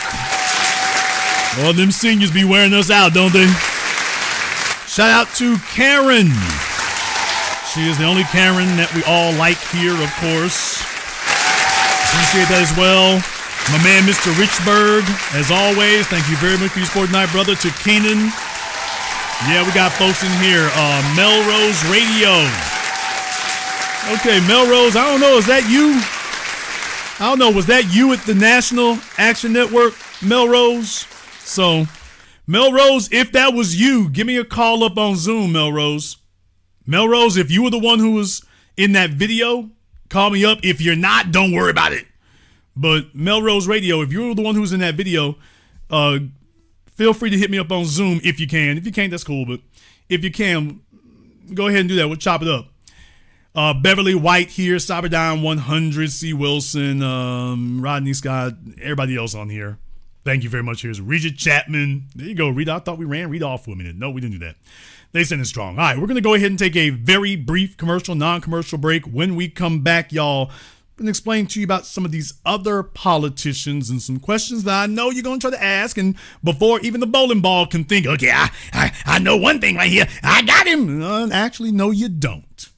Well, them seniors be wearing us out, don't they? Shout out to Karen. She is the only Karen that we all like here, of course. Appreciate that as well. My man, Mr. Richburg, as always, thank you very much for your support tonight, brother. To Keenan. Yeah, we got folks in here. Melrose Radio. Okay, Melrose, I don't know, is that you? I don't know, was that you at the National Action Network, Melrose? So, Melrose, if that was you, give me a call up on Zoom, Melrose. Melrose, if you were the one who was in that video, call me up. If you're not, don't worry about it. But Melrose Radio, if you're the one who's in that video, feel free to hit me up on Zoom if you can. If you can't, that's cool. But if you can, go ahead and do that. We'll chop it up. Beverly White here, Cyberdyne 100, C. Wilson, Rodney Scott, everybody else on here. Thank you very much. Here's Regis Chapman. There you go, Rita. I thought we ran Rita off for a minute. No, we didn't do that. They sent it strong. All right, we're going to go ahead and take a very brief commercial, non-commercial break. When we come back, y'all, and explain to you about some of these other politicians and some questions that I know you're going to try to ask. And before even the bowling ball can think, okay, I know one thing right here. I got him. Actually, no, you don't.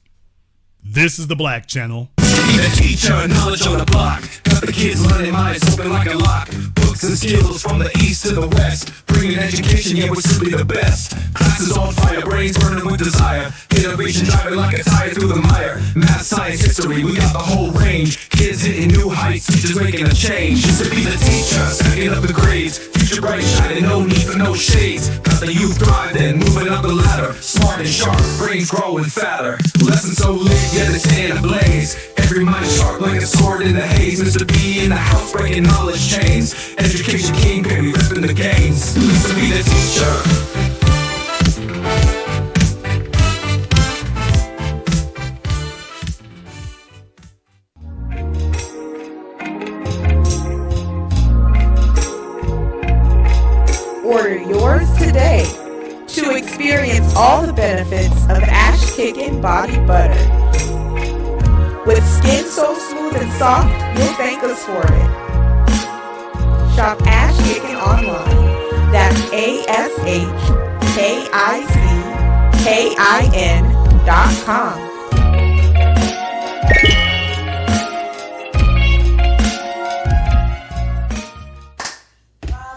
This is the Black Channel. Be the teacher, knowledge on the block. Got the kids learning minds open like a lock. Books and skills from the east to the west. Bringing education, yeah, we're simply the best. Classes on fire, brains burning with desire. Innovation driving like a tire through the mire. Math, science, history, we got the whole range. Kids hitting new heights, teachers making a change. Used to be the teacher, stacking up the grades. Future bright shining, no need for no shades. Got the youth thriving, moving up the ladder. Smart and sharp, brains growing fatter. Lessons so lit, yeah, they stay in a blaze. Every mind sharp like a sword in the haze. Mr. B in the house breaking knowledge chains. Education kingpin, we ripping the games. Used to be the teacher. Order yours today to experience all the benefits of Ash Kickin' Body Butter. With skin so smooth and soft, you'll thank us for it. Shop Ash Kickin' online. That's ASHKICKIN.com.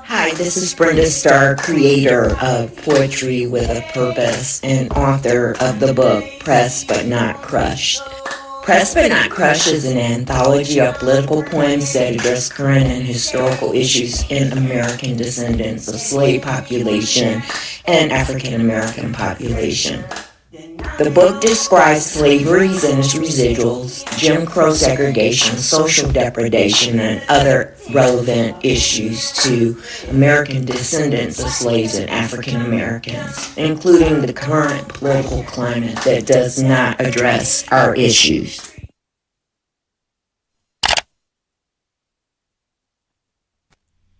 Hi, this is Brenda Starr, creator of Poetry with a Purpose and author of the book Pressed But Not Crushed. Pressed But Not Crushed is an anthology of political poems that address current and historical issues in American descendants of slave population and African American population. The book describes slaveries and its residuals, Jim Crow segregation, social depredation, and other relevant issues to American descendants of slaves and African Americans, including the current political climate that does not address our issues.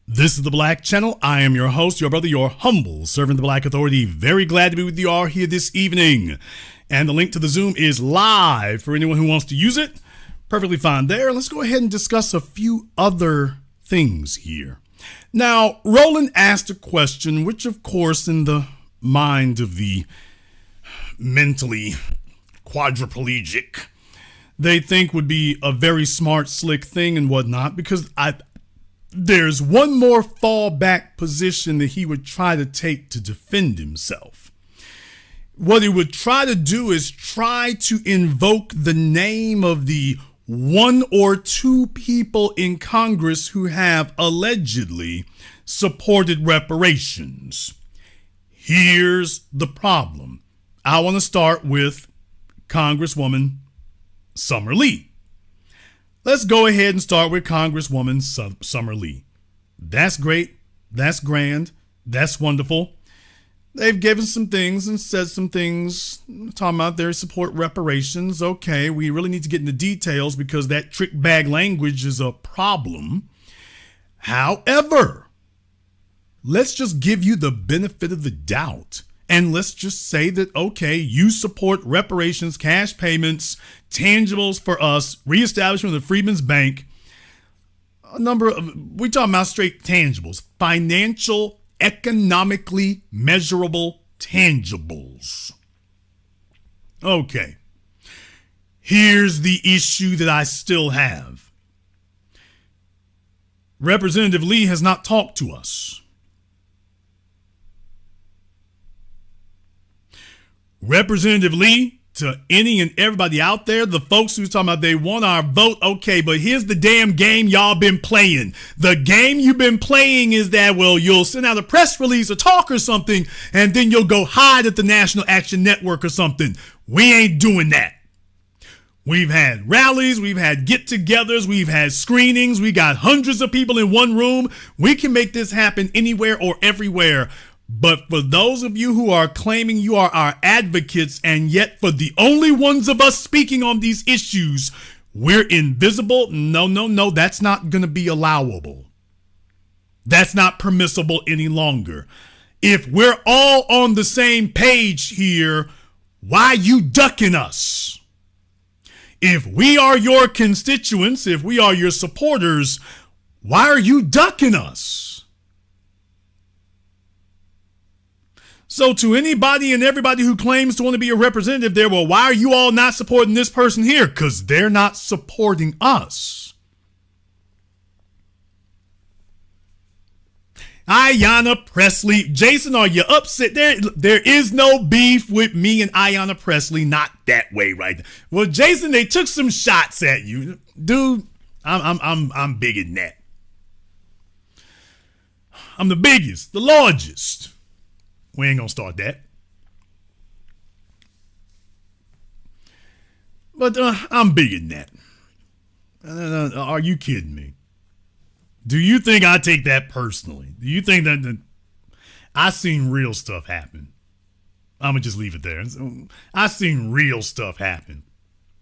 This is the Black Channel. I am your host, your brother, your humble servant, the Black Authority. Very glad to be with you all here this evening. And the link to the Zoom is live for anyone who wants to use it. Perfectly fine there. Let's go ahead and discuss a few other things here. Now, Roland asked a question, which of course in the mind of the mentally quadriplegic, they think would be a very smart, slick thing and whatnot, because there's one more fallback position that he would try to take to defend himself. What he would try to do is try to invoke the name of the one or two people in Congress who have allegedly supported reparations. Here's the problem. I want to start with Congresswoman Summer Lee. Let's go ahead and start with Congresswoman Summer Lee. That's great. That's grand. That's wonderful. They've given some things and said some things talking about their support reparations. Okay, we really need to get into details because that trick bag language is a problem. However, let's just give you the benefit of the doubt. And let's just say that, okay, you support reparations, cash payments, tangibles for us, reestablishment of the Freedmen's Bank, we're talking about straight tangibles, financial, economically measurable tangibles. Okay, here's the issue that I still have. Representative Lee has not talked to us. Representative Lee, to any and everybody out there, the folks who's talking about they want our vote, okay, but here's the damn game y'all been playing. The game you've been playing is that, well, you'll send out a press release or talk or something, and then you'll go hide at the National Action Network or something. We ain't doing that. We've had rallies, we've had get-togethers, we've had screenings, we got hundreds of people in one room. We can make this happen anywhere or everywhere. But for those of you who are claiming you are our advocates, and yet for the only ones of us speaking on these issues, we're invisible. No, that's not going to be allowable. That's not permissible any longer. If we're all on the same page here, why you ducking us? If we are your constituents, if we are your supporters, why are you ducking us? So to anybody and everybody who claims to want to be a representative there, well, why are you all not supporting this person here? Because they're not supporting us. Ayanna Presley. Jason, are you upset? There is no beef with me and Ayanna Presley. Not that way, right? Well, Jason, they took some shots at you. Dude, I'm bigger than that. I'm the biggest, the largest. We ain't gonna start that. But I'm bigger than that. Are you kidding me? Do you think I take that personally? Do you think that I seen real stuff happen? I'm gonna just leave it there. I seen real stuff happen.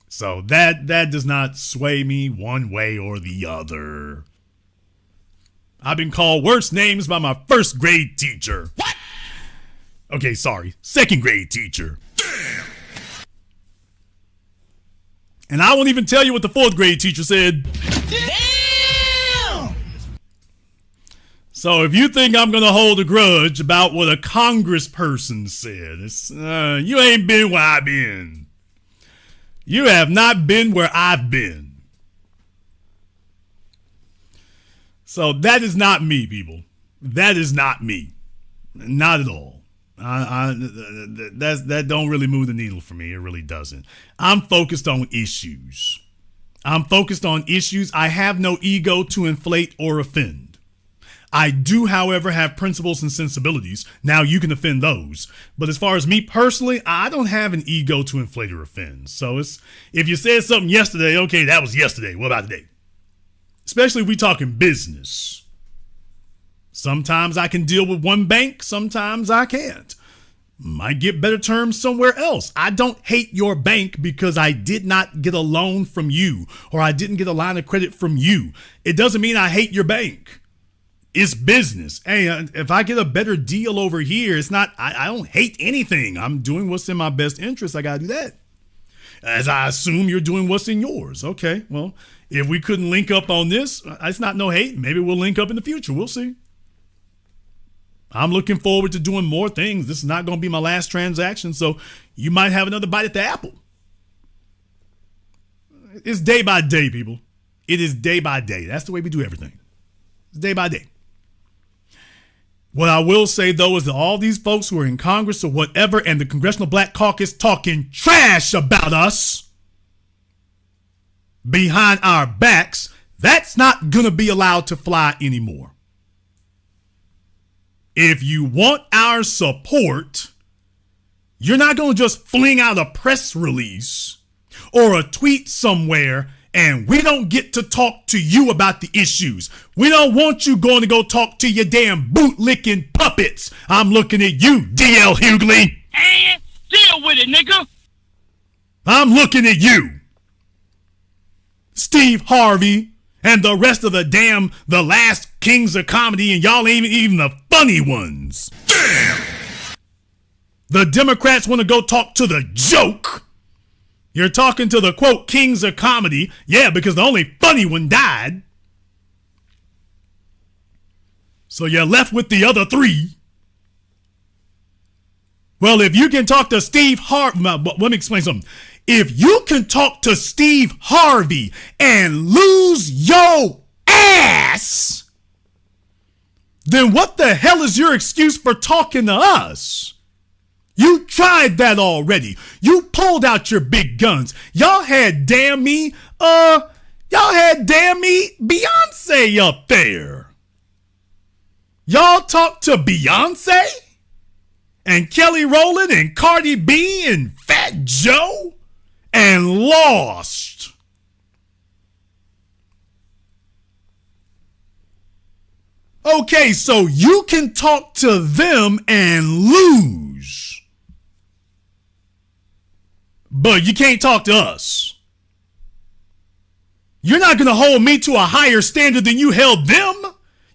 So that does not sway me one way or the other. I've been called worse names by my first grade teacher. What? Okay, sorry. Second grade teacher. Damn. And I won't even tell you what the fourth grade teacher said. Damn. So if you think I'm going to hold a grudge about what a congressperson said, you ain't been where I've been. You have not been where I've been. So that is not me, people. That is not me. Not at all. That don't really move the needle for me. It really doesn't. I'm focused on issues. I have no ego to inflate or offend. I do, however, have principles and sensibilities. Now you can offend those. But as far as me personally, I don't have an ego to inflate or offend. So if you said something yesterday, okay, that was yesterday. What about today? Especially if we talking business. Sometimes I can deal with one bank. Sometimes I can't. Might get better terms somewhere else. I don't hate your bank because I did not get a loan from you or I didn't get a line of credit from you. It doesn't mean I hate your bank. It's business. Hey, if I get a better deal over here, it's not, I don't hate anything. I'm doing what's in my best interest. I got to do that. As I assume you're doing what's in yours. Okay, well, if we couldn't link up on this, it's not no hate. Maybe we'll link up in the future. We'll see. I'm looking forward to doing more things. This is not going to be my last transaction, so you might have another bite at the apple. It's day by day, people. It is day by day. That's the way we do everything. It's day by day. What I will say, though, is that all these folks who are in Congress or whatever and the Congressional Black Caucus talking trash about us behind our backs, that's not going to be allowed to fly anymore. If you want our support, you're not going to just fling out a press release or a tweet somewhere and we don't get to talk to you about the issues. We don't want you going to go talk to your damn boot-licking puppets. I'm looking at you, D.L. Hughley. And deal with it, nigga. I'm looking at you, Steve Harvey, and the rest of the last kings of comedy, and y'all ain't even the funny ones. Damn! The Democrats want to go talk to the joke. You're talking to the, quote, kings of comedy. Yeah, because the only funny one died. So you're left with the other three. Well, if you can talk to Steve Harvey, let me explain something. If you can talk to Steve Harvey and lose your ass, then what the hell is your excuse for talking to us? You tried that already. You pulled out your big guns. Y'all had damn me Beyonce up there. Y'all talked to Beyonce and Kelly Rowland and Cardi B and Fat Joe and lost. Okay, so you can talk to them and lose, but you can't talk to us. You're not going to hold me to a higher standard than you held them.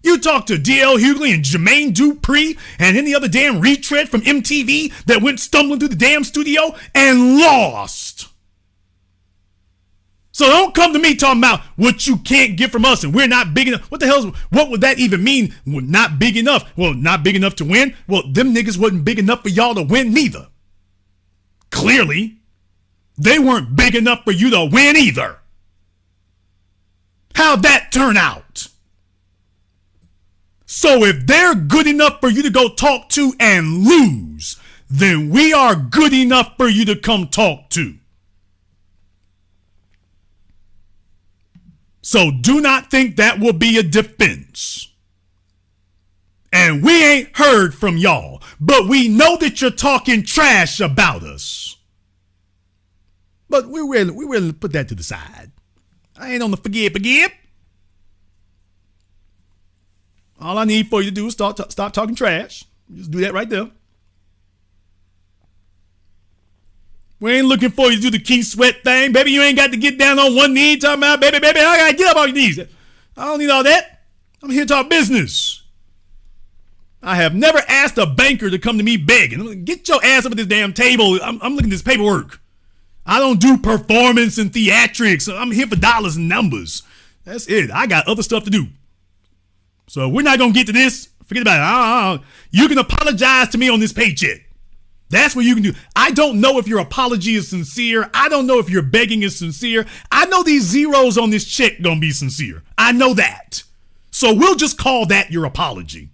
You talk to D.L. Hughley and Jermaine Dupri and any other damn retread from MTV that went stumbling through the damn studio and lost. So don't come to me talking about what you can't get from us and we're not big enough. What the hell? What would that even mean? We're not big enough. Well, not big enough to win. Well, them niggas wasn't big enough for y'all to win neither. Clearly, they weren't big enough for you to win either. How'd that turn out? So if they're good enough for you to go talk to and lose, then we are good enough for you to come talk to. So do not think that will be a defense. And we ain't heard from y'all, but we know that you're talking trash about us. But we're willing to put that to the side. I ain't on the forgive. All I need for you to do is stop talking trash. Just do that right there. We ain't looking for you to do the Keith Sweat thing. Baby, you ain't got to get down on one knee talking about, baby, I got to get up on your knees. I don't need all that. I'm here to talk business. I have never asked a banker to come to me begging. Get your ass up at this damn table. I'm looking at this paperwork. I don't do performance and theatrics. I'm here for dollars and numbers. That's it. I got other stuff to do. So we're not going to get to this. Forget about it. You can apologize to me on this paycheck. That's what you can do. I don't know if your apology is sincere. I don't know if your begging is sincere. I know these zeros on this check going to be sincere. I know that. So we'll just call that your apology.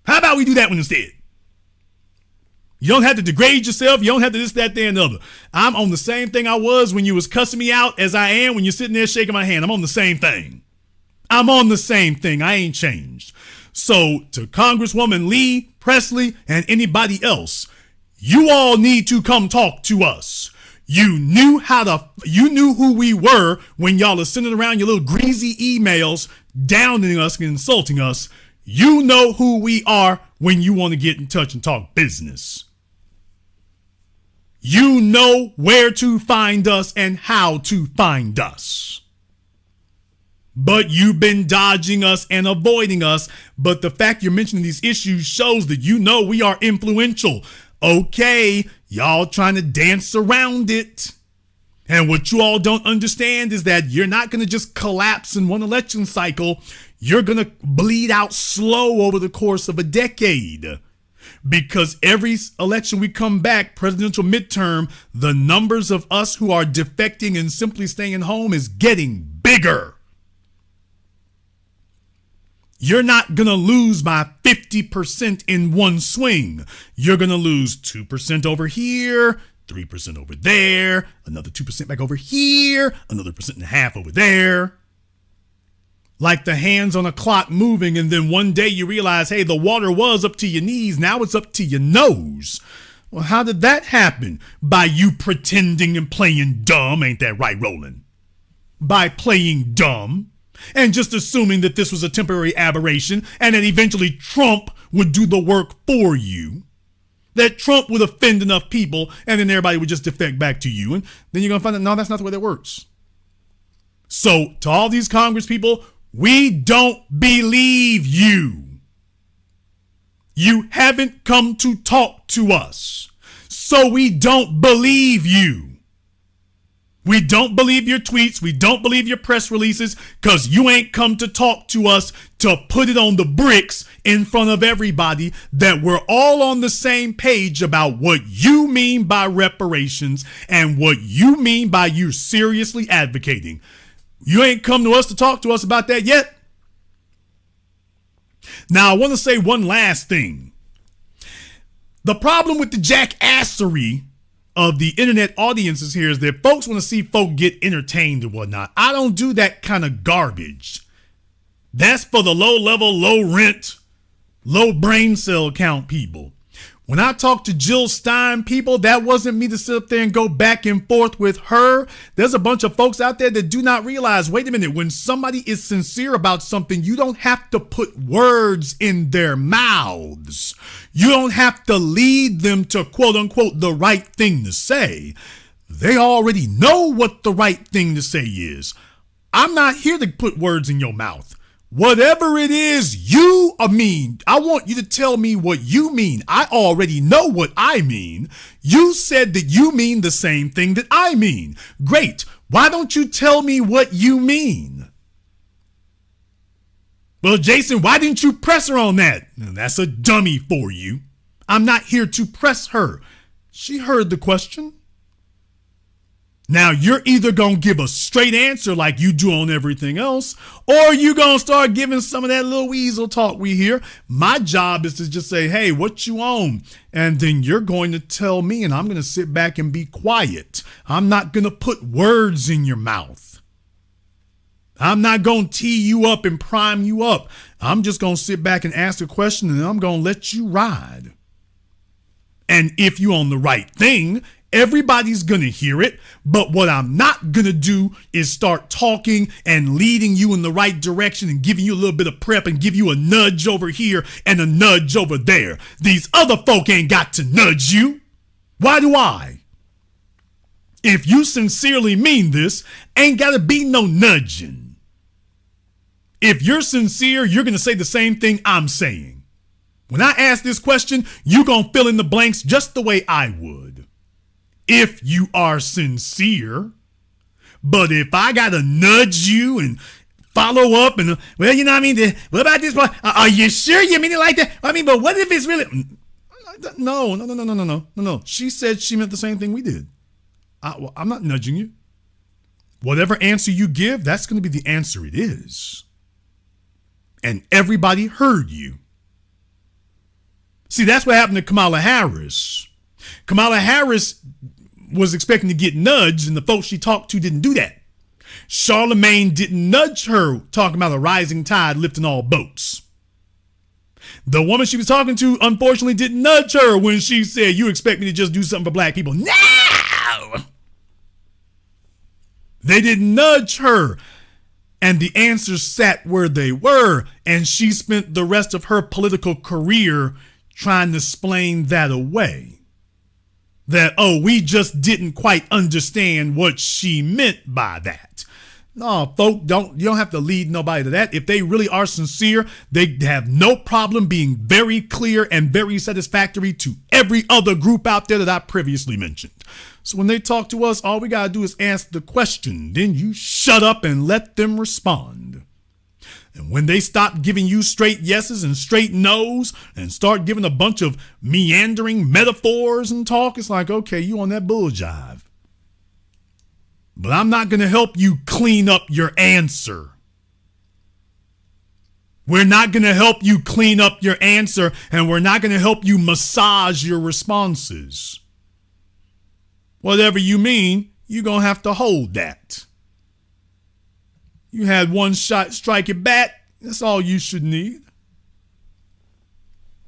How about we do that one instead? You don't have to degrade yourself. You don't have to this, that, there, and the other. I'm on the same thing I was when you was cussing me out as I am when you're sitting there shaking my hand. I'm on the same thing. I ain't changed. So to Congresswoman Lee, Presley, and anybody else, you all need to come talk to us. You knew who we were when y'all are sending around your little greasy emails downing us and insulting us. You know who we are when you want to get in touch and talk business. You know where to find us and how to find us. But you've been dodging us and avoiding us. But the fact you're mentioning these issues shows that you know we are influential. Okay, y'all trying to dance around it. And what you all don't understand is that you're not going to just collapse in one election cycle. You're going to bleed out slow over the course of a decade. Because every election we come back, presidential midterm, the numbers of us who are defecting and simply staying home is getting bigger. You're not going to lose by 50% in one swing. You're going to lose 2% over here, 3% over there, another 2% back over here, another 1.5% over there. Like the hands on a clock moving, and then one day you realize, hey, the water was up to your knees, now it's up to your nose. Well, how did that happen? By you pretending and playing dumb, ain't that right, Roland? By playing dumb. And just assuming that this was a temporary aberration and that eventually Trump would do the work for you. That Trump would offend enough people and then everybody would just defect back to you. And then you're going to find out, no, that's not the way that works. So to all these Congress people, we don't believe you. You haven't come to talk to us. So we don't believe you. We don't believe your tweets. We don't believe your press releases because you ain't come to talk to us to put it on the bricks in front of everybody that we're all on the same page about what you mean by reparations and what you mean by you seriously advocating. You ain't come to us to talk to us about that yet. Now, I want to say one last thing. The problem with the jackassery of the internet audiences here is that folks want to see folk get entertained and whatnot. I don't do that kind of garbage. That's for the low level, low rent, low brain cell count people. When I talked to Jill Stein, people, that wasn't me to sit up there and go back and forth with her. There's a bunch of folks out there that do not realize, wait a minute, when somebody is sincere about something, you don't have to put words in their mouths. You don't have to lead them to quote unquote the right thing to say. They already know what the right thing to say is. I'm not here to put words in your mouth. Whatever it is you mean, I want you to tell me what you mean. I already know what I mean. You said that you mean the same thing that I mean. Great. Why don't you tell me what you mean? Well, Jason, why didn't you press her on that? That's a dummy for you. I'm not here to press her. She heard the question. Now, you're either going to give a straight answer like you do on everything else, or you're going to start giving some of that little weasel talk we hear. My job is to just say, hey, what you on? And then you're going to tell me, and I'm going to sit back and be quiet. I'm not going to put words in your mouth. I'm not going to tee you up and prime you up. I'm just going to sit back and ask a question, and I'm going to let you ride. And if you're on the right thing, everybody's going to hear it, but what I'm not going to do is start talking and leading you in the right direction and giving you a little bit of prep and give you a nudge over here and a nudge over there. These other folk ain't got to nudge you. Why do I? If you sincerely mean this, ain't got to be no nudging. If you're sincere, you're going to say the same thing I'm saying. When I ask this question, you're going to fill in the blanks just the way I would. If you are sincere. But if I gotta nudge you and follow up and, well, you know what I mean? What about this part? Are you sure you mean it like that? I mean, but what if it's really... No. She said she meant the same thing we did. I'm not nudging you. Whatever answer you give, that's going to be the answer it is. And everybody heard you. See, that's what happened to Kamala Harris. Kamala Harris was expecting to get nudged, and the folks she talked to didn't do that. Charlemagne didn't nudge her, talking about a rising tide lifting all boats. The woman she was talking to, unfortunately, didn't nudge her when she said, you expect me to just do something for black people. No! They didn't nudge her. And the answers sat where they were, and she spent the rest of her political career trying to explain that away. That, oh, we just didn't quite understand what she meant by that. No, folk, you don't have to lead nobody to that. If they really are sincere, they have no problem being very clear and very satisfactory to every other group out there that I previously mentioned. So when they talk to us, all we got to do is ask the question. Then you shut up and let them respond. And when they stop giving you straight yeses and straight nos and start giving a bunch of meandering metaphors and talk, it's like, okay, you on that bull jive. But I'm not going to help you clean up your answer. We're not going to help you clean up your answer, and we're not going to help you massage your responses. Whatever you mean, you're going to have to hold that. You had one shot, strike it back. That's all you should need.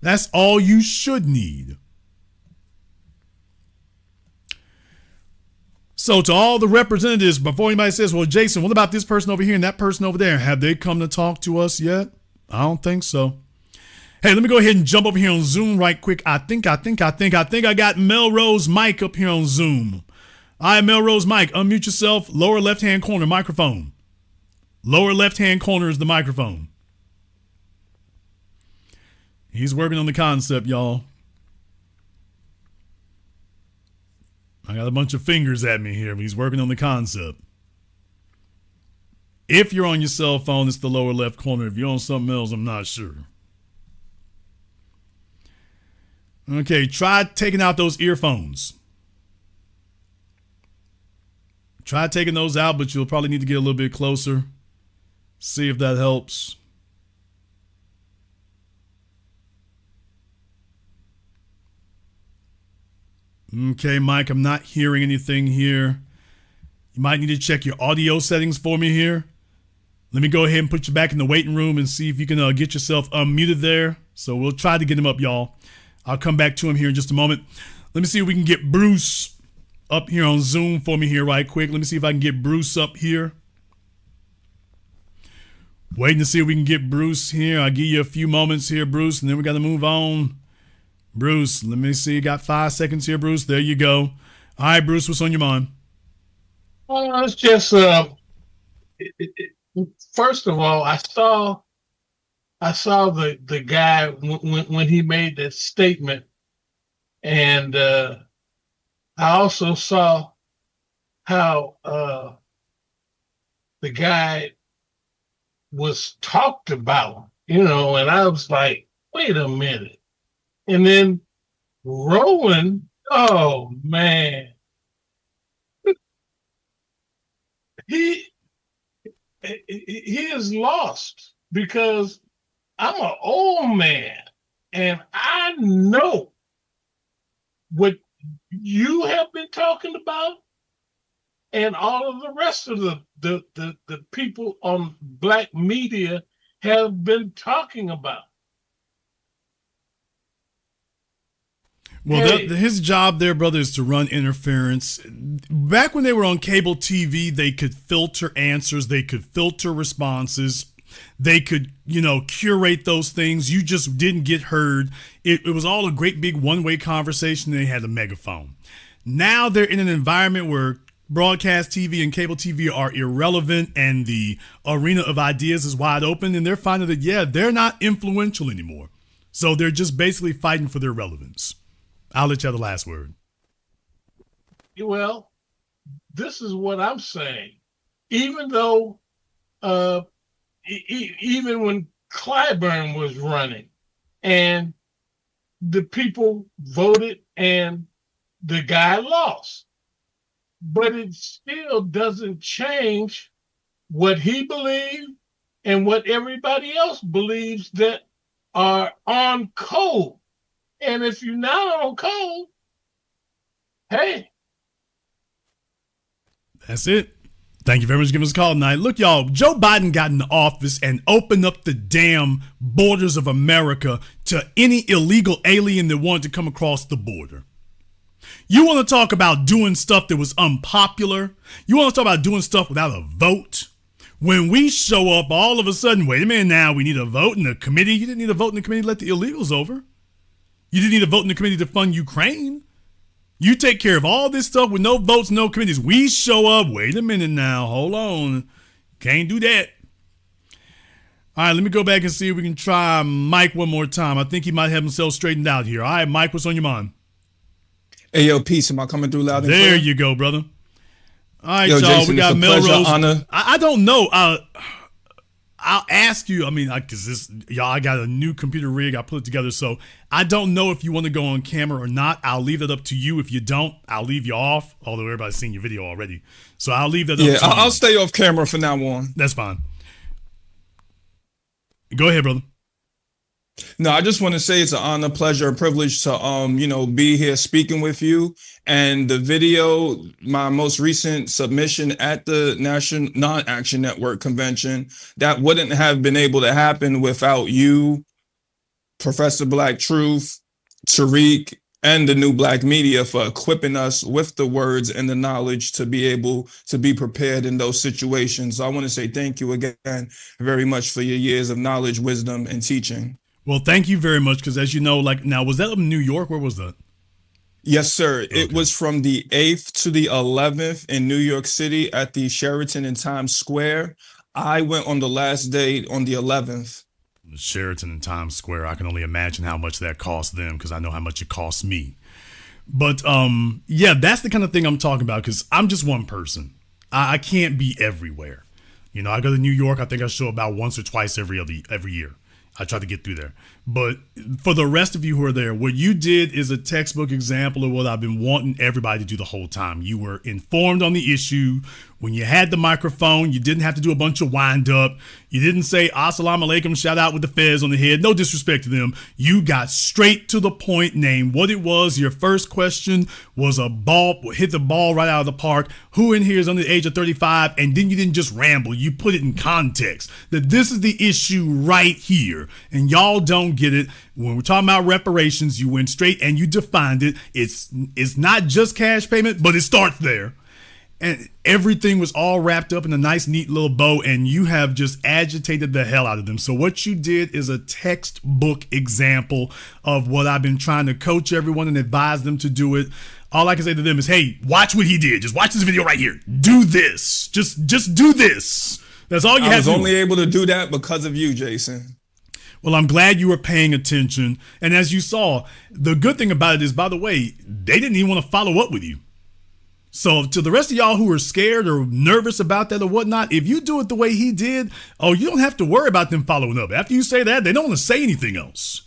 That's all you should need. So to all the representatives, before anybody says, well, Jason, what about this person over here and that person over there? Have they come to talk to us yet? I don't think so. Hey, let me go ahead and jump over here on Zoom right quick. I think I got Melrose Mike up here on Zoom. All right, Melrose Mike, unmute yourself. Lower left-hand corner, microphone. Lower left-hand corner is the microphone. He's working on the concept, y'all. I got a bunch of fingers at me here, but he's working on the concept. If you're on your cell phone, it's the lower left corner. If you're on something else, I'm not sure. Okay, try taking out those earphones. Try taking those out, but you'll probably need to get a little bit closer. See if that helps. Okay, Mike, I'm not hearing anything here. You might need to check your audio settings for me here. Let me go ahead and put you back in the waiting room and see if you can get yourself unmuted there. So we'll try to get him up, y'all. I'll come back to him here in just a moment. Let me see if we can get Bruce up here on Zoom for me here right quick. Let me see if I can get Bruce up here. Waiting to see if we can get Bruce here. I'll give you a few moments here, Bruce, and then we got to move on. Bruce, let me see. Got 5 seconds here, Bruce. There you go. All right, Bruce, what's on your mind? It's just, first of all, I saw the guy when he made that statement, and I also saw how the guy was talked about, and I was like, wait a minute. And then Roland, oh man, he is lost, because I'm an old man and I know what you have been talking about, and all of the rest of the people on black media have been talking about. Well, his job there, brother, is to run interference. Back when they were on cable TV, they could filter answers. They could filter responses. They could, curate those things. You just didn't get heard. It was all a great big one-way conversation. They had a megaphone. Now they're in an environment where broadcast TV and cable TV are irrelevant, and the arena of ideas is wide open, and they're finding that, they're not influential anymore. So they're just basically fighting for their relevance. I'll let you have the last word. Well, this is what I'm saying. Even though, even when Clyburn was running and the people voted and the guy lost, but it still doesn't change what he believed and what everybody else believes that are on code. And if you're not on code, hey. That's it. Thank you very much for giving us a call tonight. Look, y'all, Joe Biden got in the office and opened up the damn borders of America to any illegal alien that wanted to come across the border. You want to talk about doing stuff that was unpopular? You want to talk about doing stuff without a vote? When we show up, all of a sudden, wait a minute now, we need a vote in the committee. You didn't need a vote in the committee to let the illegals over. You didn't need a vote in the committee to fund Ukraine. You take care of all this stuff with no votes, no committees. We show up. Wait a minute now. Hold on. Can't do that. All right, let me go back and see if we can try Mike one more time. I think he might have himself straightened out here. All right, Mike, what's on your mind? Hey, yo, peace. Am I coming through loud and clear? There you go, brother. All right, yo, y'all. Jason, we got Melrose. Honor. I don't know. I'll ask you. I mean, because I got a new computer rig. I put it together, so I don't know if you want to go on camera or not. I'll leave it up to you. If you don't, I'll leave you off. Although everybody's seen your video already, so I'll leave that up to you. Yeah, I'll stay off camera from now on. That's fine. Go ahead, brother. No, I just want to say it's an honor, pleasure, privilege to be here speaking with you. And the video, my most recent submission at the National Non-Action Network convention, that wouldn't have been able to happen without you, Professor Black Truth, Tariq, and the new Black media for equipping us with the words and the knowledge to be able to be prepared in those situations. So I want to say thank you again very much for your years of knowledge, wisdom, and teaching. Well, thank you very much, because as you know, now, was that up in New York? Where was that? Yes, sir. Okay. It was from the 8th to the 11th in New York City at the Sheraton in Times Square. I went on the last day on the 11th. Sheraton in Times Square. I can only imagine how much that cost them, because I know how much it costs me. But that's the kind of thing I'm talking about, because I'm just one person. I can't be everywhere. I go to New York. I think I show about once or twice every year. I try to get through there. But for the rest of you who are there, what you did is a textbook example of what I've been wanting everybody to do the whole time. You were informed on the issue. When you had the microphone, you didn't have to do a bunch of wind up. You didn't say, assalamu alaikum, shout out with the fez on the head. No disrespect to them. You got straight to the point, named what it was. Your first question was a ball, hit the ball right out of the park. Who in here is under the age of 35? And then you didn't just ramble. You put it in context that this is the issue right here. And y'all don't get it. When we're talking about reparations, you went straight and you defined it. It's not just cash payment, but it starts there. And everything was all wrapped up in a nice, neat little bow, and you have just agitated the hell out of them. So what you did is a textbook example of what I've been trying to coach everyone and advise them to do it. All I can say to them is, hey, watch what he did. Just watch this video right here. Do this. Just do this. That's all you have to do. I was only able to do that because of you, Jason. Well, I'm glad you were paying attention. And as you saw, the good thing about it is, by the way, they didn't even want to follow up with you. So to the rest of y'all who are scared or nervous about that or whatnot, if you do it the way he did, you don't have to worry about them following up. After you say that, they don't want to say anything else.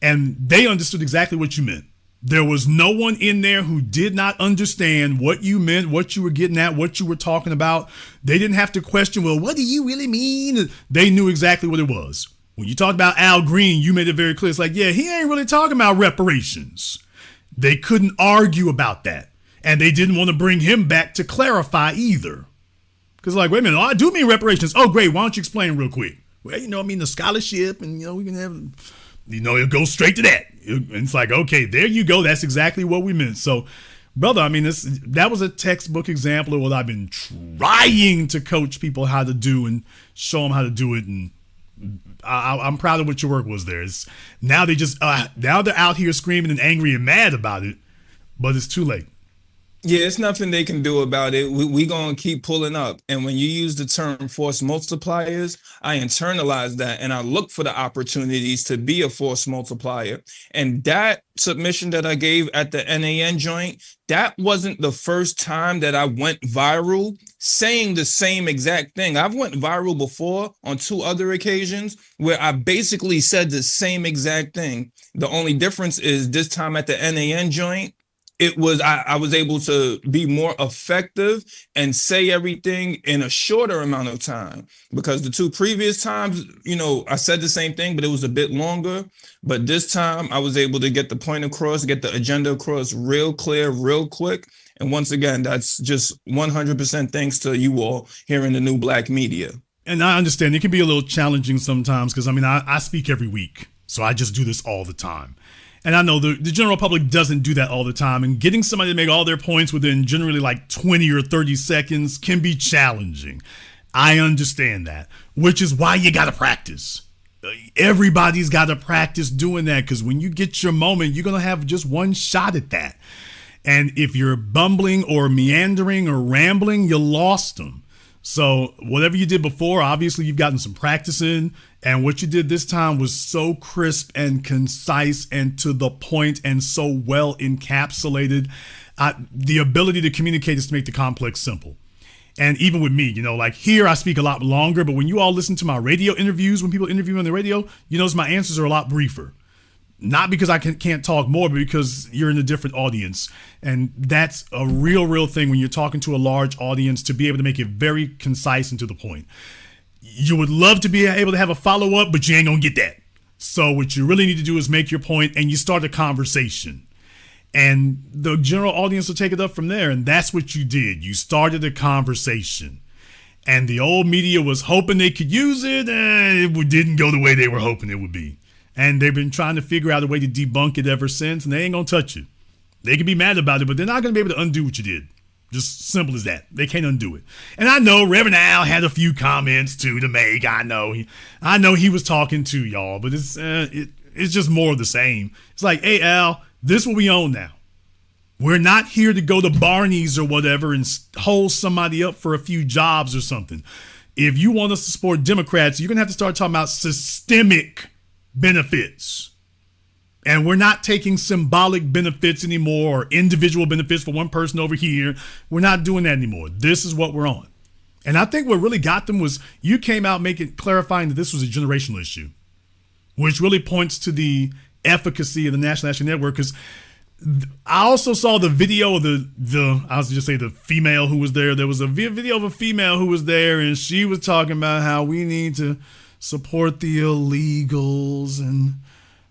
And they understood exactly what you meant. There was no one in there who did not understand what you meant, what you were getting at, what you were talking about. They didn't have to question, well, what do you really mean? They knew exactly what it was. When you talked about Al Green, you made it very clear. It's like, yeah, he ain't really talking about reparations. They couldn't argue about that. And they didn't want to bring him back to clarify either. Because like, wait a minute, I do mean reparations. Oh, great. Why don't you explain real quick? Well, I mean the scholarship and, we can have, it goes straight to that. It's like, okay, there you go. That's exactly what we meant. So, brother, I mean, that was a textbook example of what I've been trying to coach people how to do and show them how to do it. And I'm proud of what your work was there. Now they're out here screaming and angry and mad about it, but it's too late. Yeah, it's nothing they can do about it. We gonna keep pulling up. And when you use the term force multipliers, I internalize that and I look for the opportunities to be a force multiplier. And that submission that I gave at the NAN joint, that wasn't the first time that I went viral saying the same exact thing. I've went viral before on 2 other occasions where I basically said the same exact thing. The only difference is this time at the NAN joint, I was able to be more effective and say everything in a shorter amount of time, because the 2 previous times, I said the same thing, but it was a bit longer. But this time I was able to get the point across, get the agenda across real clear, real quick. And once again, that's just 100% thanks to you all here in the New Black Media. And I understand it can be a little challenging sometimes because, I speak every week, so I just do this all the time. And I know the general public doesn't do that all the time. And getting somebody to make all their points within generally like 20 or 30 seconds can be challenging. I understand that, which is why you got to practice. Everybody's got to practice doing that, because when you get your moment, you're going to have just one shot at that. And if you're bumbling or meandering or rambling, you lost them. So whatever you did before, obviously you've gotten some practice in, and what you did this time was so crisp and concise and to the point and so well encapsulated. The ability to communicate is to make the complex simple. And even with me, like here I speak a lot longer, but when you all listen to my radio interviews, when people interview me on the radio, notice my answers are a lot briefer. Not because I can't talk more, but because you're in a different audience. And that's a real thing when you're talking to a large audience, to be able to make it very concise and to the point. You would love to be able to have a follow-up, but you ain't gonna get that. So what you really need to do is make your point and you start a conversation. And the general audience will take it up from there. And that's what you did. You started a conversation. And the old media was hoping they could use it, and it didn't go the way they were hoping it would be. And they've been trying to figure out a way to debunk it ever since, and they ain't gonna touch it. They can be mad about it, but they're not gonna be able to undo what you did. Just simple as that. They can't undo it. And I know Reverend Al had a few comments too to make. I know he was talking to y'all, but it's just more of the same. It's like, hey Al, this is what we own now. We're not here to go to Barney's or whatever and hold somebody up for a few jobs or something. If you want us to support Democrats, you're gonna have to start talking about systemic benefits. And we're not taking symbolic benefits anymore, or individual benefits for one person over here. We're not doing that anymore. This is what we're on. And I think what really got them was you came out clarifying that this was a generational issue, which really points to the efficacy of the National Action Network. Because I also saw the video of the female who was there. There was a video of a female who was there, and she was talking about how we need to support the illegals and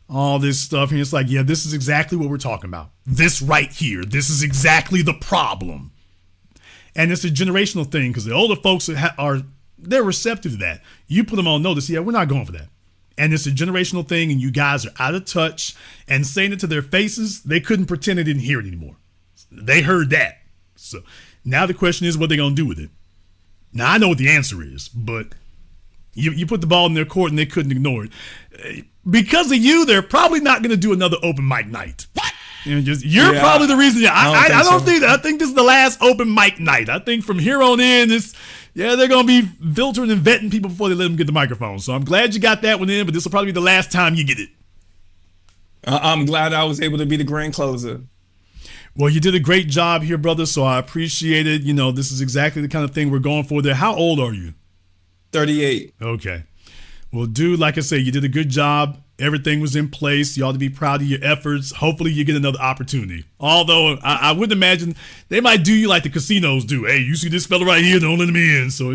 all this stuff. And it's like, yeah, this is exactly what we're talking about. This right here. This is exactly the problem. And it's a generational thing, because the older folks they're receptive to that. You put them on notice. Yeah, we're not going for that. and it's a generational thing, and you guys are out of touch, and saying it to their faces, they couldn't pretend they didn't hear it anymore. They heard that. So now the question is what they're going to do with it. Now, I know what the answer is, but you put the ball in their court and they couldn't ignore it. Because of you, they're probably not going to do another open mic night. What? You're probably the reason. I don't think that. I think this is the last open mic night. I think from here on in, they're going to be filtering and vetting people before they let them get the microphone. So I'm glad you got that one in, but this will probably be the last time you get it. I'm glad I was able to be the grand closer. Well, you did a great job here, brother, so I appreciate it. You know, this is exactly the kind of thing we're going for there. How old are you? 38. Okay. Well, dude, like I say, you did a good job. Everything was in place. You ought to be proud of your efforts. Hopefully you get another opportunity. Although I wouldn't imagine they might do you like the casinos do. Hey, you see this fella right here, don't let him in. So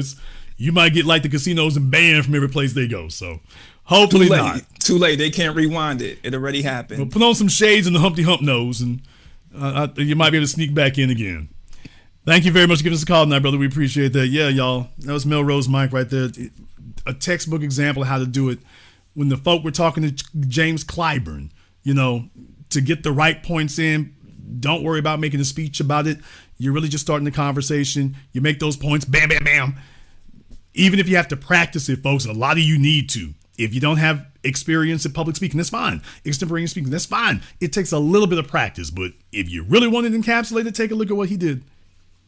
you might get like the casinos and banned from every place they go. So hopefully not. Too late. They can't rewind it. It already happened. Well, put on some shades and the Humpty Hump nose, and you might be able to sneak back in again. Thank you very much for giving us a call tonight, brother. We appreciate that. Yeah, y'all. That was Melrose Mike right there. A textbook example of how to do it. When the folk were talking to James Clyburn, to get the right points in, don't worry about making a speech about it. You're really just starting the conversation. You make those points, bam, bam, bam. Even if you have to practice it, folks, a lot of you need to. If you don't have experience in public speaking, that's fine. Extemporaneous speaking, that's fine. It takes a little bit of practice, but if you really want it encapsulated, take a look at what he did.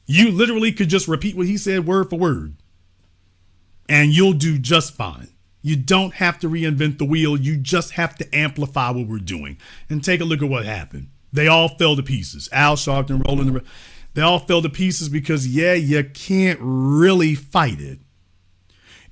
You literally could just repeat what he said word for word, and you'll do just fine. You don't have to reinvent the wheel. You just have to amplify what we're doing. And take a look at what happened. They all fell to pieces. Al Sharpton, Roland, they all fell to pieces because, you can't really fight it.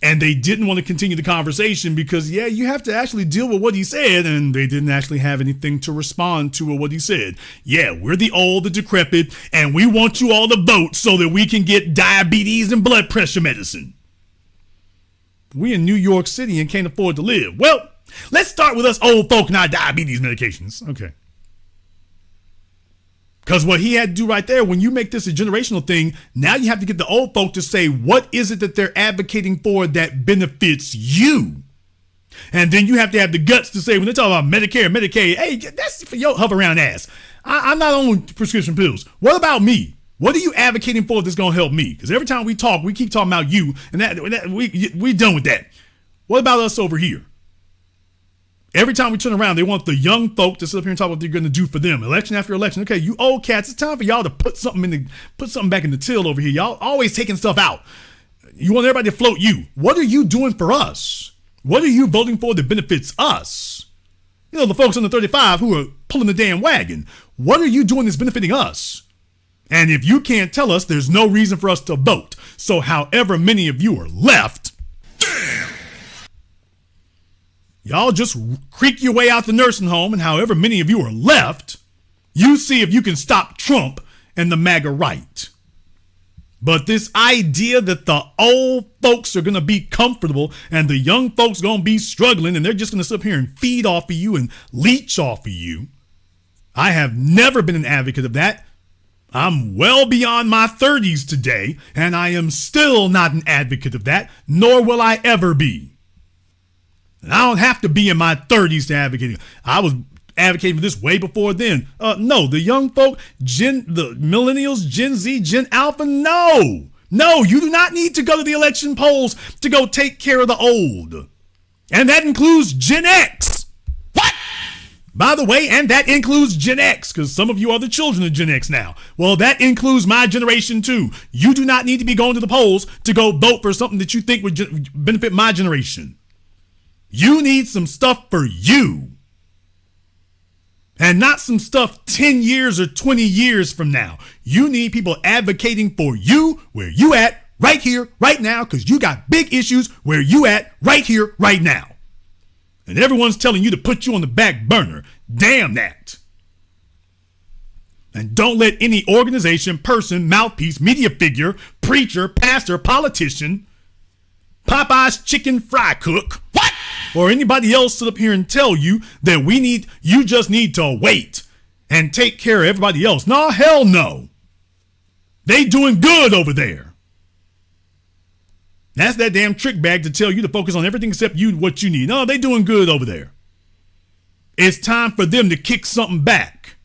And they didn't want to continue the conversation because, you have to actually deal with what he said, and they didn't actually have anything to respond to what he said. We're the old, the decrepit, and we want you all to vote so that we can get diabetes and blood pressure medicine. We in New York City and can't afford to live. Well, let's start with us old folk and our diabetes medications. Okay. Because what he had to do right there, when you make this a generational thing, now you have to get the old folk to say, what is it that they're advocating for that benefits you? And then you have to have the guts to say, when they're talking about Medicare and Medicaid, hey, that's for your hover around ass. I'm not on prescription pills. What about me? What are you advocating for that's going to help me? Because every time we talk, we keep talking about you, and that we done with that. What about us over here? Every time we turn around, they want the young folk to sit up here and talk about what they're going to do for them, election after election. Okay, you old cats, it's time for y'all to put something back in the till over here. Y'all always taking stuff out. You want everybody to float you. What are you doing for us? What are you voting for that benefits us? The folks on the 35 who are pulling the damn wagon. What are you doing that's benefiting us? And if you can't tell us, there's no reason for us to vote. So however many of you are left, y'all just creak your way out the nursing home, and however many of you are left, you see if you can stop Trump and the MAGA right. But this idea that the old folks are going to be comfortable and the young folks going to be struggling and they're just going to sit up here and feed off of you and leech off of you, I have never been an advocate of that. I'm well beyond my 30s today, and I am still not an advocate of that, nor will I ever be. And I don't have to be in my 30s to advocate. I was advocating for this way before then. No, the young folk, the millennials, Gen Z, Gen Alpha, no. No, you do not need to go to the election polls to go take care of the old. And that includes Gen X. By the way, and that includes Gen X, because some of you are the children of Gen X now. Well, that includes my generation too. You do not need to be going to the polls to go vote for something that you think would benefit my generation. You need some stuff for you. And not some stuff 10 years or 20 years from now. You need people advocating for you where you at right here, right now, because you got big issues where you at right here, right now. And everyone's telling you to put you on the back burner. Damn that. And don't let any organization, person, mouthpiece, media figure, preacher, pastor, politician, Popeye's chicken fry cook, or anybody else sit up here and tell you that you just need to wait and take care of everybody else. No, hell no. They doing good over there. That's that damn trick bag to tell you to focus on everything except what you need. No, they doing good over there. It's time for them to kick something back.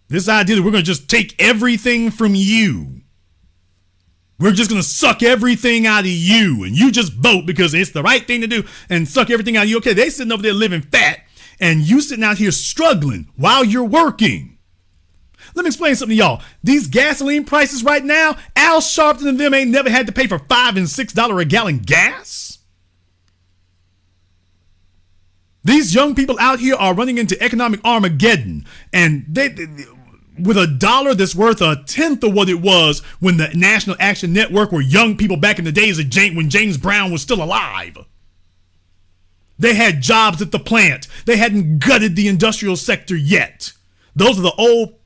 This idea that we're going to just take everything from you. We're just going to suck everything out of you and you just vote because it's the right thing to do and suck everything out of you. Okay, they sitting over there living fat and you sitting out here struggling while you're working. Let me explain something to y'all. These gasoline prices right now, Al Sharpton and them ain't never had to pay for $5 and $6 a gallon gas. These young people out here are running into economic Armageddon, and they with $1 that's worth a tenth of what it was when the National Action Network were young people back in the days of when James Brown was still alive. They had jobs at the plant. They hadn't gutted the industrial sector yet. Those are the old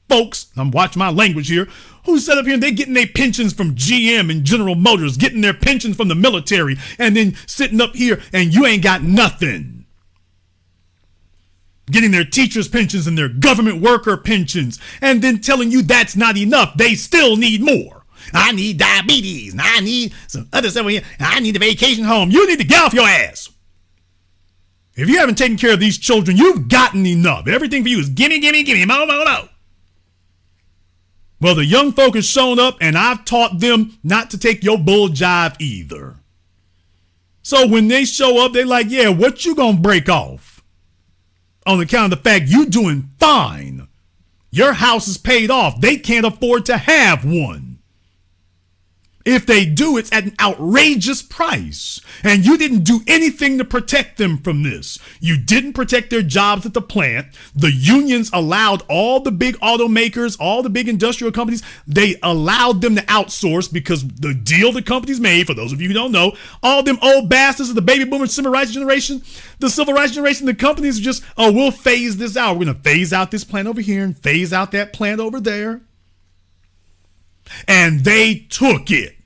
folks, I'm watching my language here, who set up here and they getting their pensions from GM and General Motors, getting their pensions from the military, and then sitting up here and you ain't got nothing. Getting their teachers' pensions and their government worker pensions, and then telling you that's not enough. They still need more. I need diabetes, and I need some other stuff here, and I need a vacation home. You need to get off your ass. If you haven't taken care of these children, you've gotten enough. Everything for you is gimme, gimme, gimme, mo, mo, mo. Well, the young folk has shown up, and I've taught them not to take your bull jive either. So when they show up, they're like, yeah, what you gonna break off? On account of the fact you doing fine. Your house is paid off. They can't afford to have one. If they do, it's at an outrageous price. And you didn't do anything to protect them from this. You didn't protect their jobs at the plant. The unions allowed all the big automakers, all the big industrial companies, they allowed them to outsource because the deal the companies made, for those of you who don't know, all them old bastards of the baby boomer civil rights generation, the companies are just, oh, we'll phase this out. We're going to phase out this plant over here and phase out that plant over there. And they took it.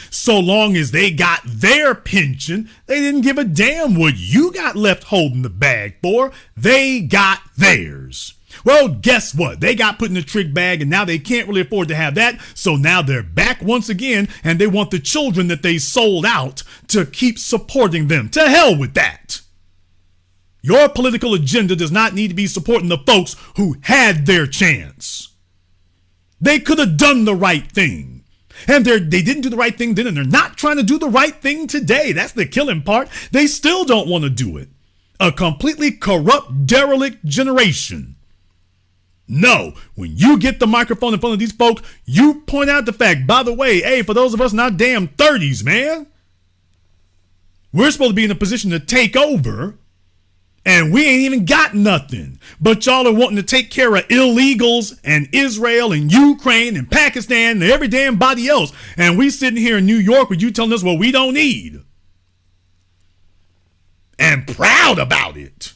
So long as they got their pension, they didn't give a damn what you got left holding the bag for. They got theirs. Well, guess what? They got put in the trick bag and now they can't really afford to have that. So now they're back once again and they want the children that they sold out to keep supporting them. To hell with that. Your political agenda does not need to be supporting the folks who had their chance. They could have done the right thing. And they didn't do the right thing then, and they're not trying to do the right thing today. That's the killing part. They still don't want to do it. A completely corrupt, derelict generation. No, when you get the microphone in front of these folks, you point out the fact, by the way, hey, for those of us not damn 30s, man, we're supposed to be in a position to take over. And we ain't even got nothing. But y'all are wanting to take care of illegals and Israel and Ukraine and Pakistan and every damn body else. And we sitting here in New York with you telling us what we don't need. And proud about it.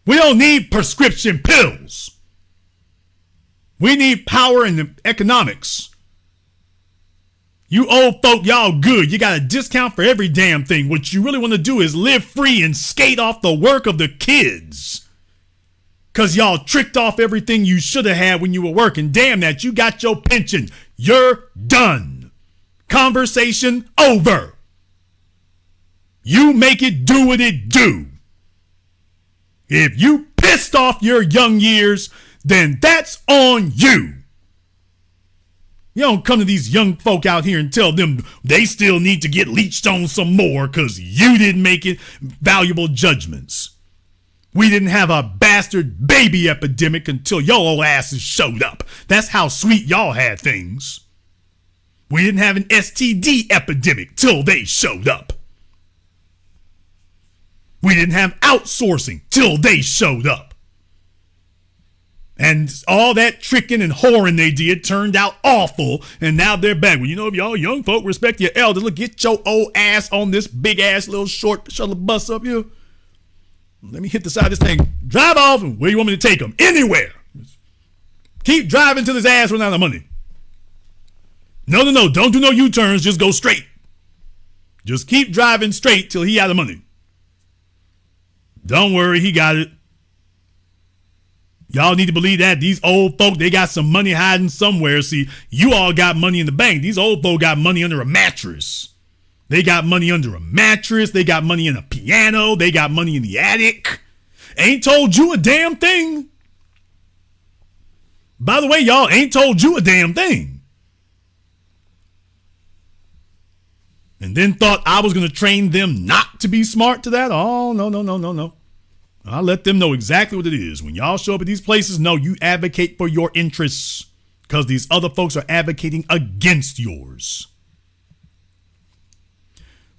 We don't need prescription pills. We need power in the economics. You old folk, y'all good. You got a discount for every damn thing. What you really want to do is live free and skate off the work of the kids. Because y'all tricked off everything you should have had when you were working. Damn that, you got your pension. You're done. Conversation over. You make it do what it do. If you pissed off your young years, then that's on you. You don't come to these young folk out here and tell them they still need to get leached on some more because you didn't make it valuable judgments. We didn't have a bastard baby epidemic until your old asses showed up. That's how sweet y'all had things. We didn't have an STD epidemic till they showed up. We didn't have outsourcing till they showed up. And all that tricking and whoring they did turned out awful, and now they're back. Well, you know, if y'all young folk respect your elders, look, get your old ass on this big ass little short shuttle bus up here. Let me hit the side of this thing. Drive off, and where you want me to take them? Anywhere. Keep driving till his ass run out of money. No, don't do no U-turns, just go straight. Just keep driving straight till he out of money. Don't worry, he got it. Y'all need to believe that. These old folk, they got some money hiding somewhere. See, you all got money in the bank. These old folk got money under a mattress. They got money under a mattress. They got money in a piano. They got money in the attic. Ain't told you a damn thing. By the way, y'all, ain't told you a damn thing. And then thought I was going to train them not to be smart to that. Oh, no. I'll let them know exactly what it is. When y'all show up at these places, no, you advocate for your interests because these other folks are advocating against yours.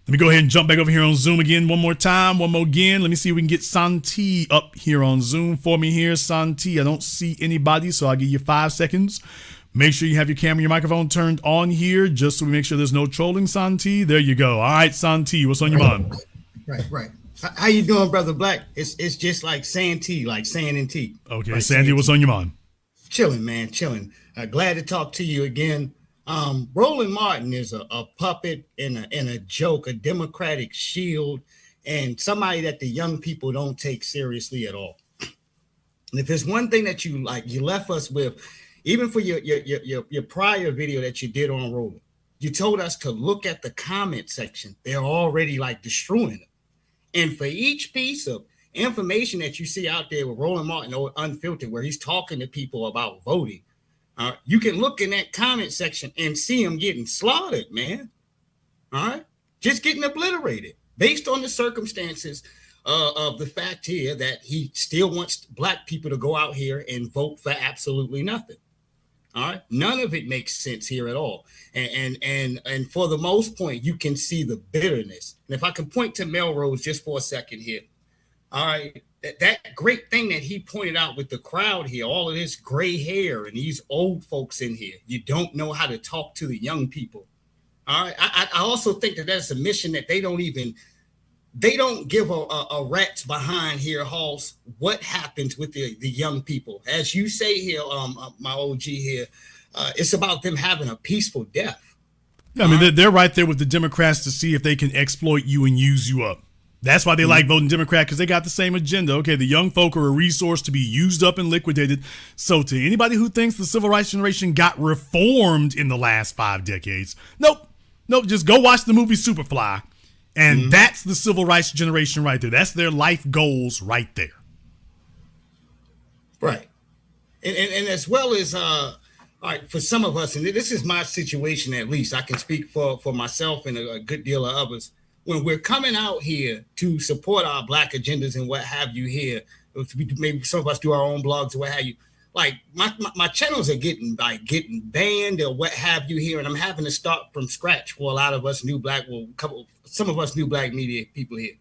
Let me go ahead and jump back over here on Zoom again one more time. One more again. Let me see if we can get Santi up here on Zoom for me here. Santi, I don't see anybody, so I'll give you 5 seconds. Make sure you have your camera and your microphone turned on here just so we make sure there's no trolling, Santi. There you go. All right, Santi, what's on your mind? Right. How you doing, Brother Black? It's just like saying tea, like saying in tea. Okay, like Sandy, what's on your mind? Chilling, man, chilling. Glad to talk to you again. Roland Martin is a puppet and a joke, a Democratic shield, and somebody that the young people don't take seriously at all. And if there's one thing that you left us with, even for your prior video that you did on Roland, you told us to look at the comment section. They're already like destroying it. And for each piece of information that you see out there with Roland Martin or Unfiltered, where he's talking to people about voting, you can look in that comment section and see him getting slaughtered, man. All right. Just getting obliterated based on the circumstances of the fact here that he still wants black people to go out here and vote for absolutely nothing. All right. None of it makes sense here at all. And for the most point, you can see the bitterness. And if I can point to Melrose just for a second here. All right. That great thing that he pointed out with the crowd here, all of this gray hair and these old folks in here, you don't know how to talk to the young people. All right. I also think that that's a mission that they don't give a rat's behind here, Halls, what happens with the young people. As you say here, my OG here, it's about them having a peaceful death. Yeah, I mean, they're right there with the Democrats to see if they can exploit you and use you up. That's why they like voting Democrat, because they got the same agenda. Okay, the young folk are a resource to be used up and liquidated. So to anybody who thinks the civil rights generation got reformed in the last 5 decades, nope, just go watch the movie Superfly. And that's the civil rights generation right there. That's their life goals right there. Right. And as well as, all right, for some of us, and this is my situation at least, I can speak for myself and a good deal of others. When we're coming out here to support our black agendas and what have you here, maybe some of us do our own blogs or what have you, like my channels are getting banned or what have you here, and I'm having to start from scratch for a lot of us some of us new black media people here.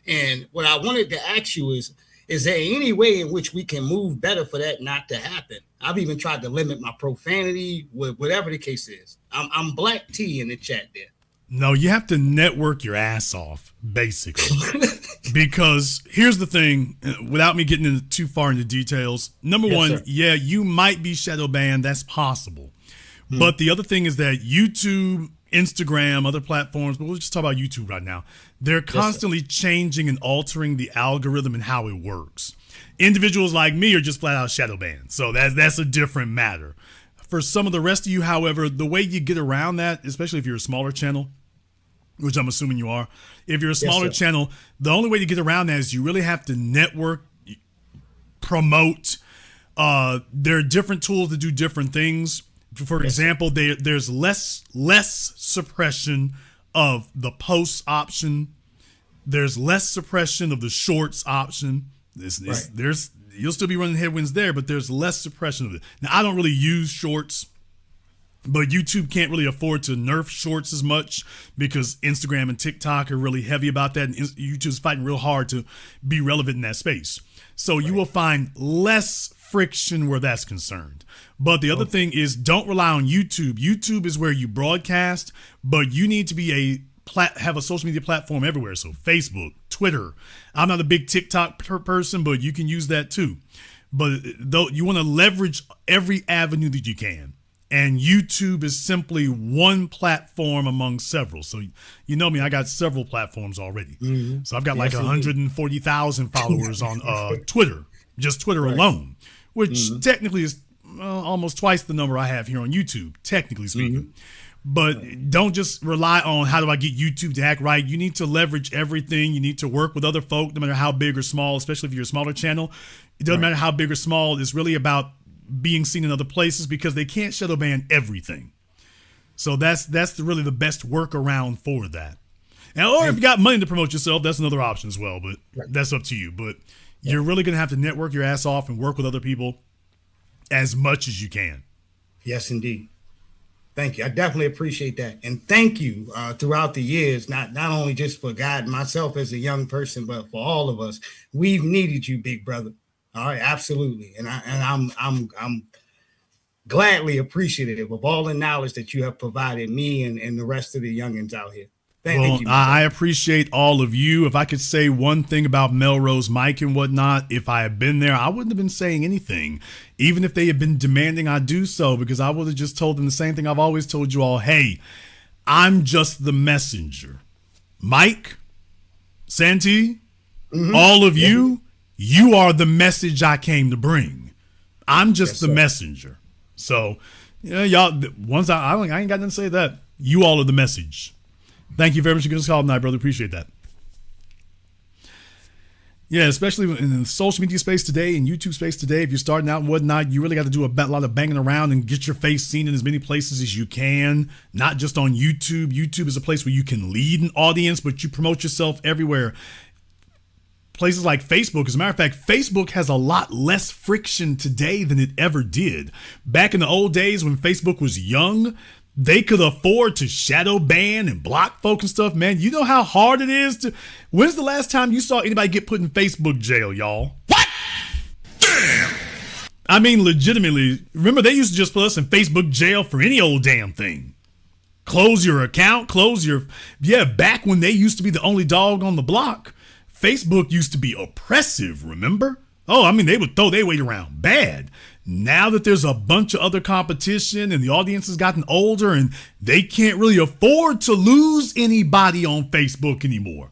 And what I wanted to ask you is there any way in which we can move better for that not to happen? I've even tried to limit my profanity, whatever the case is. I'm Black T in the chat there. No, you have to network your ass off, basically. Because here's the thing, without me getting too far into details. Number one, sir. Yeah, you might be shadow banned. That's possible. But the other thing is that YouTube, Instagram, other platforms, but we'll just talk about YouTube right now. They're constantly changing and altering the algorithm and how it works. Individuals like me are just flat out shadow banned. So that's a different matter. For some of the rest of you, however, the way you get around that, especially if you're a smaller channel, which I'm assuming you are, if you're a smaller channel, the only way to get around that is you really have to network, promote. There are different tools that do different things. For example, there's less suppression of the post option. There's less suppression of the shorts option. You'll still be running headwinds there, but there's less suppression of it. Now, I don't really use shorts, but YouTube can't really afford to nerf shorts as much because Instagram and TikTok are really heavy about that, and YouTube's fighting real hard to be relevant in that space. So you will find less friction where that's concerned. But the other thing is, don't rely on YouTube. YouTube is where you broadcast, but you need to be have a social media platform everywhere. So Facebook, Twitter. I'm not a big TikTok person, but you can use that too. But though you want to leverage every avenue that you can. And YouTube is simply one platform among several. So you know me, I got several platforms already. So I've got like 140,000 followers on Twitter, just Twitter alone, which technically is almost twice the number I have here on YouTube, technically speaking. But don't just rely on how do I get YouTube to act right. You need to leverage everything. You need to work with other folk, no matter how big or small, especially if you're a smaller channel. It doesn't matter how big or small. It's really about being seen in other places because they can't shadow ban everything. So that's really the best workaround for that. And, or if you got money to promote yourself, that's another option as well. But that's up to you. But you're really going to have to network your ass off and work with other people as much as you can. Yes, indeed. Thank you. I definitely appreciate that. And thank you throughout the years, not only just for guiding myself as a young person, but for all of us. We've needed you, big brother. All right, absolutely. And I'm gladly appreciative of all the knowledge that you have provided me and the rest of the youngins out here. Thank you. I appreciate all of you. If I could say one thing about Melrose Mike and whatnot, if I had been there, I wouldn't have been saying anything. Even if they had been demanding I do so, because I would have just told them the same thing I've always told you all. Hey, I'm just the messenger. Mike, Santee, all of you, you are the message I came to bring. I'm just the messenger. So, y'all, once I ain't got nothing to say to that. You all are the message. Thank you very much for giving us a call tonight, brother. Appreciate that. Yeah, especially in the social media space today and YouTube space today, if you're starting out and whatnot, you really got to do a lot of banging around and get your face seen in as many places as you can, not just on YouTube. YouTube is a place where you can lead an audience, but you promote yourself everywhere. Places like Facebook, as a matter of fact, Facebook has a lot less friction today than it ever did. Back in the old days when Facebook was young, they could afford to shadow ban and block folk and stuff, man. You know how hard it is to... When's the last time you saw anybody get put in Facebook jail, y'all? What? Damn! I mean, legitimately, remember they used to just put us in Facebook jail for any old damn thing. Close your account, Yeah, back when they used to be the only dog on the block, Facebook used to be oppressive, remember? Oh, I mean, they would throw their weight around bad. Now that there's a bunch of other competition and the audience has gotten older and they can't really afford to lose anybody on Facebook anymore.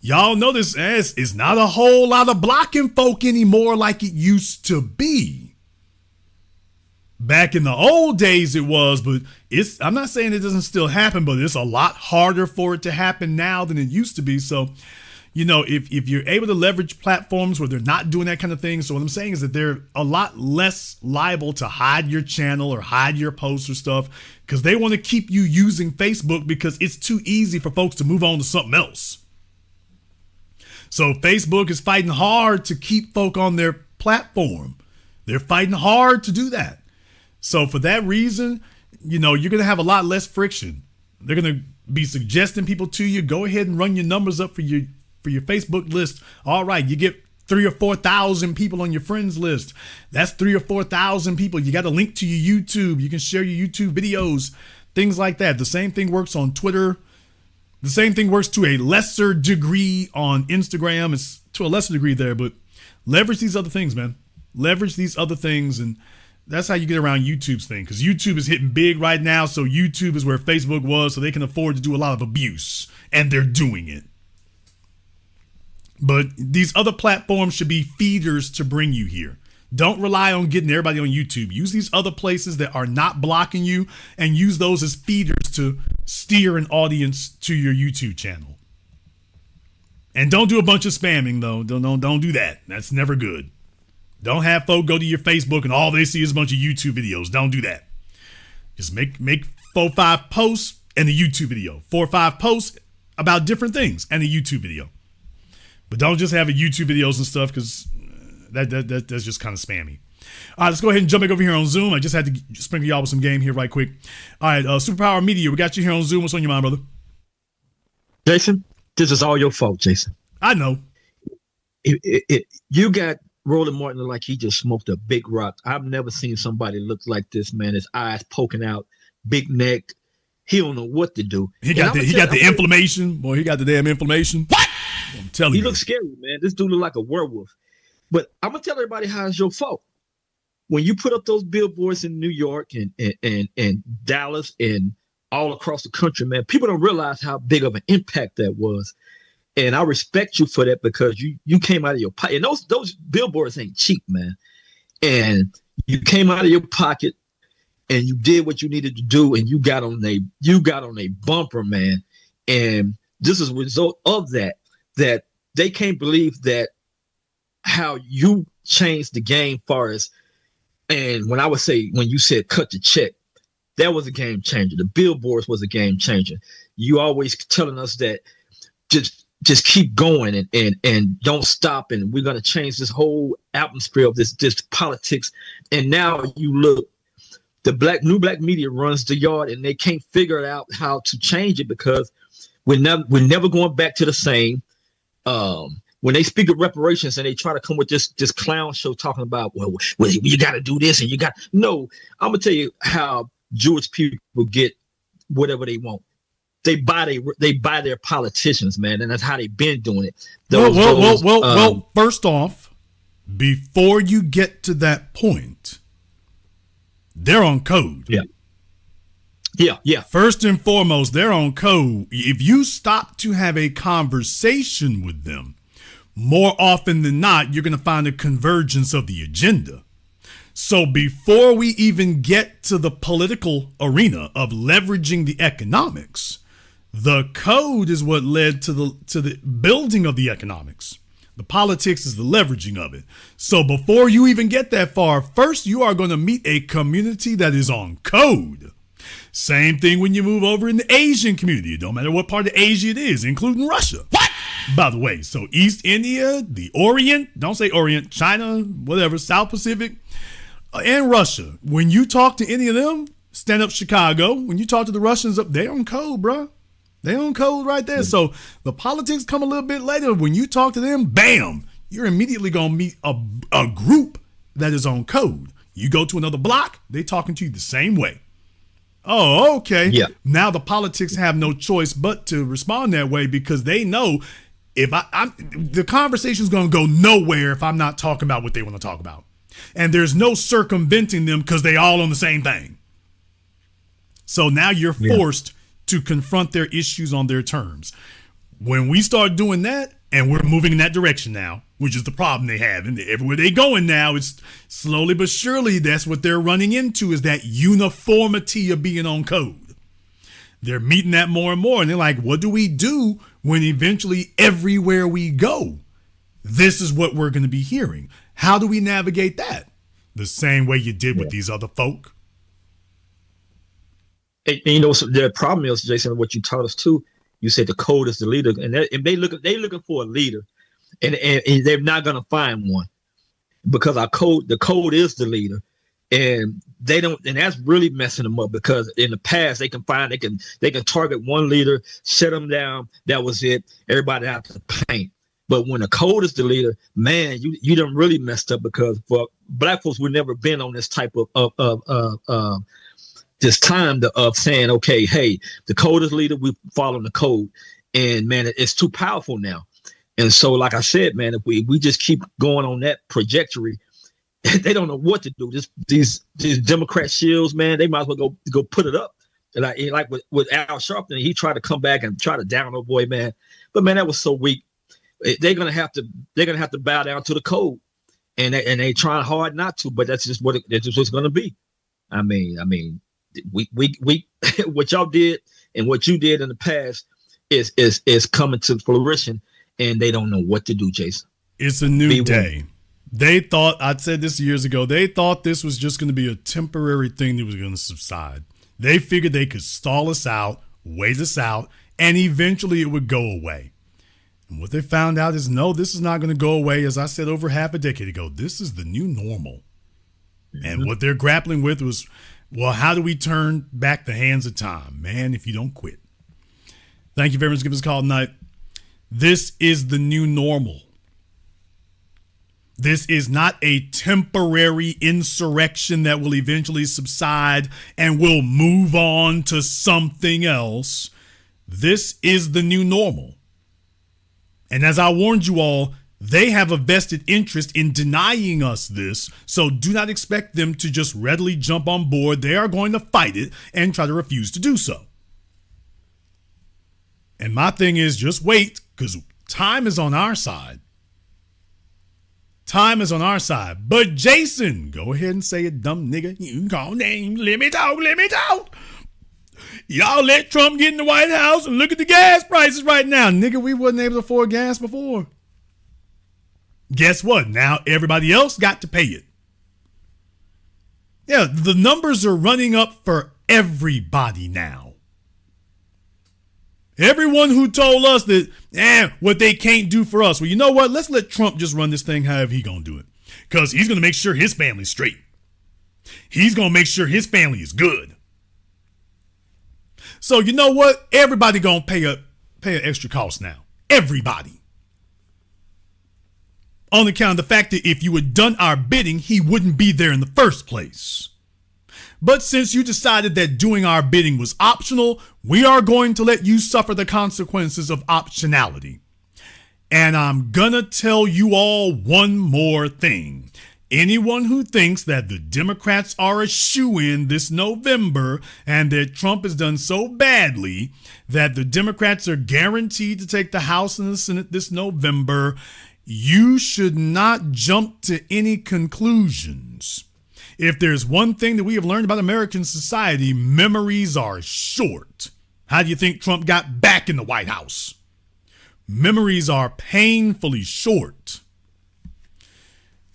Y'all notice it's not a whole lot of blocking folk anymore like it used to be. Back in the old days it was, but I'm not saying it doesn't still happen, but it's a lot harder for it to happen now than it used to be. So, if you're able to leverage platforms where they're not doing that kind of thing, so what I'm saying is that they're a lot less liable to hide your channel or hide your posts or stuff because they want to keep you using Facebook because it's too easy for folks to move on to something else. So Facebook is fighting hard to keep folk on their platform. They're fighting hard to do that. So for that reason, you're going to have a lot less friction. They're going to be suggesting people to you. Go ahead and run your numbers up for your Facebook list. All right, you get 3,000 or 4,000 people on your friends list. That's 3,000 or 4,000 people. You got a link to your YouTube. You can share your YouTube videos, things like that. The same thing works on Twitter. The same thing works to a lesser degree on Instagram. It's to a lesser degree there, but leverage these other things, man. Leverage these other things, and that's how you get around YouTube's thing, because YouTube is hitting big right now, so YouTube is where Facebook was, so they can afford to do a lot of abuse, and they're doing it. But these other platforms should be feeders to bring you here. Don't rely on getting everybody on YouTube. Use these other places that are not blocking you and use those as feeders to steer an audience to your YouTube channel. And don't do a bunch of spamming, though. Don't do that. That's never good. Don't have folk go to your Facebook and all they see is a bunch of YouTube videos. Don't do that. Just make 4 or 5 posts and a YouTube video. 4 or 5 posts about different things and a YouTube video. But don't just have a YouTube videos and stuff, because that's just kind of spammy. All right, let's go ahead and jump back over here on Zoom. I just had to sprinkle y'all with some game here right quick. All right, Superpower Media, we got you here on Zoom. What's on your mind, brother? Jason, this is all your fault, Jason. I know. You got Roland Martin like he just smoked a big rock. I've never seen somebody look like this, man. His eyes poking out, big neck. He don't know what to do. He got the inflammation. Boy, he got the damn inflammation. What? I'm telling you. He looks scary, man. This dude look like a werewolf. But I'm gonna tell everybody how it's your fault. When you put up those billboards in New York and Dallas and all across the country, man, people don't realize how big of an impact that was. And I respect you for that, because you came out of your pocket. And those billboards ain't cheap, man. and you came out of your pocket and you did what you needed to do, and you got on a bumper, man. And this is a result of that they can't believe that how you changed the game far as, and when you said cut the check, that was a game changer. The billboards was a game changer. You always telling us that just keep going and don't stop, and we're gonna change this whole atmosphere of this politics. And now you look, the new black media runs the yard, and they can't figure out how to change it because we're never going back to the same. When they speak of reparations and they try to come with this clown show talking about, well, you got to do this and no, I'm gonna tell you how Jewish people get whatever they want. They buy their politicians, man, and that's how they've been doing it. Well, first off, before you get to that point, they're on code. Yeah. First and foremost, they're on code. If you stop to have a conversation with them, more often than not, you're going to find a convergence of the agenda. So before we even get to the political arena of leveraging the economics, the code is what led to the building of the economics. The politics is the leveraging of it. So before you even get that far, first you are going to meet a community that is on code. Same thing when you move over in the Asian community. It don't matter what part of Asia it is, including Russia. What? By the way, so East India, the Orient, don't say Orient, China, whatever, South Pacific, and Russia. When you talk to any of them, stand up Chicago, when you talk to the Russians, they on code, bro. They on code right there. So the politics come a little bit later. When you talk to them, bam, you're immediately going to meet a group that is on code. You go to another block, they talking to you the same way. Oh, okay. Yeah. Now the politics have no choice but to respond that way because they know if the conversation is going to go nowhere if I'm not talking about what they want to talk about. And there's no circumventing them because they all on the same thing. So now you're forced to confront their issues on their terms. When we start doing that, and we're moving in that direction now, which is the problem they have, and everywhere they going now, it's slowly but surely that's what they're running into is that uniformity of being on code. They're meeting that more and more, and they're like, what do we do when eventually everywhere we go, this is what we're going to be hearing? How do we navigate that? The same way you did with these other folk. And you know, so the problem is, Jason, what you taught us too. You said the code is the leader, and they looking for a leader, and they're not gonna find one because the code is the leader, and they don't, and that's really messing them up because in the past they can target one leader, shut them down. That was it. Everybody out to paint. But when the code is the leader, man, you done really messed up because for black folks, we've never been on this type of this time of saying, okay, hey, the code is leader, we follow the code. And man, it's too powerful now. And so, like I said, man, if we just keep going on that trajectory, they don't know what to do. These Democrat shields, man, they might as well go put it up. And like with Al Sharpton, he tried to come back and try to down a boy, man. But man, that was so weak. They're gonna have to bow down to the code, and they trying hard not to. But that's just what it's gonna be. I mean. We what y'all did and what you did in the past is coming to fruition, and they don't know what to do, Jason. It's a new day. They thought, I'd said this years ago, they thought this was just going to be a temporary thing that was going to subside. They figured they could stall us out, wait us out, and eventually it would go away. And what they found out is, no, this is not going to go away. As I said over half a decade ago, this is the new normal. Mm-hmm. And what they're grappling with was, well, how do we turn back the hands of time? Man, if you don't quit. Thank you very much for giving us a call tonight. This is the new normal. This is not a temporary insurrection that will eventually subside and we'll move on to something else. This is the new normal. And as I warned you all, they have a vested interest in denying us this, so do not expect them to just readily jump on board. They are going to fight it and try to refuse to do so. And my thing is just wait, because time is on our side. Time is on our side. But Jason, go ahead and say it, dumb nigga. You call names. Let me talk. Y'all let Trump get in the White House and look at the gas prices right now. Nigga, we wasn't able to afford gas before. Guess what? Now everybody else got to pay it. Yeah, the numbers are running up for everybody now. Everyone who told us that, what they can't do for us. Well, you know what? Let's let Trump just run this thing however he gonna do it. Because he's gonna make sure his family's straight. He's gonna make sure his family is good. So you know what? Everybody gonna pay an extra cost now. Everybody. On account of the fact that if you had done our bidding, he wouldn't be there in the first place. But since you decided that doing our bidding was optional, we are going to let you suffer the consequences of optionality. And I'm gonna tell you all one more thing. Anyone who thinks that the Democrats are a shoo-in this November and that Trump has done so badly that the Democrats are guaranteed to take the House and the Senate this November, you should not jump to any conclusions. If there's one thing that we have learned about American society, memories are short. How do you think Trump got back in the White House? Memories are painfully short.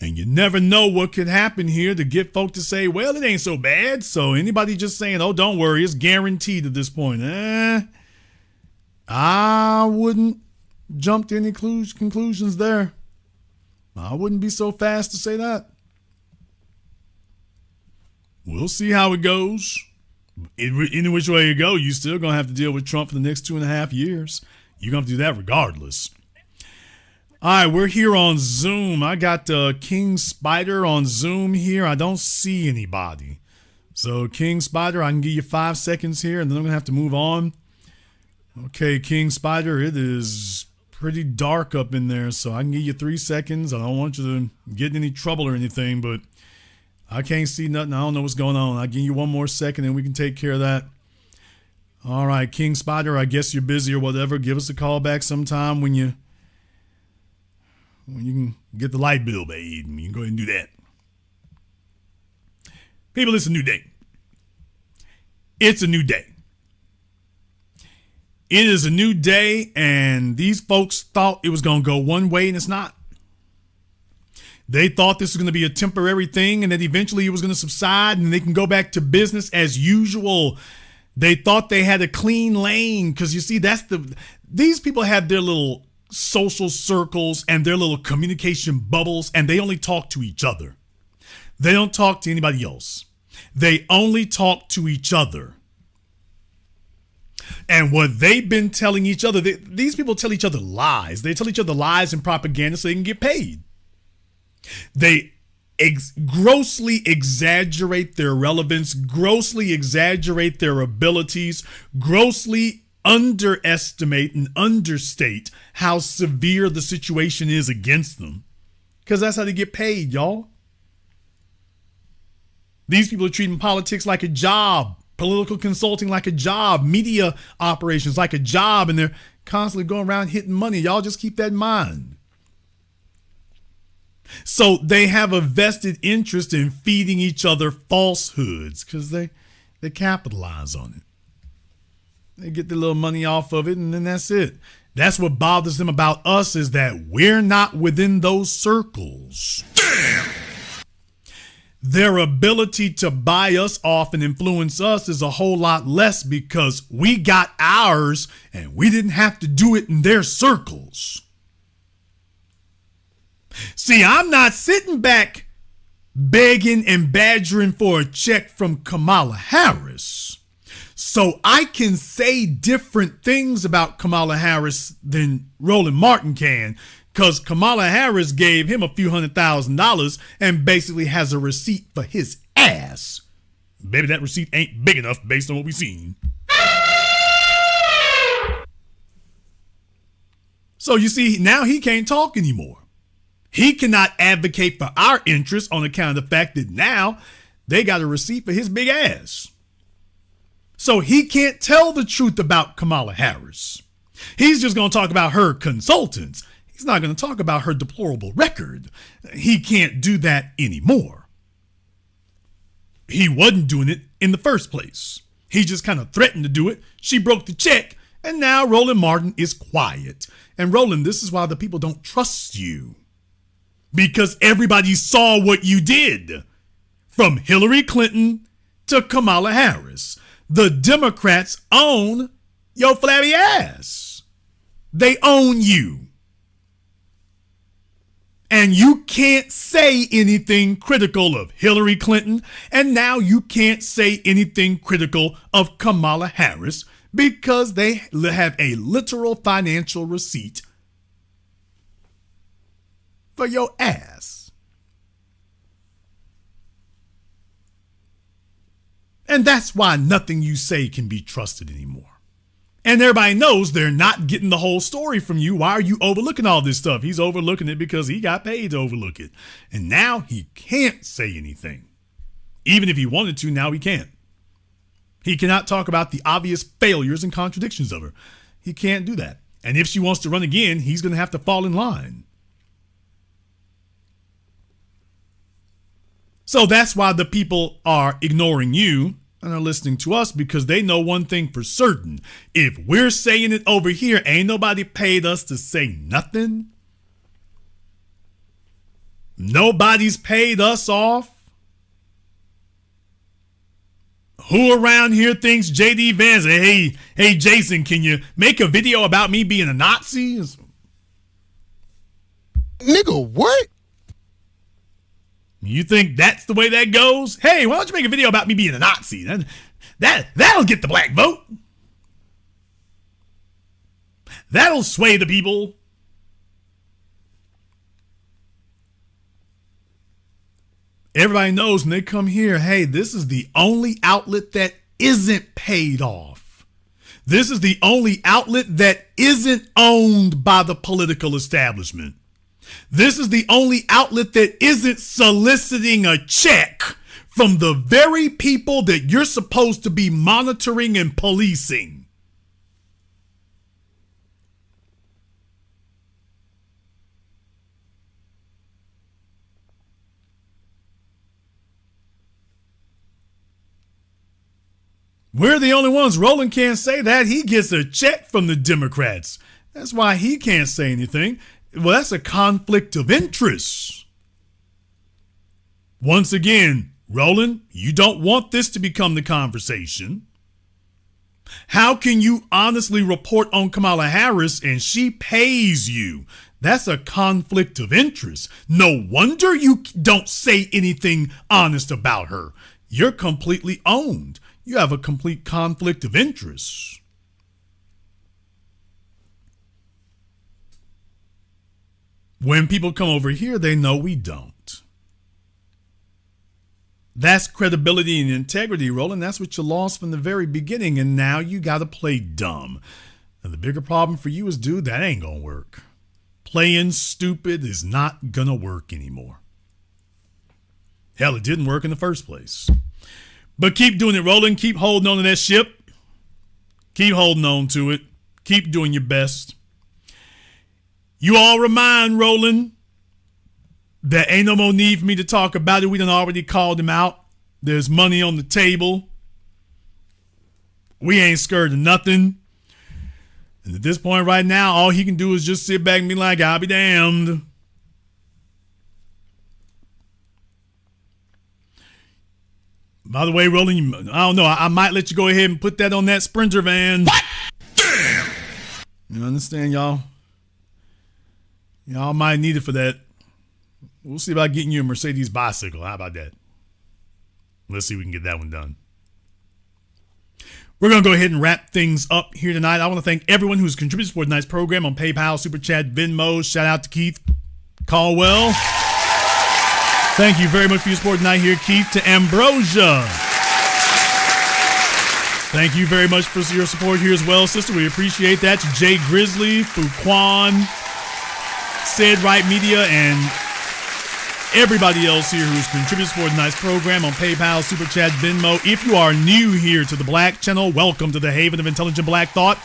And you never know what could happen here to get folk to say, well, it ain't so bad. So anybody just saying, oh, don't worry, it's guaranteed at this point. I wouldn't jump to any conclusions there. I wouldn't be so fast to say that. We'll see how it goes. Any which way you go, you're still going to have to deal with Trump for the next 2.5 years. You're going to have to do that regardless. All right, we're here on Zoom. I got King Spider on Zoom here. I don't see anybody. So, King Spider, I can give you 5 seconds here, and then I'm going to have to move on. Okay, King Spider, it is pretty dark up in there, so I can give you 3 seconds. I don't want you to get in any trouble or anything, but I can't see nothing. I don't know what's going on. I'll give you 1 more second, and we can take care of that. All right, King Spider, I guess you're busy or whatever. Give us a call back sometime when you can get the light bill paid. You can go ahead and do that. People, it's a new day. It's a new day. It is a new day, and these folks thought it was going to go one way, and it's not. They thought this was going to be a temporary thing, and that eventually it was going to subside, and they can go back to business as usual. They thought they had a clean lane, because you see, these people have their little social circles and their little communication bubbles, and they only talk to each other. They don't talk to anybody else. They only talk to each other. And what they've been telling each other, these people tell each other lies. They tell each other lies and propaganda so they can get paid. They grossly exaggerate their relevance, grossly exaggerate their abilities, grossly underestimate and understate how severe the situation is against them. Because that's how they get paid, y'all. These people are treating politics like a job, political consulting like a job, media operations like a job, and they're constantly going around hitting money. Y'all just keep that in mind. So they have a vested interest in feeding each other falsehoods because they capitalize on it. They get the little money off of it, and then that's it. That's what bothers them about us, is that we're not within those circles. Damn! Their ability to buy us off and influence us is a whole lot less because we got ours and we didn't have to do it in their circles. See, I'm not sitting back begging and badgering for a check from Kamala Harris. So I can say different things about Kamala Harris than Roland Martin can, because Kamala Harris gave him a few $100,000 and basically has a receipt for his ass. Baby, that receipt ain't big enough based on what we've seen. So you see, now he can't talk anymore. He cannot advocate for our interests on account of the fact that now they got a receipt for his big ass. So he can't tell the truth about Kamala Harris. He's just going to talk about her consultants. He's not going to talk about her deplorable record. He can't do that anymore. He wasn't doing it in the first place. He just kind of threatened to do it. She broke the check, and now Roland Martin is quiet. And Roland, this is why the people don't trust you. Because everybody saw what you did. From Hillary Clinton to Kamala Harris. The Democrats own your flabby ass. They own you. And you can't say anything critical of Hillary Clinton, and now you can't say anything critical of Kamala Harris because they have a literal financial receipt for your ass. And that's why nothing you say can be trusted anymore. And everybody knows they're not getting the whole story from you. Why are you overlooking all this stuff? He's overlooking it because he got paid to overlook it. And now he can't say anything. Even if he wanted to, now he can't. He cannot talk about the obvious failures and contradictions of her. He can't do that. And if she wants to run again, he's going to have to fall in line. So that's why the people are ignoring you and are listening to us, because they know one thing for certain. If we're saying it over here, ain't nobody paid us to say nothing. Nobody's paid us off. Who around here thinks JD Vance, hey Jason, can you make a video about me being a Nazi? Nigga, what? You think that's the way that goes? Hey, why don't you make a video about me being a Nazi? That'll get the black vote. That'll sway the people. Everybody knows when they come here, hey, this is the only outlet that isn't paid off. This is the only outlet that isn't owned by the political establishment. This is the only outlet that isn't soliciting a check from the very people that you're supposed to be monitoring and policing. We're the only ones. Roland can't say that. He gets a check from the Democrats. That's why he can't say anything. Well, that's a conflict of interest. Once again, Roland, you don't want this to become the conversation. How can you honestly report on Kamala Harris and she pays you? That's a conflict of interest. No wonder you don't say anything honest about her. You're completely owned. You have a complete conflict of interest. When people come over here, they know we don't. That's credibility and integrity, Roland. That's what you lost from the very beginning, and now you got to play dumb. And the bigger problem for you is, dude, that ain't going to work. Playing stupid is not going to work anymore. Hell, it didn't work in the first place. But keep doing it, Roland. Keep holding on to that ship. Keep holding on to it. Keep doing your best. You all remind Roland that ain't no more need for me to talk about it. We done already called him out. There's money on the table. We ain't scared of nothing. And at this point right now, all he can do is just sit back and be like, I'll be damned. By the way, Roland, I don't know. I might let you go ahead and put that on that Sprinter van. What? Damn! You understand, y'all? Y'all might need it for that. We'll see about getting you a Mercedes bicycle. How about that? Let's see if we can get that one done. We're going to go ahead and wrap things up here tonight. I want to thank everyone who's contributed for tonight's program on PayPal, Super Chat, Venmo. Shout out to Keith Caldwell. Thank you very much for your support tonight here, Keith. To Ambrosia. Thank you very much for your support here as well, sister. We appreciate that. To Jay Grizzly, Fuquan, Said Right Media, and everybody else here who's contributes for tonight's program on PayPal, Super Chat, Venmo. If you are new here to the Black Channel, welcome to the Haven of Intelligent Black Thought.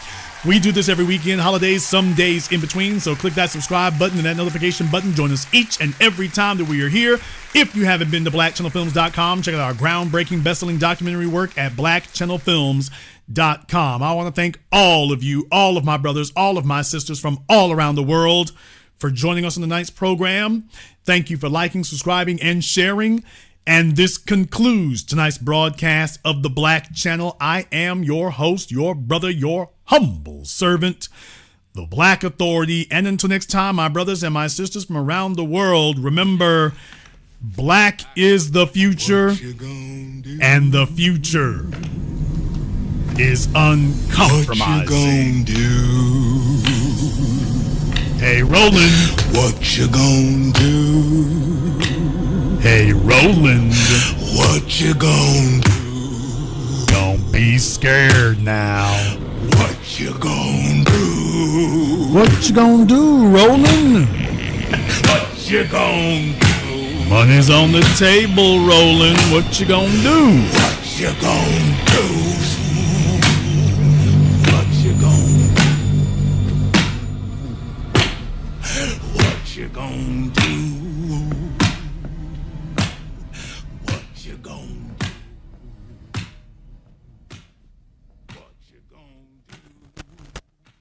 We do this every weekend, holidays, some days in between. So click that subscribe button and that notification button. Join us each and every time that we are here. If you haven't been to blackchannelfilms.com, check out our groundbreaking best-selling documentary work at blackchannelfilms.com. I want to thank all of you, all of my brothers, all of my sisters from all around the world for joining us on tonight's program. Thank you for liking, subscribing, and sharing. And this concludes tonight's broadcast of the Black Channel. I am your host, your brother, your humble servant, the Black Authority. And until next time, my brothers and my sisters from around the world, remember, black is the future, and the future is uncompromising. Hey, Roland. What you gonna do? Hey, Roland. What you gonna do? Don't be scared now. What you gonna do? What you gonna do, Roland? What you gonna do? Money's on the table, Roland. What you gonna do? What you gonna do?